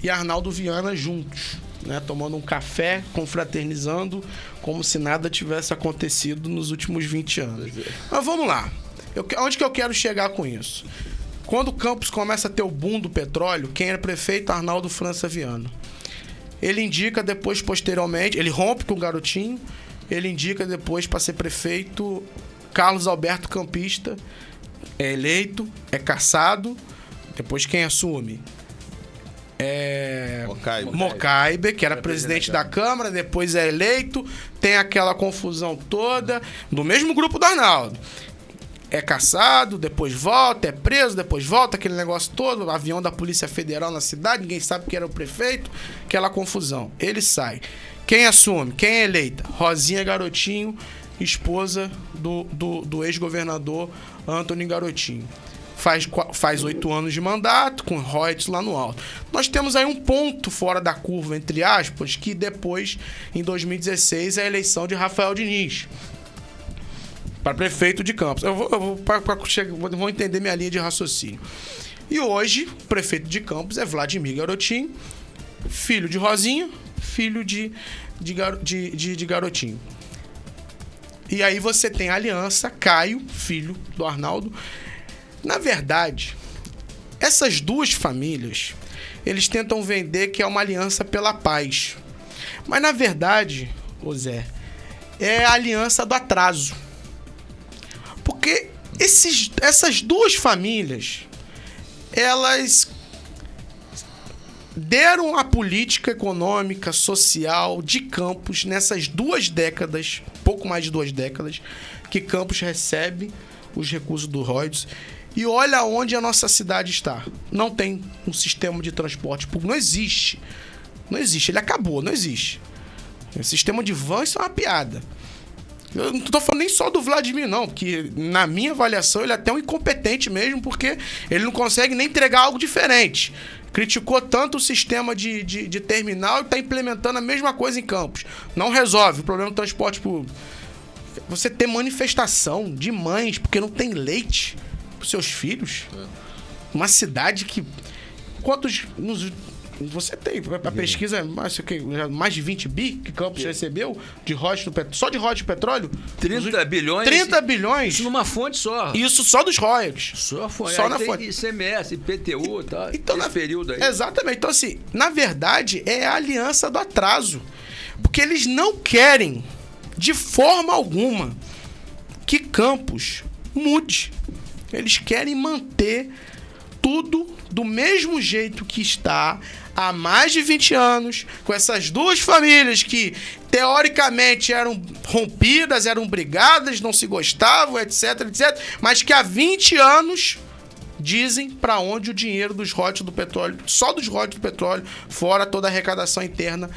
e Arnaldo Viana juntos, né? Tomando um café, confraternizando, como se nada tivesse acontecido nos últimos 20 anos. Mas vamos lá. Onde que eu quero chegar com isso? Quando Campos começa a ter o boom do petróleo, quem era prefeito? Arnaldo França Viana. Ele indica depois, posteriormente, ele rompe com o Garotinho, ele indica depois para ser prefeito Carlos Alberto Campista, é eleito, é cassado, depois quem assume? Mocaibe, que era presidente da Câmara, depois é eleito, tem aquela confusão toda, do mesmo grupo do Arnaldo. é caçado, depois volta, é preso, depois volta, aquele negócio todo, avião da Polícia Federal na cidade, ninguém sabe quem era o prefeito, aquela confusão. Ele sai. Quem assume? Quem é eleita? Rosinha Garotinho, esposa do ex-governador Antony Garotinho. Faz 8 anos de mandato, com royalties lá no alto. Nós temos aí um ponto fora da curva, entre aspas, que depois, em 2016, é a eleição de Rafael Diniz para prefeito de Campos. Eu vou entender minha linha de raciocínio. E hoje, o prefeito de Campos é Vladimir Garotinho, filho de Rosinha, filho de Garotinho. E aí você tem a aliança Caio, filho do Arnaldo. Na verdade, essas duas famílias, eles tentam vender que é uma aliança pela paz. Mas, na verdade, ô Zé, é a aliança do atraso. Porque essas duas famílias, elas deram a política econômica, social de Campos nessas 2 décadas, pouco mais de 2 décadas, que Campos recebe os recursos do royalties. E olha onde a nossa cidade está. Não tem um sistema de transporte público. Não existe. Não existe. Ele acabou. Não existe. O sistema de van, isso é uma piada. Eu não tô falando nem só do Vladimir, não. Porque, na minha avaliação, ele é até um incompetente mesmo, porque ele não consegue nem entregar algo diferente. Criticou tanto o sistema de terminal e está implementando a mesma coisa em Campos. Não resolve o problema do transporte público. Você ter manifestação de mães porque não tem leite para seus filhos. Uma cidade que... Quantos... Você tem, a pesquisa é mais de 20 bi que Campos recebeu de royalties do petróleo. Só de royalties de petróleo? 30 bilhões? 30 bilhões. Isso numa fonte só. Isso só dos royalties. Só a fonte. Só aí na tem fonte. ICMS, IPTU, tá? Então, esse período aí. Exatamente. Então, assim, na verdade, é a aliança do atraso. Porque eles não querem, de forma alguma, que Campos mude. Eles querem manter tudo do mesmo jeito que está há mais de 20 anos, com essas duas famílias que, teoricamente, eram rompidas, eram brigadas, não se gostavam, etc, etc, mas que há 20 anos dizem para onde o dinheiro dos royalties do petróleo, só dos royalties do petróleo, fora toda a arrecadação interna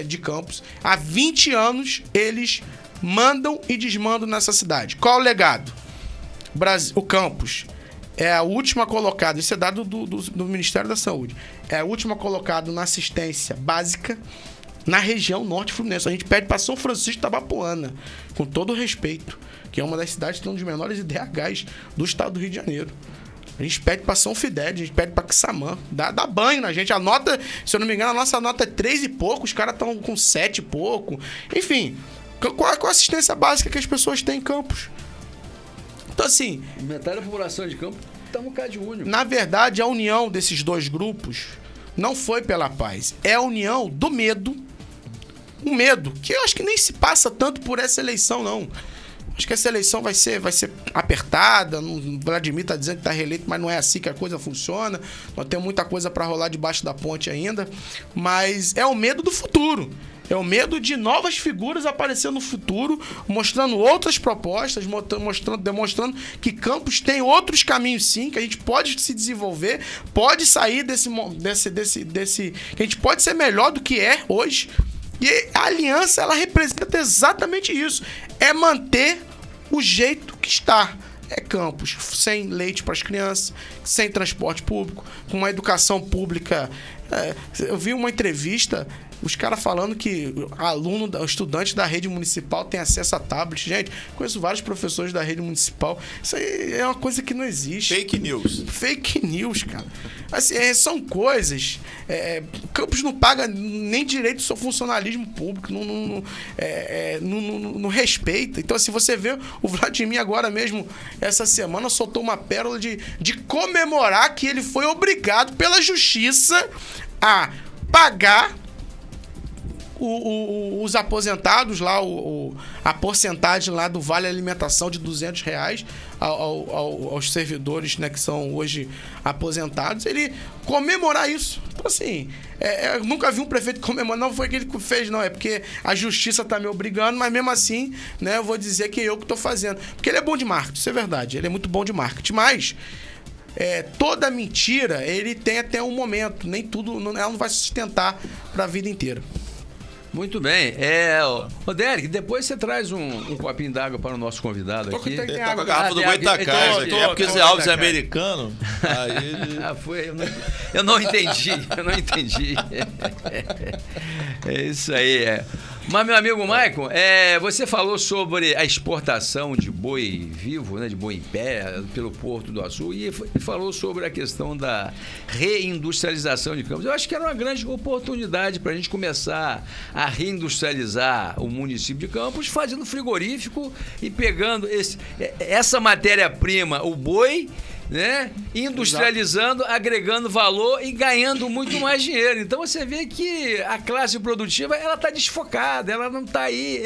de Campos. Há 20 anos eles mandam e desmandam nessa cidade. Qual o legado? O Campos é a última colocada, isso é dado do Ministério da Saúde, é a última colocada na assistência básica na região norte fluminense. A gente pede para São Francisco Tabapuana, com todo o respeito, que é uma das cidades que tem um dos menores IDHs do estado do Rio de Janeiro. A gente pede para São Fidel, a gente pede para Quissamã, dá banho na gente. A nota, se eu não me engano, a nossa nota é 3 e pouco, os caras estão com 7 e pouco. Enfim, qual a assistência básica que as pessoas têm em Campos? Então, assim... Metade da população de Campos está no Cade Único. Na verdade, a união desses dois grupos não foi pela paz. É a união do medo. Um medo que eu acho que nem se passa tanto por essa eleição, não. Acho que essa eleição vai ser apertada. O Vladimir está dizendo que está reeleito, mas não é assim que a coisa funciona. Nós temos muita coisa para rolar debaixo da ponte ainda. Mas é o medo do futuro. É o medo de novas figuras aparecendo no futuro, mostrando outras propostas, demonstrando que Campos tem outros caminhos sim, que a gente pode se desenvolver, pode sair desse que a gente pode ser melhor do que é hoje. E a aliança, ela representa exatamente isso. É manter o jeito que está. É Campos sem leite para as crianças, sem transporte público, com uma educação pública. Eu vi uma entrevista, os caras falando que estudante da rede municipal tem acesso a tablet. Gente, conheço vários professores da rede municipal. Isso aí é uma coisa que não existe. Fake news. Fake news, cara. Assim, são coisas... Campos não paga nem direito do seu funcionalismo público, não respeita. Então, assim, você vê o Vladimir agora mesmo, essa semana, soltou uma pérola de comemorar que ele foi obrigado pela justiça a pagar os aposentados lá, a porcentagem lá do Vale Alimentação de R$200 aos servidores, né, que são hoje aposentados, ele comemorar isso. Então, assim, eu nunca vi um prefeito comemorar, não foi aquele que fez, não, é porque a justiça tá me obrigando, mas mesmo assim, né, eu vou dizer que eu que tô fazendo. Porque ele é bom de marketing, isso é verdade, ele é muito bom de marketing, mas toda mentira, ele tem até um momento, nem tudo, ela não vai se sustentar para a vida inteira. Muito bem. Ô, Derek, depois você traz um copinho d'água para o nosso convidado aqui. Ele tá com a garrafa do Goitacás aqui. É porque Zé Alves é americano. Aí ele... Eu não entendi. É isso aí. Mas, meu amigo Maicon, você falou sobre a exportação de boi vivo, né, de boi em pé, pelo Porto do Açu, e falou sobre a questão da reindustrialização de Campos. Eu acho que era uma grande oportunidade para a gente começar a reindustrializar o município de Campos, fazendo frigorífico e pegando essa matéria-prima, o boi, né, industrializando, agregando valor e ganhando muito mais dinheiro. Então você vê que a classe produtiva, ela está desfocada, ela não está aí.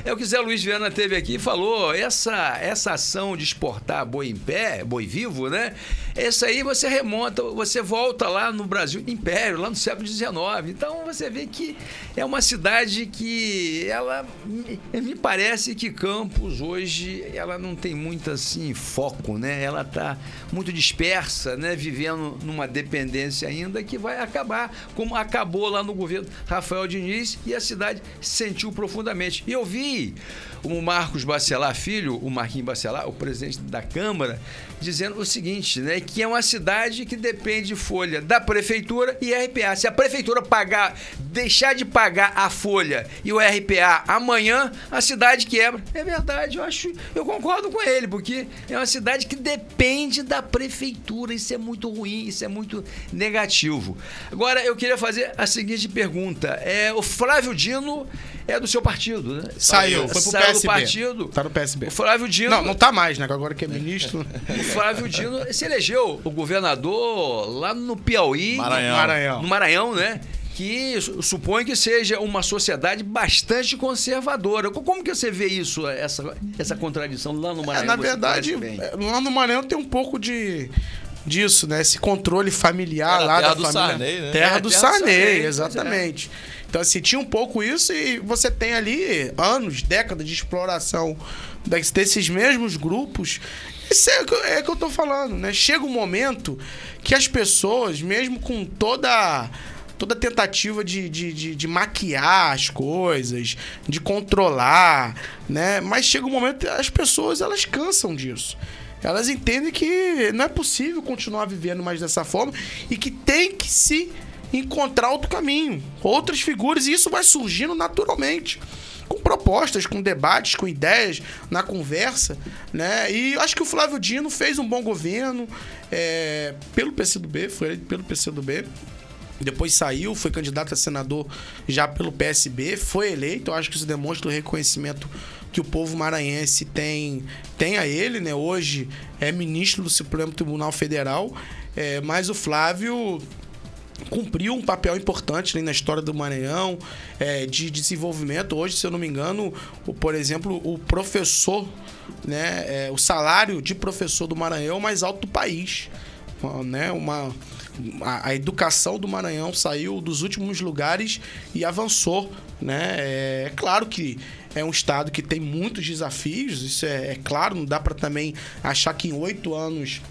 É o que o Zé Luiz Viana teve aqui e falou, essa ação de exportar boi em pé, boi vivo, né, essa aí você remonta, você volta lá no Brasil Império, lá no século XIX. Então você vê que é uma cidade que ela, me parece que Campos hoje, ela não tem muito assim foco, né, ela está muito dispersa, né, vivendo numa dependência ainda que vai acabar, como acabou lá no governo Rafael Diniz, e a cidade sentiu profundamente. E eu vi o Marcos Bacelar Filho, o Marquinhos Bacelar, o presidente da Câmara, dizendo o seguinte, né, que é uma cidade que depende de folha da prefeitura e RPA. Se a prefeitura deixar de pagar a folha e o RPA amanhã, a cidade quebra. É verdade, eu concordo com ele, porque é uma cidade que depende da prefeitura. Isso é muito ruim, isso é muito negativo. Agora, eu queria fazer a seguinte pergunta. O Flávio Dino é do seu partido, né? Foi pro PSB. Do partido. Tá no PSB. O Flávio Dino... Não tá mais, né? Agora que é ministro. O Flávio Dino se elegeu o governador lá no Piauí. No Maranhão, né? Que supõe que seja uma sociedade bastante conservadora. Como que você vê isso, essa contradição lá no Maranhão? Na verdade, lá no Maranhão tem um pouco disso, né? Esse controle familiar lá da família. Sarney, né? Terra do Sarney, exatamente. Então, assim, tinha um pouco isso, e você tem ali anos, décadas de exploração desses mesmos grupos. Isso é que eu tô falando, né? Chega um momento que as pessoas, mesmo com toda tentativa de maquiar as coisas, de controlar, né? Mas chega um momento que as pessoas, elas cansam disso. Elas entendem que não é possível continuar vivendo mais dessa forma e que tem que se encontrar outro caminho, outras figuras, e isso vai surgindo naturalmente, com propostas, com debates, com ideias, na conversa, né? E eu acho que o Flávio Dino fez um bom governo pelo PCdoB, foi eleito pelo PCdoB. Depois saiu, foi candidato a senador já pelo PSB, foi eleito. Eu acho que isso demonstra o reconhecimento que o povo maranhense tem a ele, né? Hoje é ministro do Supremo Tribunal Federal, mas o Flávio cumpriu um papel importante, né, na história do Maranhão, de desenvolvimento. Hoje, se eu não me engano, por exemplo, o professor, né, o salário de professor do Maranhão é o mais alto do país, né? A educação do Maranhão saiu dos últimos lugares e avançou, né? É claro que é um estado que tem muitos desafios, isso é claro, não dá para também achar que em 8 anos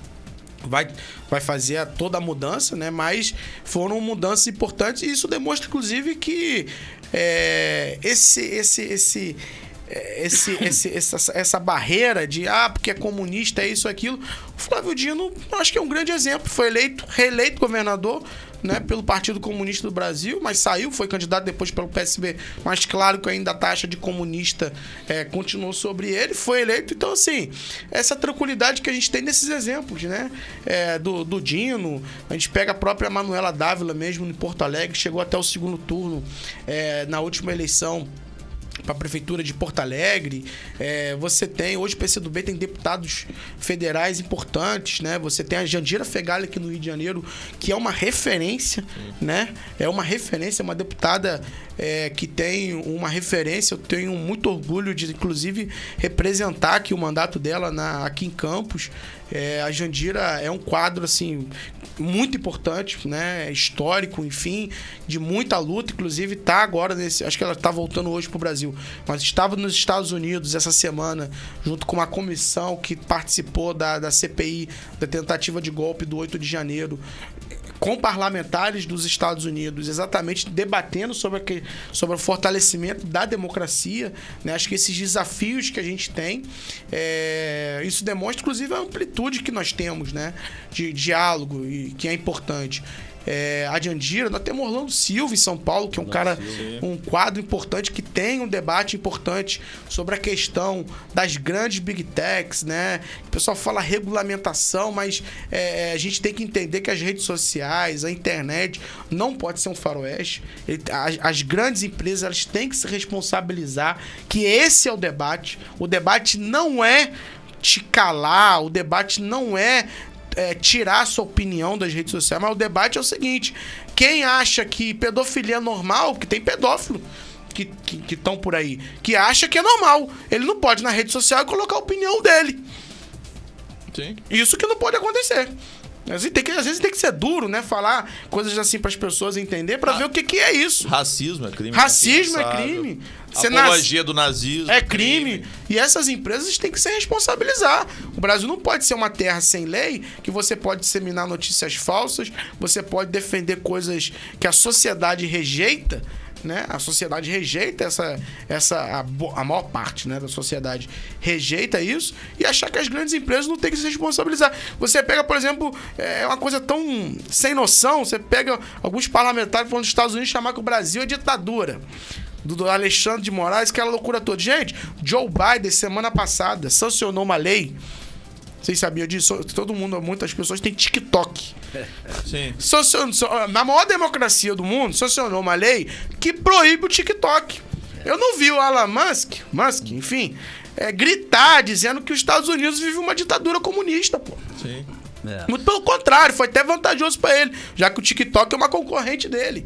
vai fazer toda a mudança, né? Mas foram mudanças importantes, e isso demonstra, inclusive, que essa barreira de porque é comunista, é isso, aquilo. O Flávio Dino, acho que é um grande exemplo. Foi reeleito governador, né, pelo Partido Comunista do Brasil, mas saiu, foi candidato depois pelo PSB, mas claro que ainda a taxa de comunista continuou sobre ele, foi eleito. Então, assim, essa tranquilidade que a gente tem nesses exemplos, né, do Dino, a gente pega a própria Manuela Dávila mesmo em Porto Alegre, chegou até o segundo turno na última eleição para a Prefeitura de Porto Alegre. Você tem, hoje o PCdoB tem deputados federais importantes, né? Você tem a Jandira Fegali aqui no Rio de Janeiro, que é uma referência, né? É uma referência, uma deputada que tem uma referência. Eu tenho muito orgulho de, inclusive, representar aqui o mandato dela aqui em Campos. A Jandira é um quadro, assim, muito importante, né? Histórico, enfim, de muita luta. Inclusive, tá agora acho que ela tá voltando hoje pro Brasil, mas estava nos Estados Unidos essa semana, junto com uma comissão que participou da CPI, da tentativa de golpe do 8 de janeiro, com parlamentares dos Estados Unidos, exatamente debatendo sobre o fortalecimento da democracia, né? Acho que esses desafios que a gente tem, isso demonstra, inclusive, a amplitude que nós temos, né? De diálogo, e que é importante. A Jandira, nós temos Orlando Silva em São Paulo, que é um cara, um quadro importante, que tem um debate importante sobre a questão das grandes big techs, né? O pessoal fala regulamentação, mas a gente tem que entender que as redes sociais, a internet, não pode ser um faroeste. As grandes empresas, elas têm que se responsabilizar, que esse é o debate. O debate não é te calar, o debate não é tirar a sua opinião das redes sociais, mas o debate é o seguinte: quem acha que pedofilia é normal, porque tem pedófilo que estão por aí, que acha que é normal, ele não pode na rede social e colocar a opinião dele. Sim. Isso que não pode acontecer. Às vezes tem que ser duro, né? Falar coisas assim para as pessoas entender, para ver o que é isso. Racismo é crime. Racismo é crime. Apologia do nazismo é crime. E essas empresas têm que se responsabilizar. O Brasil não pode ser uma terra sem lei, que você pode disseminar notícias falsas, você pode defender coisas que a sociedade rejeita, né? A sociedade rejeita a maior parte, né, da sociedade rejeita isso, e achar que as grandes empresas não têm que se responsabilizar. Você pega, por exemplo, uma coisa tão sem noção, você pega alguns parlamentares falando dos Estados Unidos chamar que o Brasil é ditadura. Do Alexandre de Moraes, aquela loucura toda. Gente, Joe Biden, semana passada, sancionou uma lei. Vocês sabiam disso? Todo mundo, muitas pessoas têm TikTok. Sim. Na maior democracia do mundo, sancionou uma lei que proíbe o TikTok. Eu não vi o Elon Musk, enfim, gritar dizendo que os Estados Unidos vivem uma ditadura comunista, pô. Sim. Muito pelo contrário, foi até vantajoso pra ele, já que o TikTok é uma concorrente dele.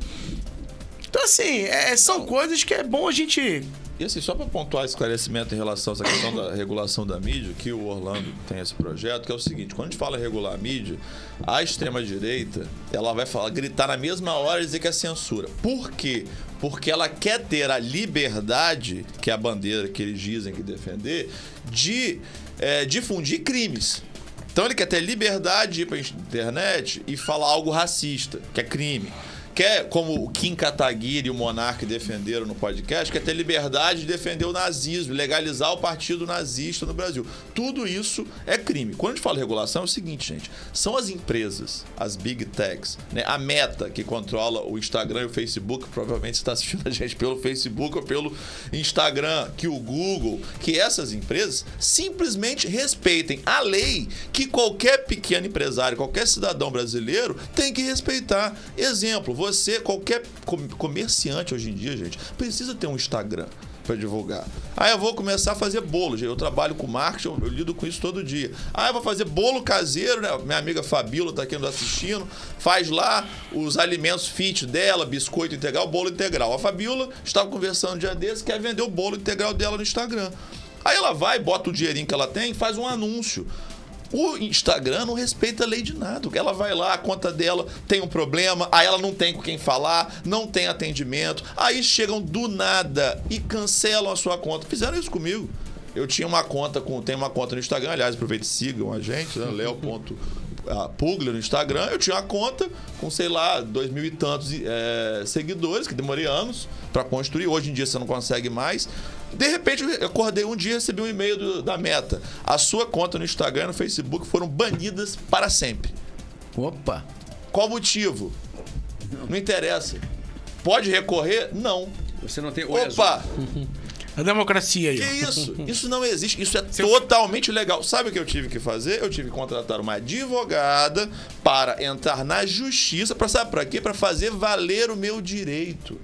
Então, assim, são coisas que é bom a gente... E assim, só para pontuar esclarecimento em relação a essa questão da regulação da mídia, que o Orlando tem esse projeto, que é o seguinte: quando a gente fala em regular a mídia, a extrema-direita, ela vai gritar na mesma hora e dizer que é censura. Por quê? Porque ela quer ter a liberdade, que é a bandeira que eles dizem que defender, de difundir crimes. Então ele quer ter liberdade de ir para a internet e falar algo racista, que é crime. Quer, como o Kim Kataguiri e o Monark defenderam no podcast, quer ter liberdade de defender o nazismo, legalizar o partido nazista no Brasil. Tudo isso é crime. Quando a gente fala de regulação, é o seguinte, gente: são as empresas, as big techs, né? A Meta, que controla o Instagram e o Facebook, provavelmente você está assistindo a gente pelo Facebook ou pelo Instagram, que o Google, que essas empresas simplesmente respeitem a lei que qualquer pequeno empresário, qualquer cidadão brasileiro tem que respeitar. Exemplo, qualquer comerciante hoje em dia, gente, precisa ter um Instagram para divulgar. Eu vou começar a fazer bolo. Eu trabalho com marketing, eu lido com isso todo dia. Eu vou fazer bolo caseiro, né? Minha amiga Fabíola tá aqui nos assistindo, faz lá os alimentos fit dela, biscoito integral, bolo integral. A Fabíola estava conversando um dia desses, quer vender o bolo integral dela no Instagram. Aí ela vai, bota o dinheirinho que ela tem e faz um anúncio. O Instagram não respeita a lei de nada. Ela vai lá, a conta dela tem um problema, aí ela não tem com quem falar, não tem atendimento, aí chegam do nada e cancelam a sua conta. Fizeram isso comigo. Eu tinha uma conta, tenho uma conta no Instagram, aliás, aproveita e sigam a gente, né? Leo.puglia no Instagram. Eu tinha uma conta com, sei lá, 2.000 e tantos seguidores, que demorei anos para construir. Hoje em dia você não consegue mais. De repente, eu acordei um dia e recebi um e-mail da Meta: a sua conta no Instagram e no Facebook foram banidas para sempre. Opa! Qual motivo? Não interessa. Pode recorrer? Não. Você não tem... Opa! A democracia aí. Que isso? Isso não existe. Isso é totalmente ilegal. Sabe o que eu tive que fazer? Eu tive que contratar uma advogada para entrar na justiça. Sabe para quê? Para fazer valer o meu direito.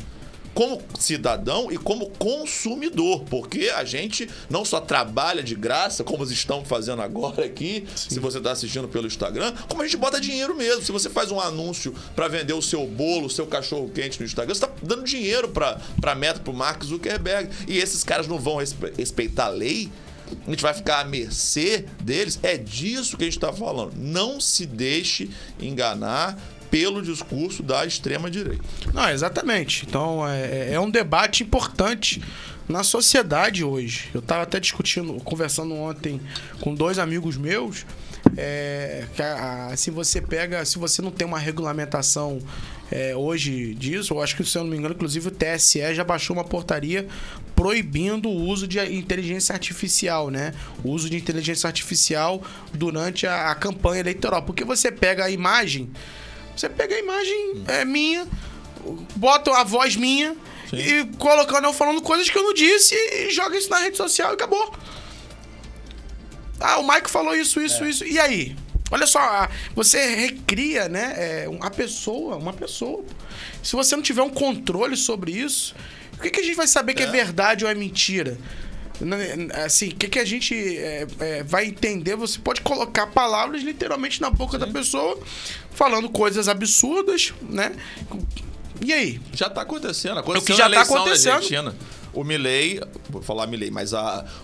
como cidadão e como consumidor, porque a gente não só trabalha de graça, como estão fazendo agora aqui, se você está assistindo pelo Instagram, como a gente bota dinheiro mesmo. Se você faz um anúncio para vender o seu bolo, o seu cachorro-quente no Instagram, você está dando dinheiro para Meta, para o Mark Zuckerberg. E esses caras não vão respeitar a lei. A gente vai ficar à mercê deles. É disso que a gente está falando. Não se deixe enganar pelo discurso da extrema-direita. Não, exatamente. Então, é um debate importante na sociedade hoje. Eu estava até conversando ontem com 2 amigos meus, se você não tem uma regulamentação hoje disso, eu acho que, se eu não me engano, inclusive o TSE já baixou uma portaria proibindo o uso de inteligência artificial, né? O uso de inteligência artificial durante a campanha eleitoral. Porque você pega a imagem minha, bota a voz minha, sim, e colocando eu falando coisas que eu não disse e joga isso na rede social e acabou. O Mike falou isso. E aí? Olha só, você recria, né, uma pessoa. Se você não tiver um controle sobre isso, o que a gente vai saber que é verdade ou é mentira? Assim, o que a gente vai entender? Você pode colocar palavras literalmente na boca da pessoa, falando coisas absurdas, né? E aí? Já tá acontecendo. O que já tá acontecendo. Na Argentina. O Milei, vou falar Milei, mas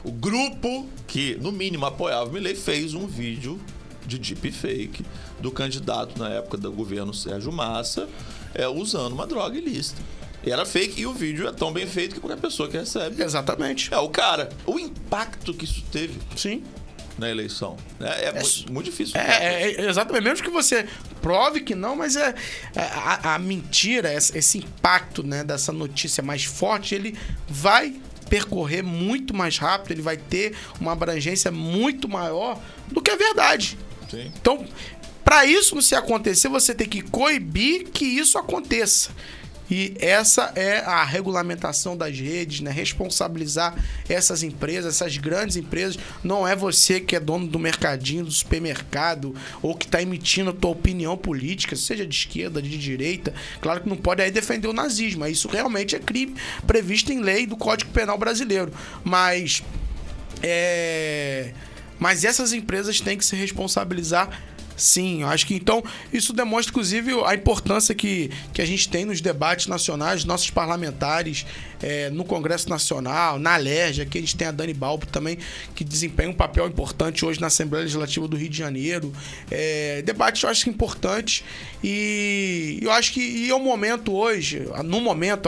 o grupo que, no mínimo, apoiava o Milei fez um vídeo de deepfake do candidato na época do governo Sérgio Massa, usando uma droga ilícita. E era fake, e o vídeo é tão bem feito que qualquer pessoa que recebe... Exatamente. O impacto que isso teve... Sim. Na eleição. Muito difícil. Exatamente. Mesmo que você prove que não, mas a mentira, esse impacto, né, dessa notícia mais forte, ele vai percorrer muito mais rápido, ele vai ter uma abrangência muito maior do que a verdade. Sim. Então, para isso não se acontecer, você tem que coibir que isso aconteça. E essa é a regulamentação das redes, né? Responsabilizar essas empresas, essas grandes empresas. Não é você que é dono do mercadinho, do supermercado, ou que está emitindo a tua opinião política, seja de esquerda, de direita. Claro que não pode aí defender o nazismo. Isso realmente é crime previsto em lei do Código Penal brasileiro. Mas essas empresas têm que se responsabilizar. Sim, eu acho que então isso demonstra, inclusive, a importância que a gente tem nos debates nacionais, nossos parlamentares, no Congresso Nacional, na Alerj. Aqui a gente tem a Dani Balbo também, que desempenha um papel importante hoje na Assembleia Legislativa do Rio de Janeiro. Debates eu acho que importantes, e eu acho que é o momento hoje,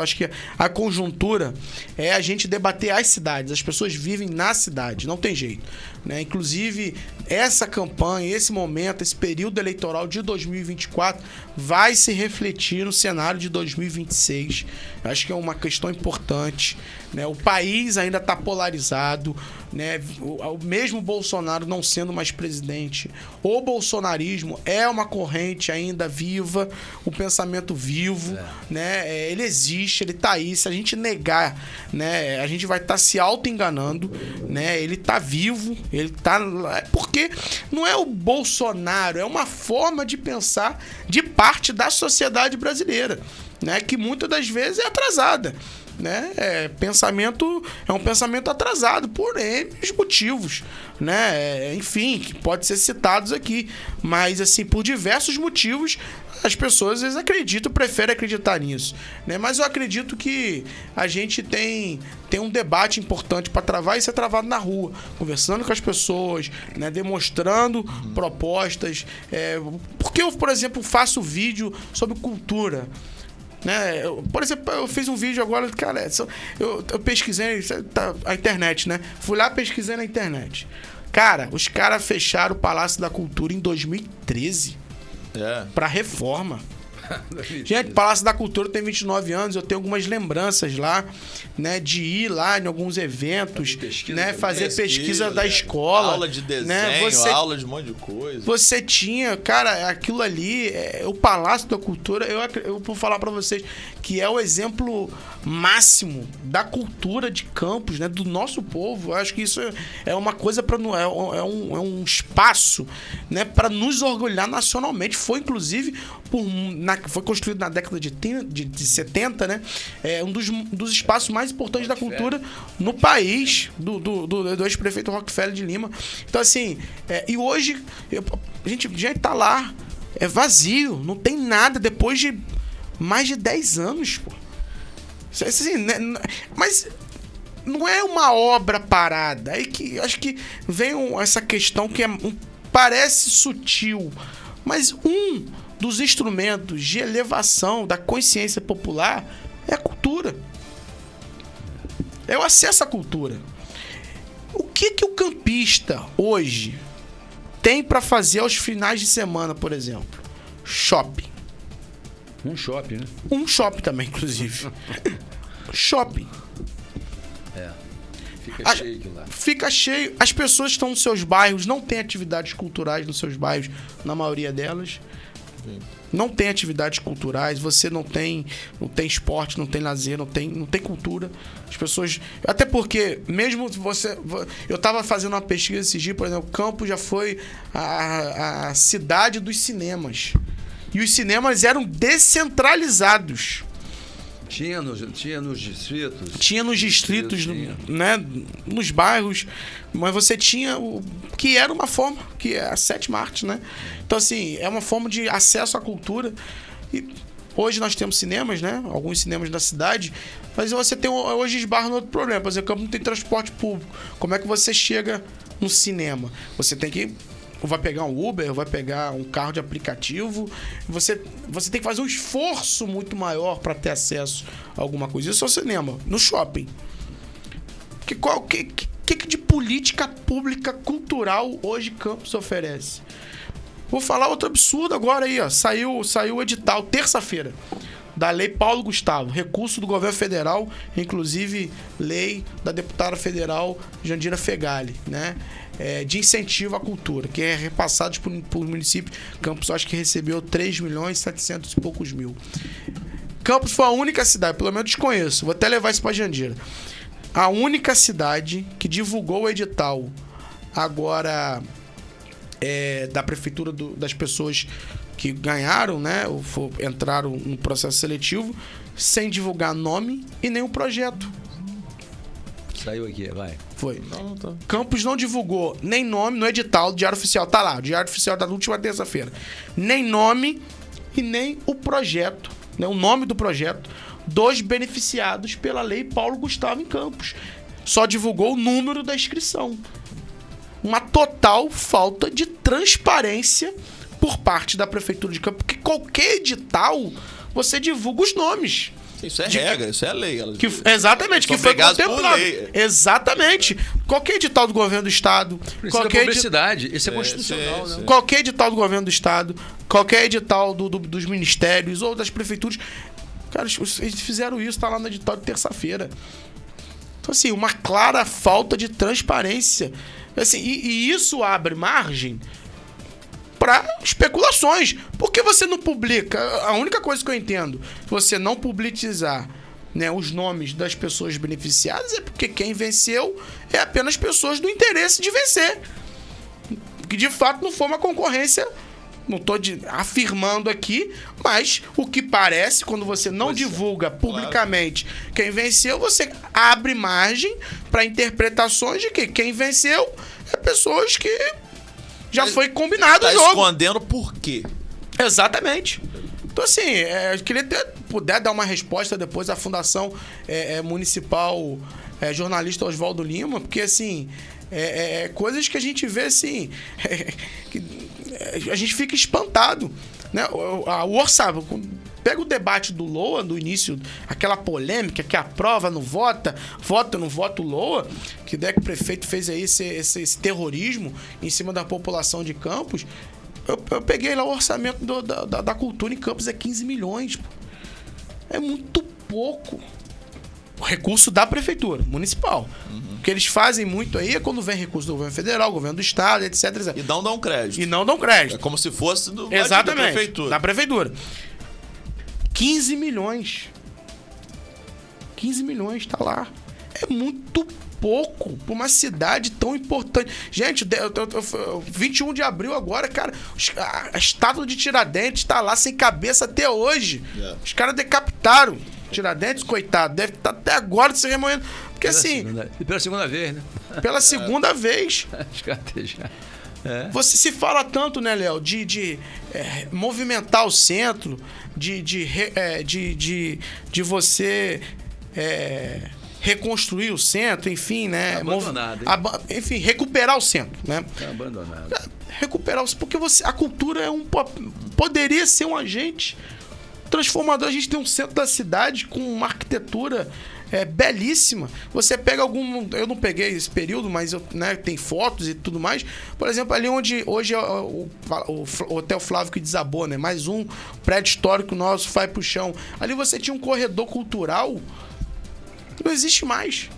acho que a conjuntura é a gente debater as cidades. As pessoas vivem na cidade, não tem jeito, né? Inclusive, essa campanha, esse momento, esse período eleitoral de 2024 vai se refletir no cenário de 2026. Acho que é uma questão importante, né? O país ainda está polarizado, né? O mesmo Bolsonaro não sendo mais presidente, o bolsonarismo é uma corrente ainda viva, o pensamento vivo, né? Ele existe, ele está aí. Se a gente negar, né, a gente vai estar se auto-enganando, né? Ele está vivo, ele está... Porque não é o Bolsonaro, é uma forma de pensar de parte da sociedade brasileira, né, que muitas das vezes é atrasada, né? É um pensamento atrasado por N motivos, né? Enfim, que pode ser citados aqui, mas assim, por diversos motivos, as pessoas às vezes preferem acreditar nisso, né? Mas eu acredito que a gente tem um debate importante para travar, e ser travado na rua, conversando com as pessoas, né? Demonstrando propostas. Porque eu, por exemplo, faço vídeo sobre cultura, né? Por exemplo, eu fiz um vídeo agora, cara, eu pesquisei a internet, né? Fui lá, pesquisei na internet. Cara, os caras fecharam o Palácio da Cultura em 2013 pra reforma. Gente, Palácio da Cultura tem 29 anos, eu tenho algumas lembranças lá, né, de ir lá em alguns eventos, né, fazer pesquisa da escola, aula de desenho, né, aula de um monte de coisa. Você tinha, cara, aquilo ali, o Palácio da Cultura, eu vou falar pra vocês que é o exemplo máximo da cultura de Campos, né, do nosso povo. Eu acho que isso é uma coisa é um espaço, né, para nos orgulhar nacionalmente. Foi inclusive na foi construído na década de 70, né? É um dos espaços mais importantes da cultura no país, do ex-prefeito Rockefeller de Lima. Então, assim, e hoje a gente já tá lá, é vazio, não tem nada depois de mais de 10 anos, pô. Assim, né? Mas não é uma obra parada. Aí que acho que vem essa questão que parece sutil, mas um dos instrumentos de elevação da consciência popular é a cultura. É o acesso à cultura. O que o campista hoje tem para fazer aos finais de semana, por exemplo? Shopping. Um shopping, né? Um shopping também, inclusive. Shopping. Fica cheio de lá. Fica cheio. As pessoas estão nos seus bairros, não tem atividades culturais nos seus bairros, na maioria delas. Sim. Não tem atividades culturais, você não tem esporte, não tem lazer, não tem cultura. As pessoas... Até porque, mesmo você... Eu estava fazendo uma pesquisa esses dias, por exemplo, Campos já foi a cidade dos cinemas. E os cinemas eram descentralizados. Tinha nos distritos? Tinha nos distritos, né? Nos bairros. Mas você tinha que era uma forma, que é a sétima arte, né? Então, assim, é uma forma de acesso à cultura. E hoje nós temos cinemas, né? Alguns cinemas da cidade. Mas você tem hoje esbarra no outro problema. Por exemplo, Campos não tem transporte público. Como é que você chega no cinema? Você tem que... vai pegar um Uber, vai pegar um carro de aplicativo. Você tem que fazer um esforço muito maior para ter acesso a alguma coisa. Isso é o cinema, no shopping. Que de política pública cultural hoje Campos oferece? Vou falar outro absurdo agora aí, ó. Saiu o edital, terça-feira, da Lei Paulo Gustavo, recurso do governo federal, inclusive lei da deputada federal Jandira Fegali, né? De incentivo à cultura, que é repassado por município. Campos, acho que recebeu 3.700.000 e poucos mil. Campos foi a única cidade, pelo menos desconheço, vou até levar isso para Jandira, a única cidade que divulgou o edital agora da prefeitura das pessoas que ganharam, né, ou entraram no processo seletivo, sem divulgar nome e nem o projeto. Saiu aqui, vai. Foi. Campos não divulgou nem nome no edital do Diário Oficial. Tá lá, o Diário Oficial da última terça-feira. Nem nome e nem o projeto, né, o nome do projeto dos beneficiados pela Lei Paulo Gustavo em Campos. Só divulgou o número da inscrição. Uma total falta de transparência por parte da Prefeitura de Campos. Porque qualquer edital, você divulga os nomes. Isso é regra, isso é lei. Exatamente, que foi contemplado. Exatamente. Qualquer edital do governo do Estado... Qualquer publicidade, isso é constitucional, né? Qualquer edital do governo do Estado, qualquer edital dos ministérios ou das prefeituras... Cara, eles fizeram isso, tá lá no edital de terça-feira. Então, assim, uma clara falta de transparência. Assim, e isso abre margem para especulações. Por que você não publica? A única coisa que eu entendo, você não publicizar, né, os nomes das pessoas beneficiadas, é porque quem venceu é apenas pessoas do interesse de vencer. Que de fato não foi uma concorrência, não estou afirmando aqui, mas o que parece, quando você não divulga publicamente quem venceu, você abre margem para interpretações de que quem venceu é pessoas que já foi combinado o jogo. Escondendo por quê? Exatamente. Então, assim, eu queria puder dar uma resposta depois à Fundação Municipal Jornalista Oswaldo Lima, porque, assim, coisas que a gente vê, assim, a gente fica espantado, né? O orçamento... Pega o debate do LOA, do início, aquela polêmica que aprova, não vota, não vota o LOA, que o prefeito fez aí esse terrorismo em cima da população de Campos. Eu peguei lá o orçamento da cultura em Campos, é 15 milhões. Pô. É muito pouco. O recurso da prefeitura municipal. O que eles fazem muito aí é quando vem recurso do governo federal, governo do estado, etc. E não dão crédito. É como se fosse exatamente, da prefeitura. Da prefeitura. 15 milhões. 15 milhões, tá lá. É muito pouco para uma cidade tão importante. Gente, 21 de abril agora, cara, a estátua de Tiradentes tá lá sem cabeça até hoje. Os caras decapitaram Tiradentes, coitado, deve estar até agora se remoendo. Porque pela segunda vez, né? Pela segunda vez. Escatejar. Você se fala tanto, né, Léo, de movimentar o centro, de você reconstruir o centro, enfim, né? Abandonado. Enfim, recuperar o centro, né? Tá abandonado. Recuperar o porque a cultura poderia ser um agente transformador. A gente tem um centro da cidade com uma arquitetura belíssima. Você pega eu não peguei esse período, mas tem fotos e tudo mais. Por exemplo, ali onde hoje é o Hotel Flávio que desabou, né? Mais um prédio histórico nosso vai pro chão. Ali você tinha um corredor cultural que não existe mais.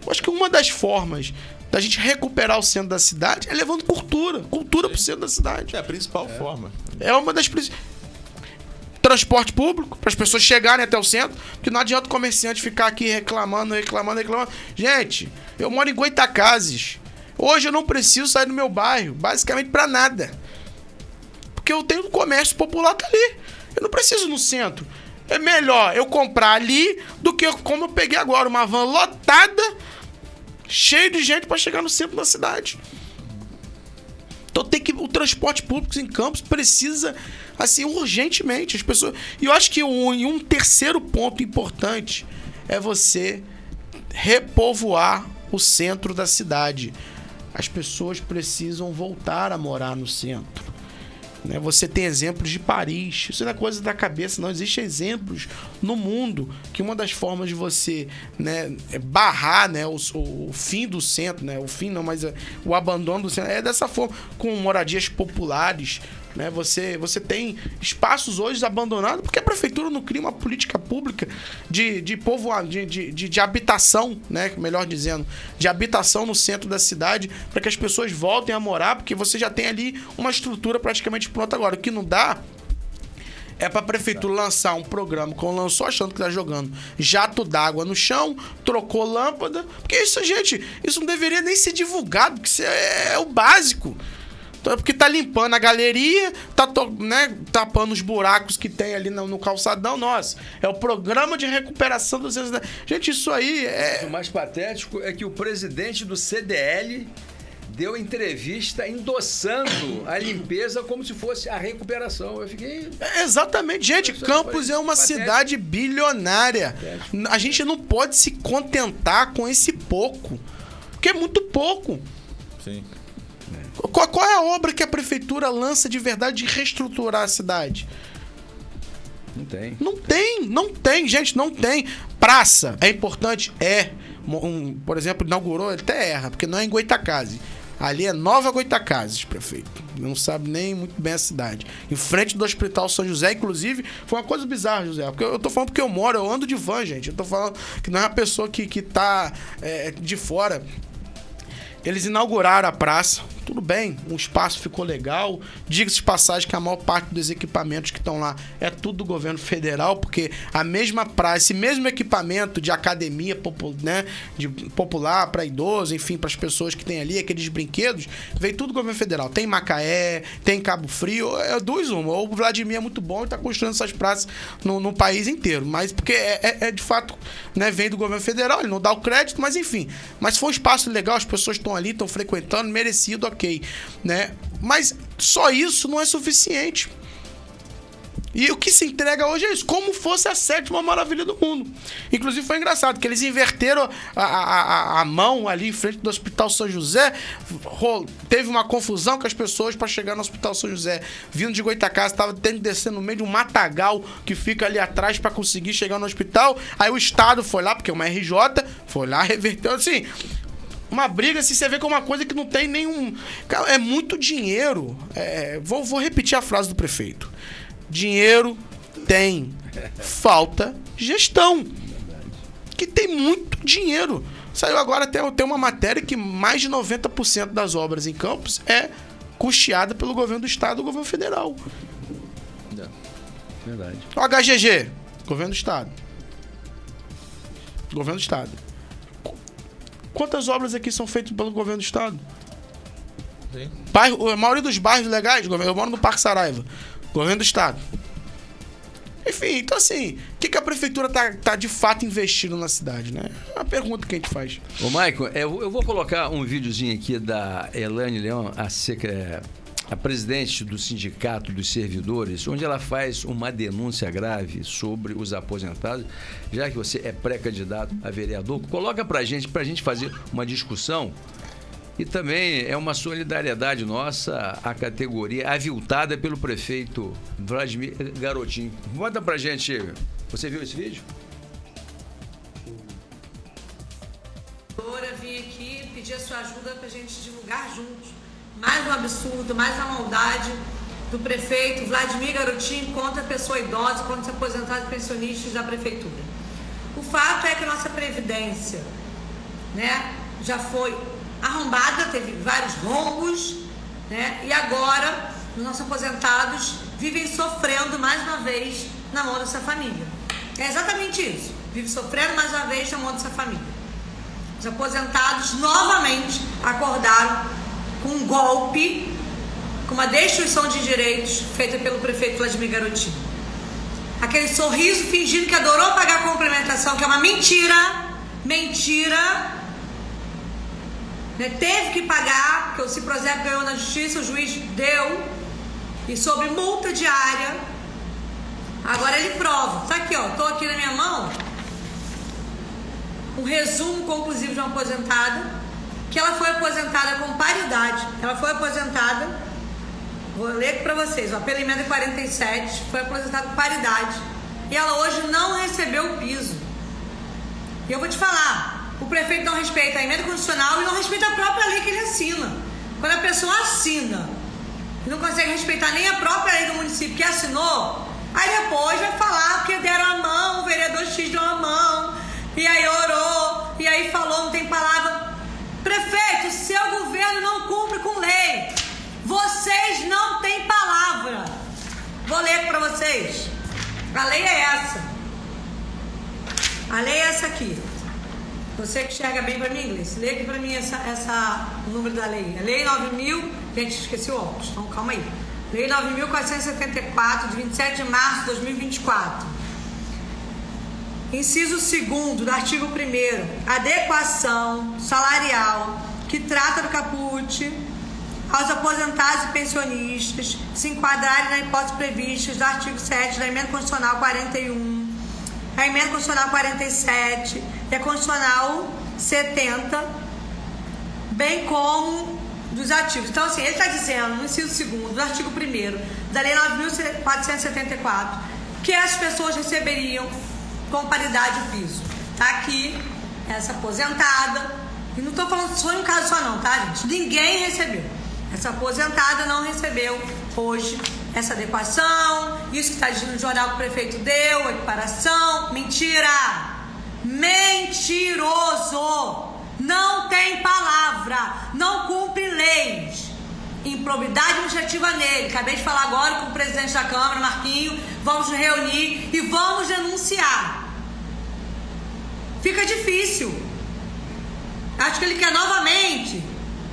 Eu acho que uma das formas da gente recuperar o centro da cidade é levando cultura pro centro da cidade. É a principal forma. É uma das principais. Transporte público, para as pessoas chegarem até o centro, porque não adianta o comerciante ficar aqui reclamando. Gente, eu moro em Goitacazes. Hoje eu não preciso sair do meu bairro, basicamente para nada. Porque eu tenho um comércio popular tá ali. Eu não preciso ir no centro. É melhor eu comprar ali do que como eu peguei agora, uma van lotada, cheia de gente para chegar no centro da cidade. Então o transporte público em Campos precisa, assim, urgentemente. As pessoas. E eu acho que um terceiro ponto importante é você repovoar o centro da cidade. As pessoas precisam voltar a morar no centro. Né? Você tem exemplos de Paris. Isso não é coisa da cabeça, não. Existem exemplos no mundo que uma das formas de você, né, barrar, né, o fim do centro, né, o fim não, mas o abandono do centro é dessa forma, com moradias populares. Né? Você tem espaços hoje abandonados porque a prefeitura não cria uma política pública de habitação, né? Melhor dizendo, de habitação no centro da cidade para que as pessoas voltem a morar, porque você já tem ali uma estrutura praticamente pronta agora. O que não dá é para a prefeitura lançar um programa como lançou, achando que tá jogando jato d'água no chão, trocou lâmpada, porque isso, gente, isso não deveria nem ser divulgado, porque isso é o básico. Porque tá limpando a galeria, né, tapando os buracos que tem ali no calçadão. Nossa, é o programa de recuperação dos... Gente, isso aí é... O mais patético é que o presidente do CDL deu entrevista endossando a limpeza como se fosse a recuperação. Eu fiquei... Exatamente. Gente, Campos é uma cidade bilionária. A gente não pode se contentar com esse pouco, porque é muito pouco. Sim. Qual é a obra que a prefeitura lança de verdade de reestruturar a cidade? Não tem. Não tem, gente, não tem. Praça é importante? Por exemplo, inaugurou, ele até erra, porque não é em Goitacazes. Ali é Nova Goitacazes, prefeito. Não sabe nem muito bem a cidade. Em frente do Hospital São José, inclusive, foi uma coisa bizarra, José. Porque eu tô falando porque eu ando de van, gente. Eu tô falando que não é uma pessoa que tá de fora. Eles inauguraram a praça, tudo bem, o espaço ficou legal. Diga-se de passagem que a maior parte dos equipamentos que estão lá é tudo do governo federal, porque a mesma praça, esse mesmo equipamento de academia, né, de popular para idoso, enfim, para as pessoas que tem ali, aqueles brinquedos, veio tudo do governo federal. Tem Macaé, tem Cabo Frio, ou o Vladimir é muito bom e está construindo essas praças no país inteiro, mas porque de fato, né, vem do governo federal, ele não dá o crédito, mas enfim. Mas foi um espaço legal, as pessoas estão ali, estão frequentando, merecido, ok, né? Mas só isso não é suficiente. E o que se entrega hoje é isso, como fosse a 7ª maravilha do mundo. Inclusive foi engraçado que eles inverteram a mão ali em frente do Hospital São José. Teve uma confusão com as pessoas para chegar no Hospital São José, vindo de Goitacazes, estava tendo que descer no meio de um matagal que fica ali atrás para conseguir chegar no hospital. Aí o Estado foi lá, porque é uma RJ, foi lá, reverteu, assim... Uma briga, assim, você vê que é uma coisa que não tem nenhum... Cara, é muito dinheiro. Vou repetir a frase do prefeito. Dinheiro tem. Falta gestão. Que tem muito dinheiro. Saiu agora, tem uma matéria que mais de 90% das obras em Campos é custeada pelo governo do Estado e do governo federal. Verdade. O HGG, governo do Estado. Governo do Estado. Quantas obras aqui são feitas pelo governo do estado? Sim. A maioria dos bairros legais, eu moro no Parque Saraiva, governo do estado. Enfim, então assim, o que a prefeitura tá de fato investindo na cidade, né? É uma pergunta que a gente faz. Ô, Maicon, eu vou colocar um videozinho aqui da Elaine Leão, a presidente do Sindicato dos Servidores, onde ela faz uma denúncia grave sobre os aposentados. Já que você é pré-candidato a vereador, coloca pra gente fazer uma discussão. E também é uma solidariedade nossa à categoria aviltada pelo prefeito Vladimir Garotinho. Bota pra gente. Você viu esse vídeo? Eu vim aqui pedir a sua ajuda pra gente divulgar juntos mais um absurdo, mais uma maldade do prefeito Vladimir Garotinho contra a pessoa idosa, contra os aposentados e pensionistas da prefeitura. O fato é que a nossa previdência, né, já foi arrombada, teve vários rombos, né? E agora os nossos aposentados vivem sofrendo mais uma vez na mão dessa família. É exatamente isso. Vive sofrendo mais uma vez na mão dessa família. Os aposentados novamente acordaram com um golpe, com uma destruição de direitos feita pelo prefeito Vladimir Garotinho. Aquele sorriso fingindo que adorou pagar a complementação, que é uma mentira, teve que pagar, porque o Ciprozep ganhou na justiça, o juiz deu, e sobre multa diária, agora ele prova. Tá aqui, ó, tô aqui na minha mão, um resumo conclusivo de uma aposentada, que ela foi aposentada com paridade, ela foi aposentada, vou ler aqui pra vocês, ó, pela emenda 47, foi aposentada com paridade, e ela hoje não recebeu o piso. E eu vou te falar, o prefeito não respeita a emenda constitucional e não respeita a própria lei que ele assina. Quando a pessoa assina e não consegue respeitar nem a própria lei do município que assinou, aí depois vai falar que deram a mão, o vereador X deu a mão, e aí orou, e aí falou, não tem palavra. Prefeito, seu governo não cumpre com lei. Vocês não têm palavra. Vou ler para vocês. A lei é essa. A lei é essa aqui. Você que enxerga bem para mim inglês, lê aqui para mim o número da lei. A lei 9.000, gente, esqueci o óculos, então calma aí. Lei 9.474, de 27 de março de 2024. Inciso 2º do artigo 1º, adequação salarial que trata do caput aos aposentados e pensionistas se enquadrarem na hipótese prevista do artigo 7 da Emenda Constitucional 41, a Emenda Constitucional 47 e a Constitucional 70, bem como dos ativos. Então, assim, ele está dizendo, no inciso 2º do artigo 1º da Lei 9.474, que as pessoas receberiam com paridade o piso. Tá aqui, essa aposentada, e não estou falando só em um caso só não, tá, gente? Ninguém recebeu. Essa aposentada não recebeu hoje essa adequação, isso que está dizendo no jornal que o prefeito deu, equiparação, mentira! Mentiroso! Não tem palavra, não cumpre leis. Improbidade administrativa nele. Acabei de falar agora com o presidente da Câmara, Marquinho, vamos nos reunir e vamos denunciar. Fica difícil. Acho que ele quer novamente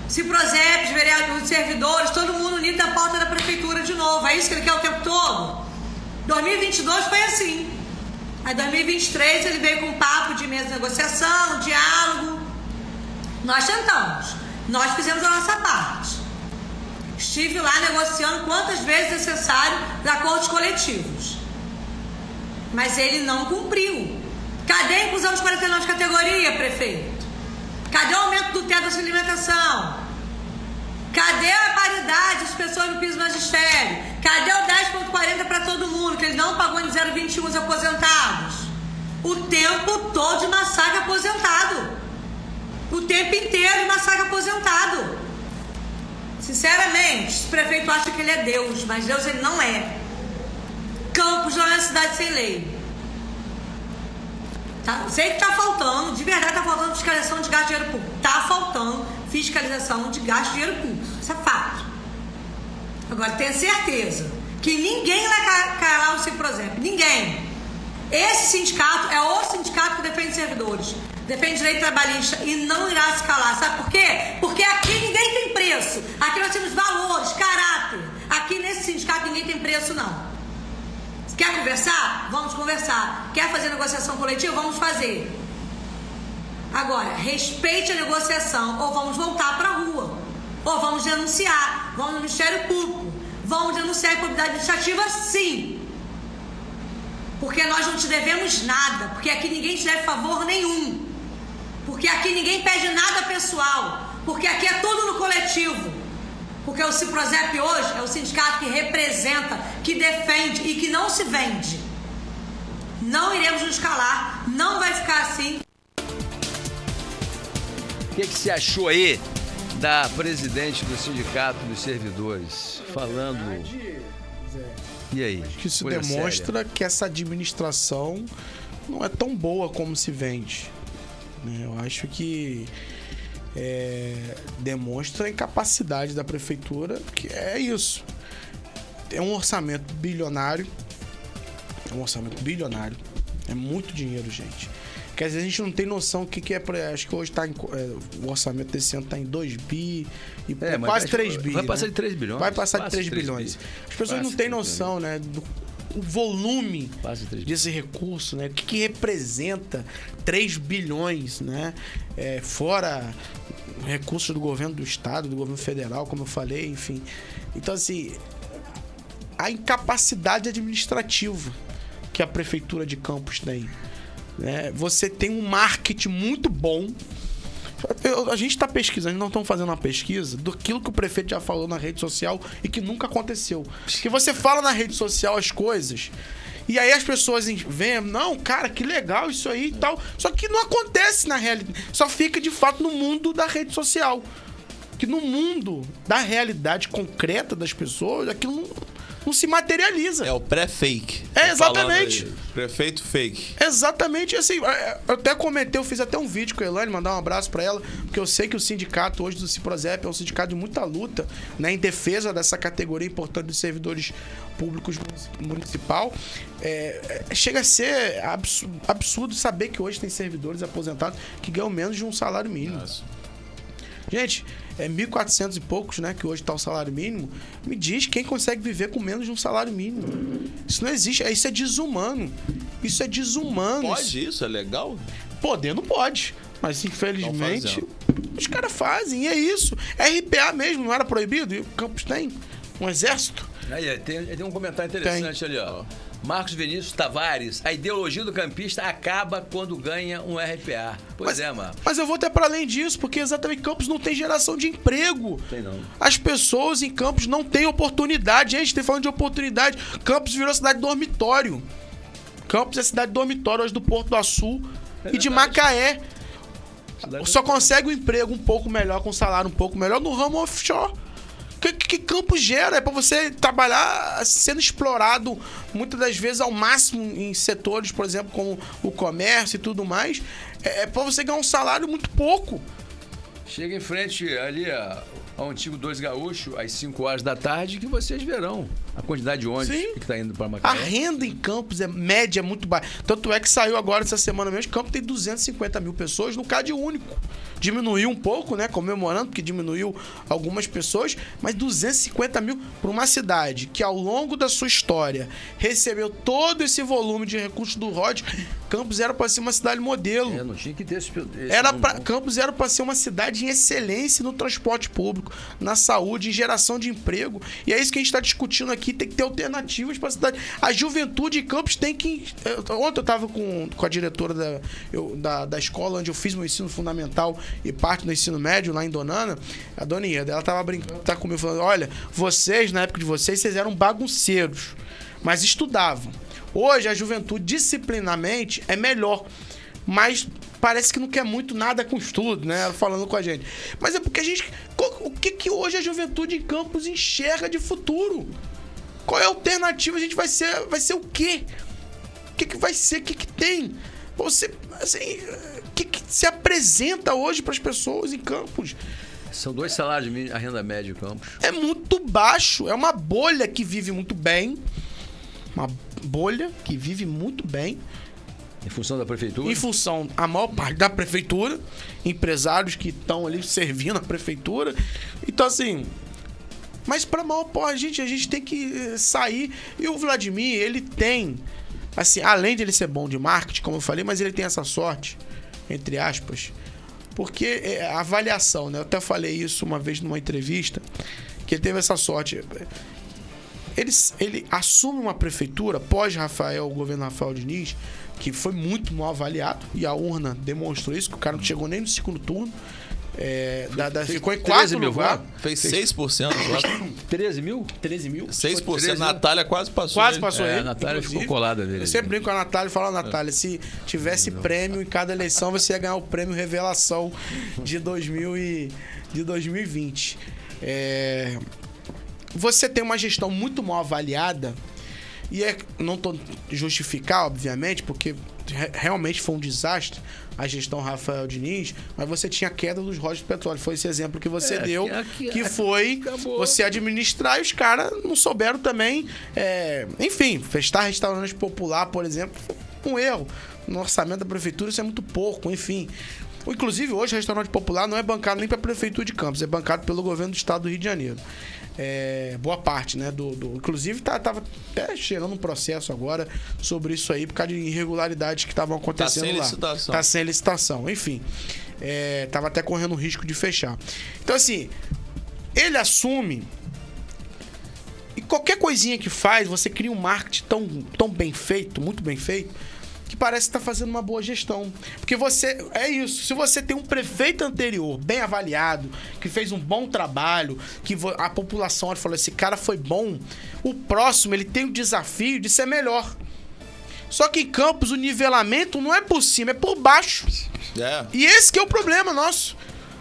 Ciprozep, vereadores, servidores, todo mundo unido na porta da prefeitura de novo. É isso que ele quer o tempo todo? 2022 foi assim. Aí 2023 ele veio com um papo de mesa de negociação, diálogo. Nós tentamos. Nós fizemos a nossa parte. Estive lá negociando quantas vezes necessário de acordos coletivos. Mas ele não cumpriu. Cadê a inclusão dos 49 de categoria, prefeito? Cadê o aumento do teto da sua alimentação? Cadê a paridade das pessoas no piso magistério? Cadê o 10,40 para todo mundo, que ele não pagou em 0,21 os aposentados? O tempo todo de massacre aposentado. O tempo inteiro de massacre aposentado. Sinceramente, esse prefeito acha que ele é Deus, mas Deus ele não é. Campos não é uma cidade sem lei. Tá? Sei que tá faltando, de verdade tá faltando fiscalização de gasto de dinheiro público. Tá faltando fiscalização de gasto de dinheiro público. Isso é fato. Agora, tenha certeza que ninguém vai calar o Ciprozep. Ninguém. Esse sindicato é o sindicato que defende servidores. defende direito trabalhista e não irá se calar. Sabe por quê? Porque aqui ninguém tem preço. Aqui nós temos valores, caráter. Aqui nesse sindicato ninguém tem preço, não. Quer conversar? Vamos conversar. Quer fazer negociação coletiva? Vamos fazer. Agora, respeite a negociação, ou vamos voltar para a rua, ou vamos denunciar, vamos no Ministério Público, vamos denunciar a improbidade administrativa, sim. Porque nós não te devemos nada, porque aqui ninguém te deve favor nenhum, porque aqui ninguém pede nada pessoal, porque aqui é tudo no coletivo, porque o Ciprozep hoje é o sindicato que representa, que defende e que não se vende. Não iremos nos calar, não vai ficar assim. O que você achou aí da presidente do Sindicato dos Servidores falando? E aí? Que isso demonstra que essa administração não é tão boa como se vende. Eu acho que demonstra a incapacidade da prefeitura, que é isso. É um orçamento bilionário. É muito dinheiro, gente. Quer dizer, a gente não tem noção do que é. Acho que hoje o orçamento desse ano está em 2 bi e quase 3 bi. Vai passar de 3 bilhões. Vai passar de 3 bilhões. As pessoas não têm noção, né, do volume desse recurso, né? O que representa 3 bilhões, né? Fora recursos do governo do estado, do governo federal, como eu falei, enfim. Então, assim, a incapacidade administrativa que a prefeitura de Campos tem. Você tem um marketing muito bom. A gente está pesquisando, não estamos fazendo uma pesquisa daquilo que o prefeito já falou na rede social e que nunca aconteceu. Porque você fala na rede social as coisas e aí as pessoas veem, não, cara, que legal isso aí e tal. Só que não acontece na realidade. Só fica de fato no mundo da rede social. Que no mundo da realidade concreta das pessoas, aquilo não se materializa. É o pré-fake. Exatamente. Prefeito fake. Exatamente, assim, eu até comentei, eu fiz até um vídeo com a Elaine, mandar um abraço pra ela, porque eu sei que o sindicato hoje do Ciprozep é um sindicato de muita luta, né, em defesa dessa categoria importante dos servidores públicos municipal. Chega a ser absurdo saber que hoje tem servidores aposentados que ganham menos de um salário mínimo. Nossa. Gente, 1.400 e poucos, né, que hoje está o salário mínimo. Me diz quem consegue viver com menos de um salário mínimo. Isso não existe. Isso é desumano. Isso é desumano. Pode isso? É legal? Poder não pode. Mas, infelizmente, os caras fazem. E é isso. RPA mesmo, não era proibido? E o Campos tem um exército. Aí, tem um comentário interessante ali, ó. Marcos Vinícius Tavares, a ideologia do campista acaba quando ganha um RPA. Mano. Mas eu vou até para além disso, porque exatamente Campos não tem geração de emprego. Tem não. As pessoas em Campos não têm oportunidade. Gente, tem falando de oportunidade. Campos virou cidade dormitório. Campos é cidade dormitório hoje do Porto do Açu e de Macaé. Só consegue um emprego um pouco melhor, com um salário um pouco melhor no ramo offshore. Que Campos gera? É para você trabalhar sendo explorado muitas das vezes ao máximo em setores, por exemplo, como o comércio e tudo mais. É para você ganhar um salário muito pouco. Chega em frente ali ao antigo 2 Gaúcho, às 5 horas da tarde, que vocês verão a quantidade de ônibus que está indo para Macaé. A renda em Campos média é muito baixa. Tanto é que saiu agora essa semana mesmo, Campos tem 250 mil pessoas no CAD único. Diminuiu um pouco, né? Comemorando, porque diminuiu algumas pessoas, mas 250 mil para uma cidade que ao longo da sua história recebeu todo esse volume de recursos do ROD. Campos era para ser uma cidade modelo. Não tinha que ter esse Campos era para ser uma cidade em excelência no transporte público, na saúde, em geração de emprego. E é isso que a gente está discutindo aqui. Tem que ter alternativas para a cidade. A juventude em Campos tem que... Ontem eu estava com a diretora da escola onde eu fiz meu ensino fundamental e parte do ensino médio, lá em Donana, a dona Ieda. Ela estava brincando, tá comigo, falando, olha, vocês, na época de vocês eram bagunceiros, mas estudavam. Hoje, a juventude, disciplinamente, é melhor. Mas parece que não quer muito nada com estudo, né? Ela falando com a gente. Mas é porque a gente... O que hoje a juventude em Campos enxerga de futuro? Qual é a alternativa? A gente vai ser o quê? O que vai ser? O que tem? Você, assim... O que se apresenta hoje para as pessoas em Campos? São 2 salários de renda média em Campos. É muito baixo. É uma bolha que vive muito bem. Uma bolha que vive muito bem. Em função da prefeitura? Em função, a maior parte da prefeitura, empresários que estão ali servindo a prefeitura. Então, assim... Mas para a maior parte, a gente tem que sair. E o Vladimir, ele tem... Assim, além de ele ser bom de marketing, como eu falei, mas ele tem essa sorte, entre aspas, porque a avaliação, né? Eu até falei isso uma vez numa entrevista, que ele teve essa sorte. Ele assume uma prefeitura, o governo Rafael Diniz, que foi muito mal avaliado, e a urna demonstrou isso, que o cara não chegou nem no segundo turno. Ficou em 4 lugar. Fez 6%. 13 mil? 13 mil. 6%. A Natália quase passou. Quase passou ele. A Natália ficou colada dele. Eu sempre brinco com a Natália e falo, Natália, se tivesse prêmio em cada eleição, você ia ganhar o prêmio Revelação de 2020. Você tem uma gestão muito mal avaliada, e não estou justificar, obviamente, porque realmente foi um desastre a gestão Rafael Diniz, mas você tinha a queda dos royalties do petróleo. Foi esse exemplo que você deu, que foi você administrar, e os caras não souberam também, enfim, fechar restaurante popular, por exemplo, foi um erro. No orçamento da prefeitura isso é muito pouco, enfim. Inclusive, hoje o restaurante popular não é bancado nem pela prefeitura de Campos, é bancado pelo governo do estado do Rio de Janeiro. Boa parte, né? Inclusive, tava até cheirando um processo agora sobre isso aí, por causa de irregularidades que estavam acontecendo lá. Tá sem licitação. Enfim, tava até correndo o risco de fechar. Então, assim, ele assume, e qualquer coisinha que faz, você cria um marketing tão bem feito, muito bem feito, que parece que está fazendo uma boa gestão. Porque se você tem um prefeito anterior bem avaliado, que fez um bom trabalho, que a população falou, esse cara foi bom, o próximo ele tem o desafio de ser melhor. Só que em Campos o nivelamento não é por cima, é por baixo. E esse que é o problema nosso.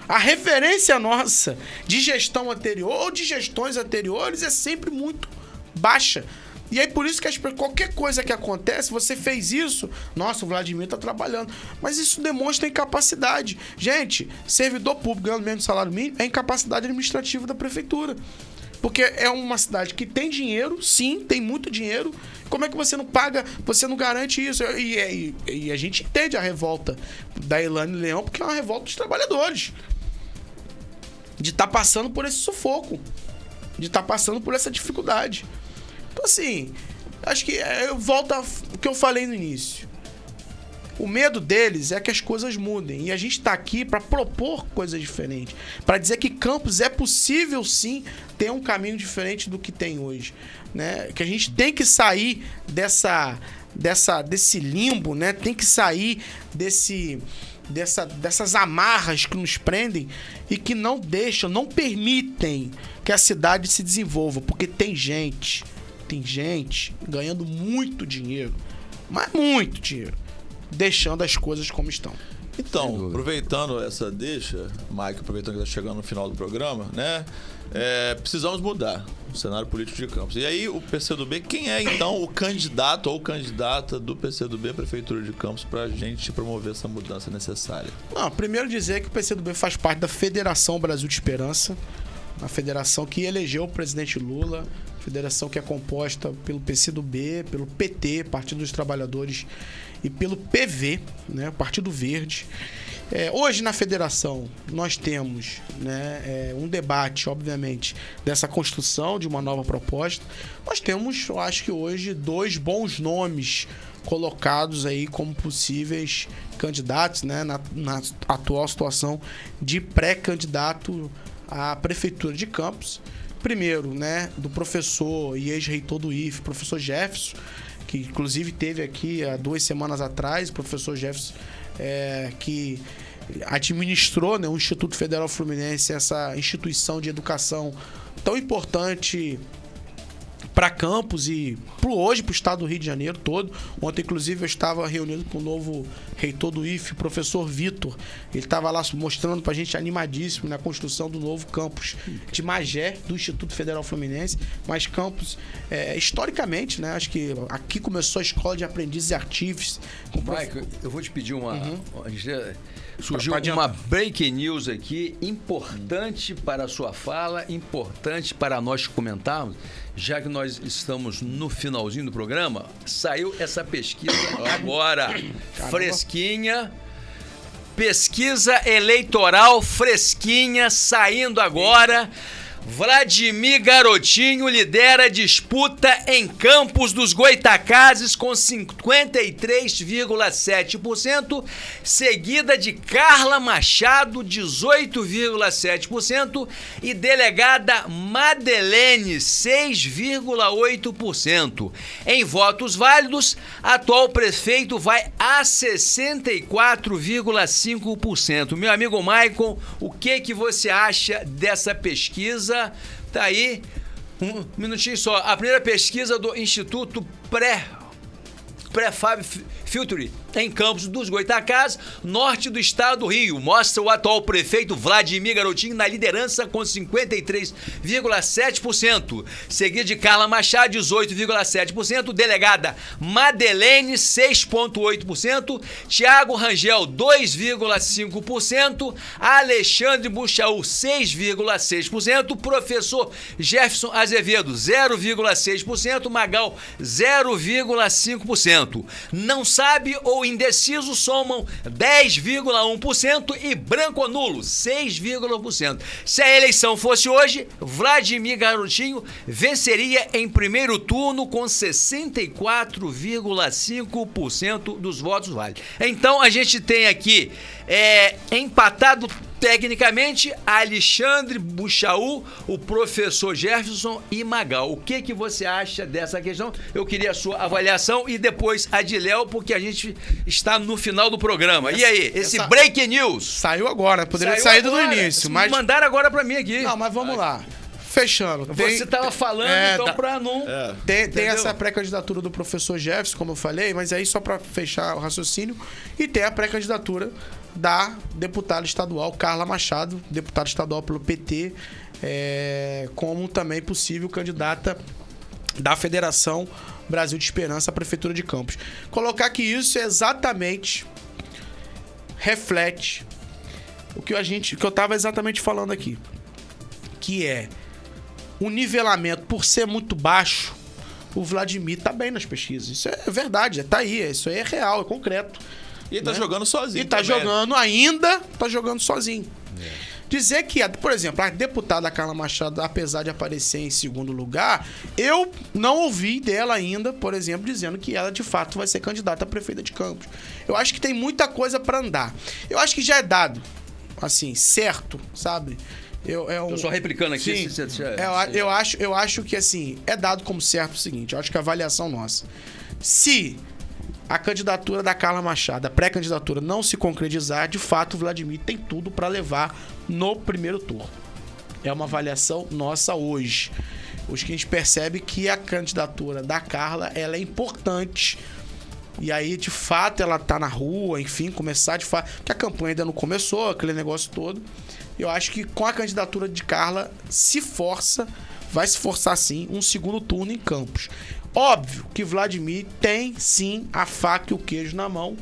A referência nossa de gestão anterior ou de gestões anteriores é sempre muito baixa. E aí, por isso que qualquer coisa que acontece, você fez isso, nossa, o Vladimir tá trabalhando. Mas isso demonstra incapacidade. Gente, servidor público ganhando menos salário mínimo é incapacidade administrativa da prefeitura. Porque é uma cidade que tem dinheiro, sim, tem muito dinheiro. Como é que você não paga, você não garante isso? E a gente entende a revolta da Elaine Leão, porque é uma revolta dos trabalhadores. De estar passando por esse sufoco. De estar passando por essa dificuldade. Então, assim, acho que eu volto ao que eu falei no início. O medo deles é que as coisas mudem. E a gente está aqui para propor coisas diferentes. Para dizer que Campos é possível, sim, ter um caminho diferente do que tem hoje. Né? Que a gente tem que sair desse limbo, né? Tem que sair dessas amarras que nos prendem e que não permitem que a cidade se desenvolva. Porque tem gente ganhando muito dinheiro, mas muito dinheiro, deixando as coisas como estão. Então, aproveitando essa deixa, Mike, aproveitando que está chegando no final do programa, né? Precisamos mudar o cenário político de Campos. E aí, o PCdoB, quem é então o candidato ou candidata do PCdoB à Prefeitura de Campos para a gente promover essa mudança necessária? Primeiro dizer que o PCdoB faz parte da Federação Brasil de Esperança, a federação que elegeu o presidente Lula, federação que é composta pelo PCdoB, pelo PT, Partido dos Trabalhadores, e pelo PV, né, Partido Verde. Hoje na federação nós temos, né, um debate, obviamente, dessa construção de uma nova proposta. Nós temos, eu acho que hoje, 2 bons nomes colocados aí como possíveis candidatos, né, na atual situação de pré-candidato à Prefeitura de Campos. Primeiro, né, do professor e ex-reitor do IFE, professor Jefferson, que inclusive teve aqui há 2 semanas atrás, o professor Jefferson, que administrou, né, o Instituto Federal Fluminense, essa instituição de educação tão importante para Campos e hoje para o estado do Rio de Janeiro todo. Ontem, inclusive, eu estava reunido com o novo reitor do IFE, professor Vitor. Ele estava lá mostrando para a gente, animadíssimo, na construção do novo campus de Magé, do Instituto Federal Fluminense. Mas campus, historicamente, né, acho que aqui começou a escola de aprendizes e artífices. Mike, eu vou te pedir uma... Surgiu uma breaking news aqui, importante para a sua fala, importante para nós comentarmos, já que nós estamos no finalzinho do programa. Saiu essa pesquisa agora, fresquinha. Pesquisa eleitoral fresquinha, saindo agora. Vladimir Garotinho lidera a disputa em Campos dos Goytacazes com 53,7%, seguida de Carla Machado, 18,7%, e delegada Madeleine, 6,8%. Em votos válidos, atual prefeito vai a 64,5%. Meu amigo Maicon, o que você acha dessa pesquisa? Tá aí, um minutinho só. A primeira pesquisa do Instituto Prefab Filtri em Campos dos Goytacazes, norte do estado do Rio, mostra o atual prefeito Vladimir Garotinho na liderança com 53,7%, seguido de Carla Machado, 18,7%, delegada Madeleine, 6,8%, Tiago Rangel, 2,5%, Alexandre Buchaú, 6,6%, professor Jefferson Azevedo, 0,6%, Magal, 0,5%. Não sabe ou indeciso somam 10,1% e branco ou nulo 6,1%. Se a eleição fosse hoje, Vladimir Garotinho venceria em primeiro turno com 64,5% dos votos válidos. Então a gente tem aqui empatado tecnicamente Alexandre Buchaú, o professor Jefferson e Magal. O que você acha dessa questão? Eu queria a sua avaliação e depois a de Léo, porque a gente está no final do programa. E aí, esse breaking news? Saiu agora, poderia ter saído no início. Mas mandaram agora pra mim aqui. Não, mas vamos lá. Fechando. Você estava falando, então, pra não... Tem essa pré-candidatura do professor Jefferson, como eu falei, mas aí só para fechar o raciocínio. E tem a pré-candidatura da deputada estadual Carla Machado, deputada estadual pelo PT, como também possível candidata da Federação Brasil de Esperança à Prefeitura de Campos. Colocar que isso exatamente reflete o que eu estava exatamente falando aqui, que é o nivelamento, por ser muito baixo, o Vladimir tá bem nas pesquisas. Isso é verdade, tá aí, isso aí é real, é concreto. E ele tá jogando sozinho. E tá jogando sozinho. Dizer que, por exemplo, a deputada Carla Machado, apesar de aparecer em segundo lugar, eu não ouvi dela ainda, por exemplo, dizendo que ela de fato vai ser candidata a prefeita de Campos. Eu acho que tem muita coisa pra andar. Eu acho que já é dado, assim, certo, sabe? Tô só replicando aqui. Sim, eu acho que, assim, é dado como certo o seguinte, eu acho que a avaliação nossa. Se a candidatura da Carla Machado, a pré-candidatura, não se concretizar, de fato o Vladimir tem tudo para levar no primeiro turno. É uma avaliação nossa hoje. Hoje que a gente percebe que a candidatura da Carla, ela é importante. E aí, de fato, ela tá na rua, enfim, começar de fato... Porque a campanha ainda não começou, aquele negócio todo. Eu acho que com a candidatura de Carla, vai se forçar sim, um segundo turno em Campos. Óbvio que Vladimir tem sim a faca e o queijo na mão,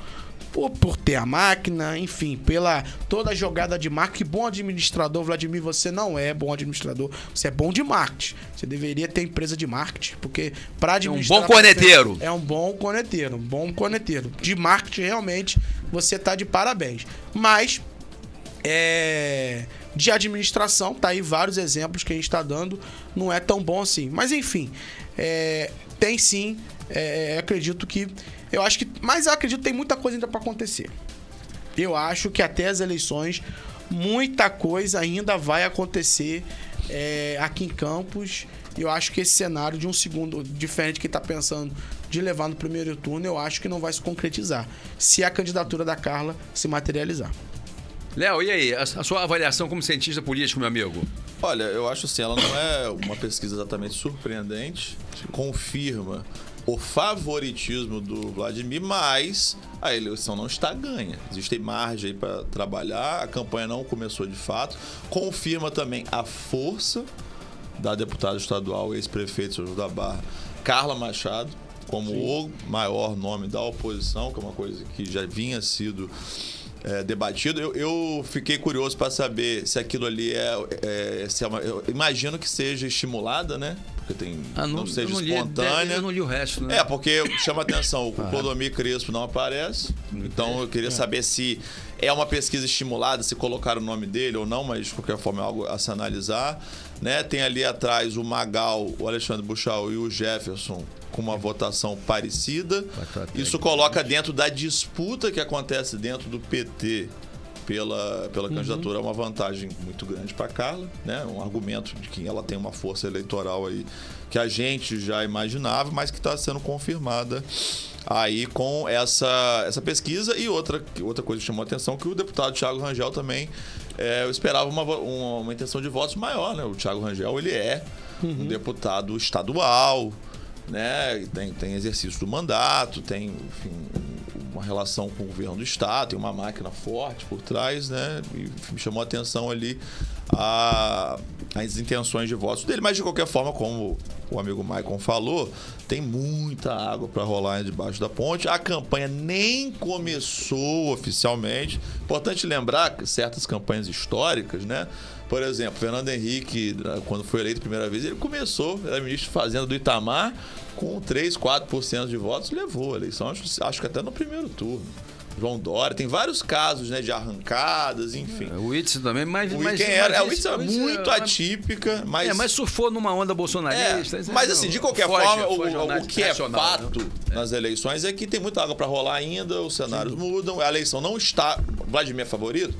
por ter a máquina, enfim, pela toda a jogada de marketing. Bom administrador, Vladimir, você não é bom administrador, você é bom de marketing. Você deveria ter empresa de marketing, porque para administrar... É um bom corneteiro. É um bom corneteiro. De marketing, realmente, você tá de parabéns. Mas... de administração, tá aí vários exemplos que a gente tá dando, não é tão bom assim. Mas enfim, tem sim, acredito que... Mas eu acredito que tem muita coisa ainda para acontecer. Eu acho que até as eleições, muita coisa ainda vai acontecer aqui em Campos. Eu acho que esse cenário de um segundo, diferente de quem tá pensando de levar no primeiro turno, eu acho que não vai se concretizar, se a candidatura da Carla se materializar. Léo, e aí? A sua avaliação como cientista político, meu amigo? Olha, eu acho assim, ela não é uma pesquisa exatamente surpreendente, confirma o favoritismo do Vladimir, mas a eleição não está ganha. Existe margem aí para trabalhar, a campanha não começou de fato, confirma também a força da deputada estadual, ex-prefeito de São João da Barra, Carla Machado, como o maior nome da oposição, que é uma coisa que já vinha sido debatido. Eu fiquei curioso para saber se aquilo ali eu imagino que seja estimulada, né? Porque não seja espontânea. Eu não li o resto, né? Porque chama atenção, o Clodomir Crespo não aparece. Então eu queria saber se é uma pesquisa estimulada, se colocaram o nome dele ou não, mas de qualquer forma é algo a se analisar. Né? Tem ali atrás o Magal, o Alexandre Buchal e o Jefferson com uma votação parecida. Isso coloca dentro da disputa que acontece dentro do PT pela candidatura uma vantagem muito grande para Carla, né? Um argumento de que ela tem uma força eleitoral aí que a gente já imaginava, mas que está sendo confirmada aí com essa pesquisa. E outra coisa que chamou a atenção, que o deputado Thiago Rangel também eu esperava uma intenção de votos maior, né? O Thiago Rangel, ele é um deputado estadual, né? Tem exercício do mandato, tem, enfim, uma relação com o governo do estado, tem uma máquina forte por trás, né? E me chamou a atenção ali as intenções de votos dele, mas de qualquer forma, como o amigo Maicon falou, tem muita água para rolar debaixo da ponte. A campanha nem começou oficialmente. Importante lembrar que certas campanhas históricas, né? Por exemplo, Fernando Henrique, quando foi eleito a primeira vez, ele começou, era ministro de Fazenda do Itamar, com 3, 4% de votos, levou a eleição, acho que até no primeiro turno. João Dória, tem vários casos, né, de arrancadas, enfim. O Whitson também, mas o Whitson é muito atípica, mas... mas surfou numa onda bolsonarista. Mas assim, de qualquer forma, o que é fato nas eleições é que tem muita água para rolar ainda, os cenários mudam, a eleição não está... Vladimir é favorito?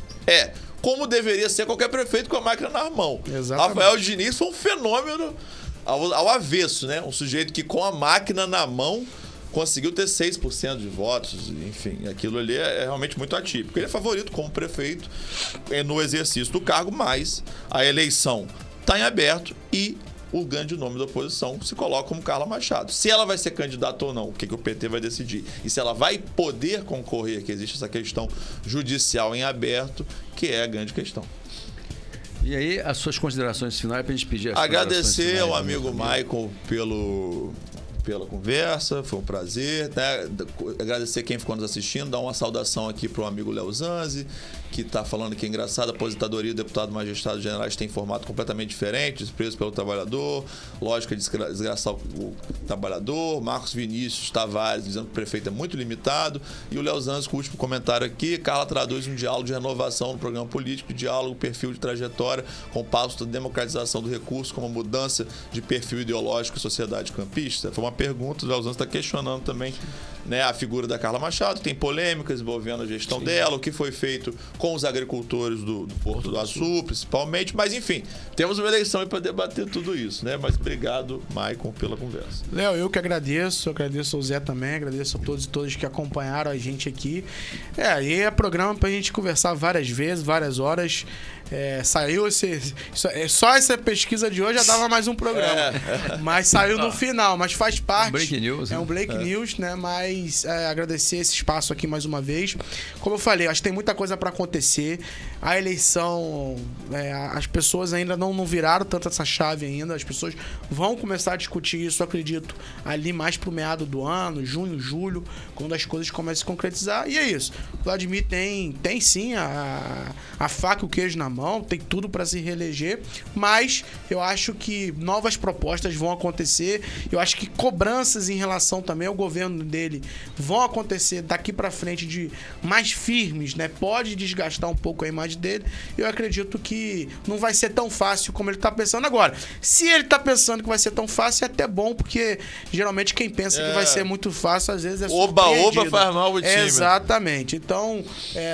Como deveria ser qualquer prefeito com a máquina na mão. Exatamente. Rafael Diniz foi um fenômeno ao avesso, né? Um sujeito que com a máquina na mão conseguiu ter 6% de votos, enfim, aquilo ali é realmente muito atípico. Ele é favorito como prefeito no exercício do cargo, mas a eleição está em aberto e o grande nome da oposição se coloca como Carla Machado. Se ela vai ser candidata ou não, o que o PT vai decidir? E se ela vai poder concorrer, que existe essa questão judicial em aberto, que é a grande questão. E aí, as suas considerações finais para a gente pedir as agradecer ao amigo Maicon pela conversa, foi um prazer, né? Agradecer quem ficou nos assistindo, dar uma saudação aqui pro amigo Léo Zanzi, que tá falando que é engraçado, a aposentadoria do deputado magistrado generais tem formato completamente diferente, desprezo pelo trabalhador, lógica de desgraçar o trabalhador. Marcos Vinícius Tavares dizendo que o prefeito é muito limitado, e o Léo Zanzi com o último comentário aqui. Carla traduz um diálogo de renovação no programa político, diálogo, perfil de trajetória, com passo da democratização do recurso, como mudança de perfil ideológico e sociedade campista. Foi uma pergunta, o Léo Zanzi está questionando também, né, a figura da Carla Machado, tem polêmicas envolvendo a gestão dela, o que foi feito com os agricultores do Porto do Açu, principalmente, mas enfim, temos uma eleição para debater tudo isso, né? Mas obrigado, Maicon, pela conversa. Léo, eu que agradeço ao Zé também, agradeço a todos e todas que acompanharam a gente aqui. E é programa pra gente conversar várias vezes, várias horas. Saiu só essa pesquisa de hoje já dava mais um programa, mas saiu no final, mas faz parte. Break news, um break news, né? Mas agradecer esse espaço aqui mais uma vez. Como eu falei, acho que tem muita coisa para acontecer. A eleição, as pessoas ainda não viraram tanto essa chave ainda. As pessoas vão começar a discutir isso, eu acredito, ali mais pro meado do ano, junho, julho, quando as coisas começam a se concretizar. E é isso. O Vladimir tem sim a faca e o queijo na mão, tem tudo para se reeleger, mas eu acho que novas propostas vão acontecer. Eu acho que cobranças em relação também ao governo dele vão acontecer daqui para frente de mais firmes, né? Pode desgastar um pouco a imagem dele. Eu acredito que não vai ser tão fácil como ele tá pensando agora. Se ele tá pensando que vai ser tão fácil, é até bom, porque geralmente quem pensa que vai ser muito fácil, às vezes é surpreendido. Oba faz mal o time. Exatamente. Então,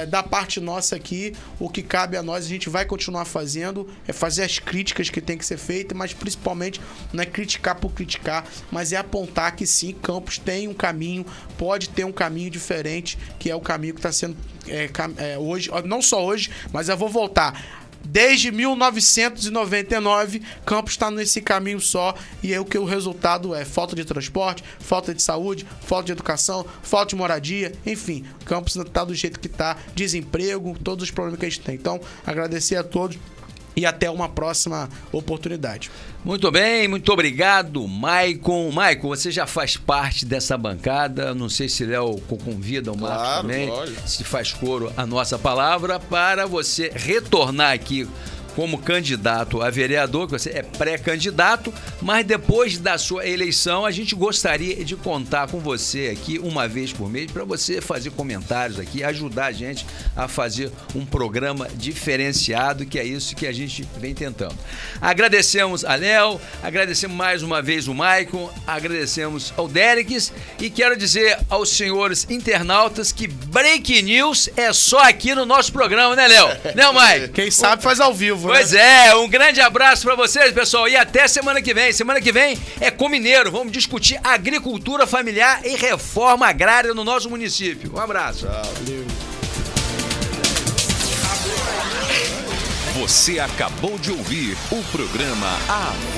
da parte nossa aqui, o que cabe a nós, a gente vai continuar fazendo, fazer as críticas que tem que ser feitas, mas principalmente não é criticar por criticar, mas é apontar que sim, Campos tem um caminho, pode ter um caminho diferente, que é o caminho que está sendo hoje, não só hoje, mas eu vou voltar. Desde 1999, Campos está nesse caminho só, e aí o resultado é falta de transporte, falta de saúde, falta de educação, falta de moradia, enfim, Campos está do jeito que está, desemprego, todos os problemas que a gente tem. Então, agradecer a todos e até uma próxima oportunidade. Muito bem, muito obrigado, Maicon. Maicon, você já faz parte dessa bancada. Não sei se Léo convida o Marcos também, lógico. se faz coro a nossa palavra, para você retornar aqui como candidato a vereador, que você é pré-candidato, mas depois da sua eleição a gente gostaria de contar com você aqui uma vez por mês para você fazer comentários aqui, ajudar a gente a fazer um programa diferenciado, que é isso que a gente vem tentando. Agradecemos a Léo, agradecemos mais uma vez o Maicon, agradecemos ao Derek e quero dizer aos senhores internautas que Break News é só aqui no nosso programa, né, Léo? Né, Maicon? Quem sabe faz ao vivo. Pois é, um grande abraço pra vocês, pessoal, e até semana que vem. Semana que vem é Com Mineiro, vamos discutir agricultura familiar e reforma agrária no nosso município. Um abraço. Valeu. Você acabou de ouvir o programa A